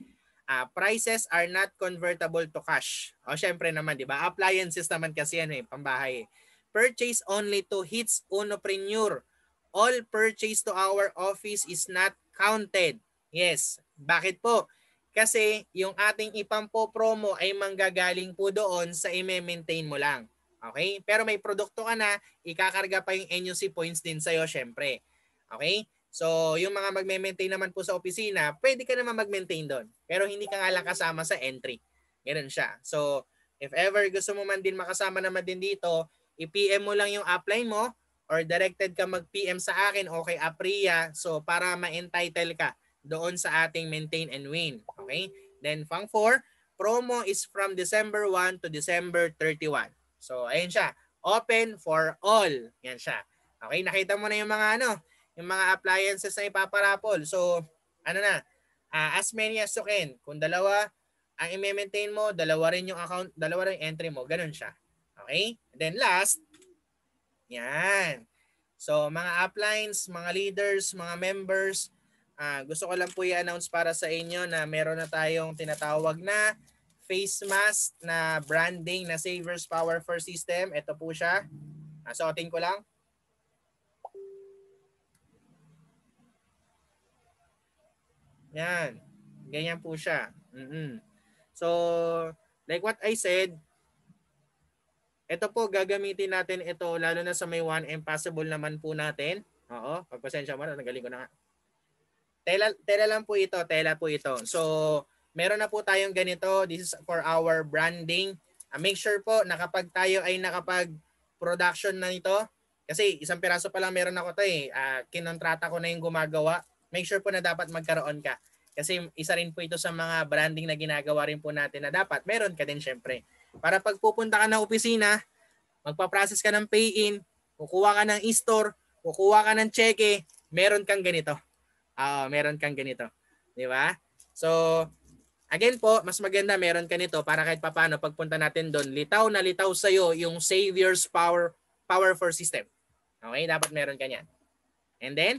Prices are not convertible to cash. O, syempre naman, di ba? Appliances naman kasi yan pambahay. Purchase only to hits Unopreneur. All purchase to our office is not counted. Yes. Bakit po? Kasi yung ating ipampo promo ay manggagaling po doon sa i-maintain mo lang. Okay? Pero may produkto ka na, ikakarga pa yung NUC points din sa'yo, syempre. Okay? So, yung mga mag-maintain naman po sa opisina, pwede ka naman mag-maintain doon. Pero hindi ka nga lang kasama sa entry. Ganun siya. So, if ever gusto mo man din makasama naman din dito, i-PM mo lang yung upline mo or directed ka mag-PM sa akin o kay Apria so para ma-entitle ka doon sa ating maintain and win. Okay? Then, pang 4, promo is from December 1 to December 31. So, ayun siya. Open for all. Yan siya. Okay? Nakita mo na yung mga yung mga appliances na ipaparapol. So, as many as you can. Kung dalawa ang i-maintain mo, dalawa rin yung account, dalawa rin yung entry mo. Ganun siya. Okay? And then last, yan. So, mga uplines, mga leaders, mga members, gusto ko lang po i-announce para sa inyo na meron na tayong tinatawag na face mask na branding na Savers Power for System. Ito po siya. Suotin ko lang. Yan. Ganyan po siya. So, like what I said, ito po gagamitin natin ito lalo na sa may 1M possible naman po natin. Oo, pagpasensya mo na, nagaling ko na nga. Tela lang po ito, tela po ito. So, meron na po tayong ganito. This is for our branding. Make sure po na kapag tayo ay nakapag-production na ito, kasi isang piraso pa lang meron ako kinontrata ko na yung gumagawa. Make sure po na dapat magkaroon ka. Kasi isa rin po ito sa mga branding na ginagawa rin po natin na dapat meron ka din syempre. Para pag pupunta ka ng opisina, magpa-process ka ng pay-in, kukuha ka ng e-store, kukuha ka ng cheque, meron kang ganito. Meron kang ganito. Di ba? So, again po, mas maganda meron ka nito para kahit papano pagpunta natin doon, litaw na litaw sa'yo yung Savior's Power for System. Okay? Dapat meron ka niyan. And then,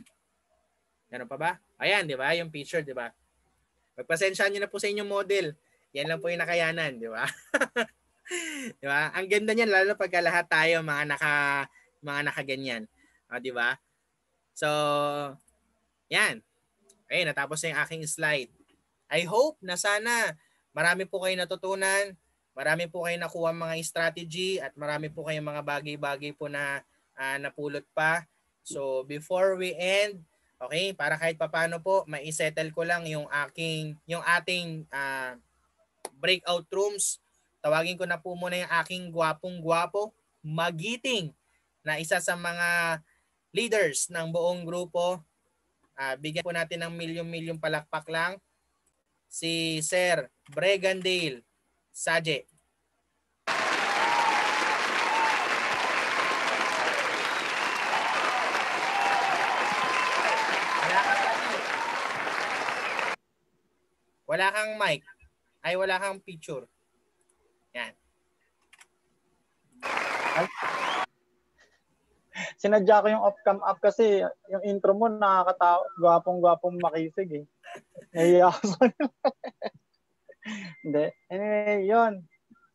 gano'n pa ba? Ayan, di ba? Yung picture, di ba? Pagpasensyahan nyo na po sa inyong model. Yan lang po yung nakayanan, di ba? Di ba? Ang ganda niyan, lalo pagka lahat tayo mga nakaganyan. Di ba? So, yan. Okay, natapos na yung aking slide. I hope na sana marami po kayo natutunan, marami po kayo nakuha mga strategy, at marami po kayong mga bagay-bagay po na napulot pa. So, before we end, okay, para kahit papano po, mai-settle ko lang yung ating breakout rooms. Tawagin ko na po muna yung aking gwapong-gwapo, magiting na isa sa mga leaders ng buong grupo. Bigyan po natin ng milyon-milyon palakpak lang. Si Sir Bregandale Saje. Wala kang mic. Ay, wala kang picture. Yan. Sinadya ko yung off-cam up kasi yung intro mo nakakatawa, gwapong-gwapong makisig eh. Nahiya ako sa Hindi. Anyway, yun.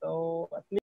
So, at least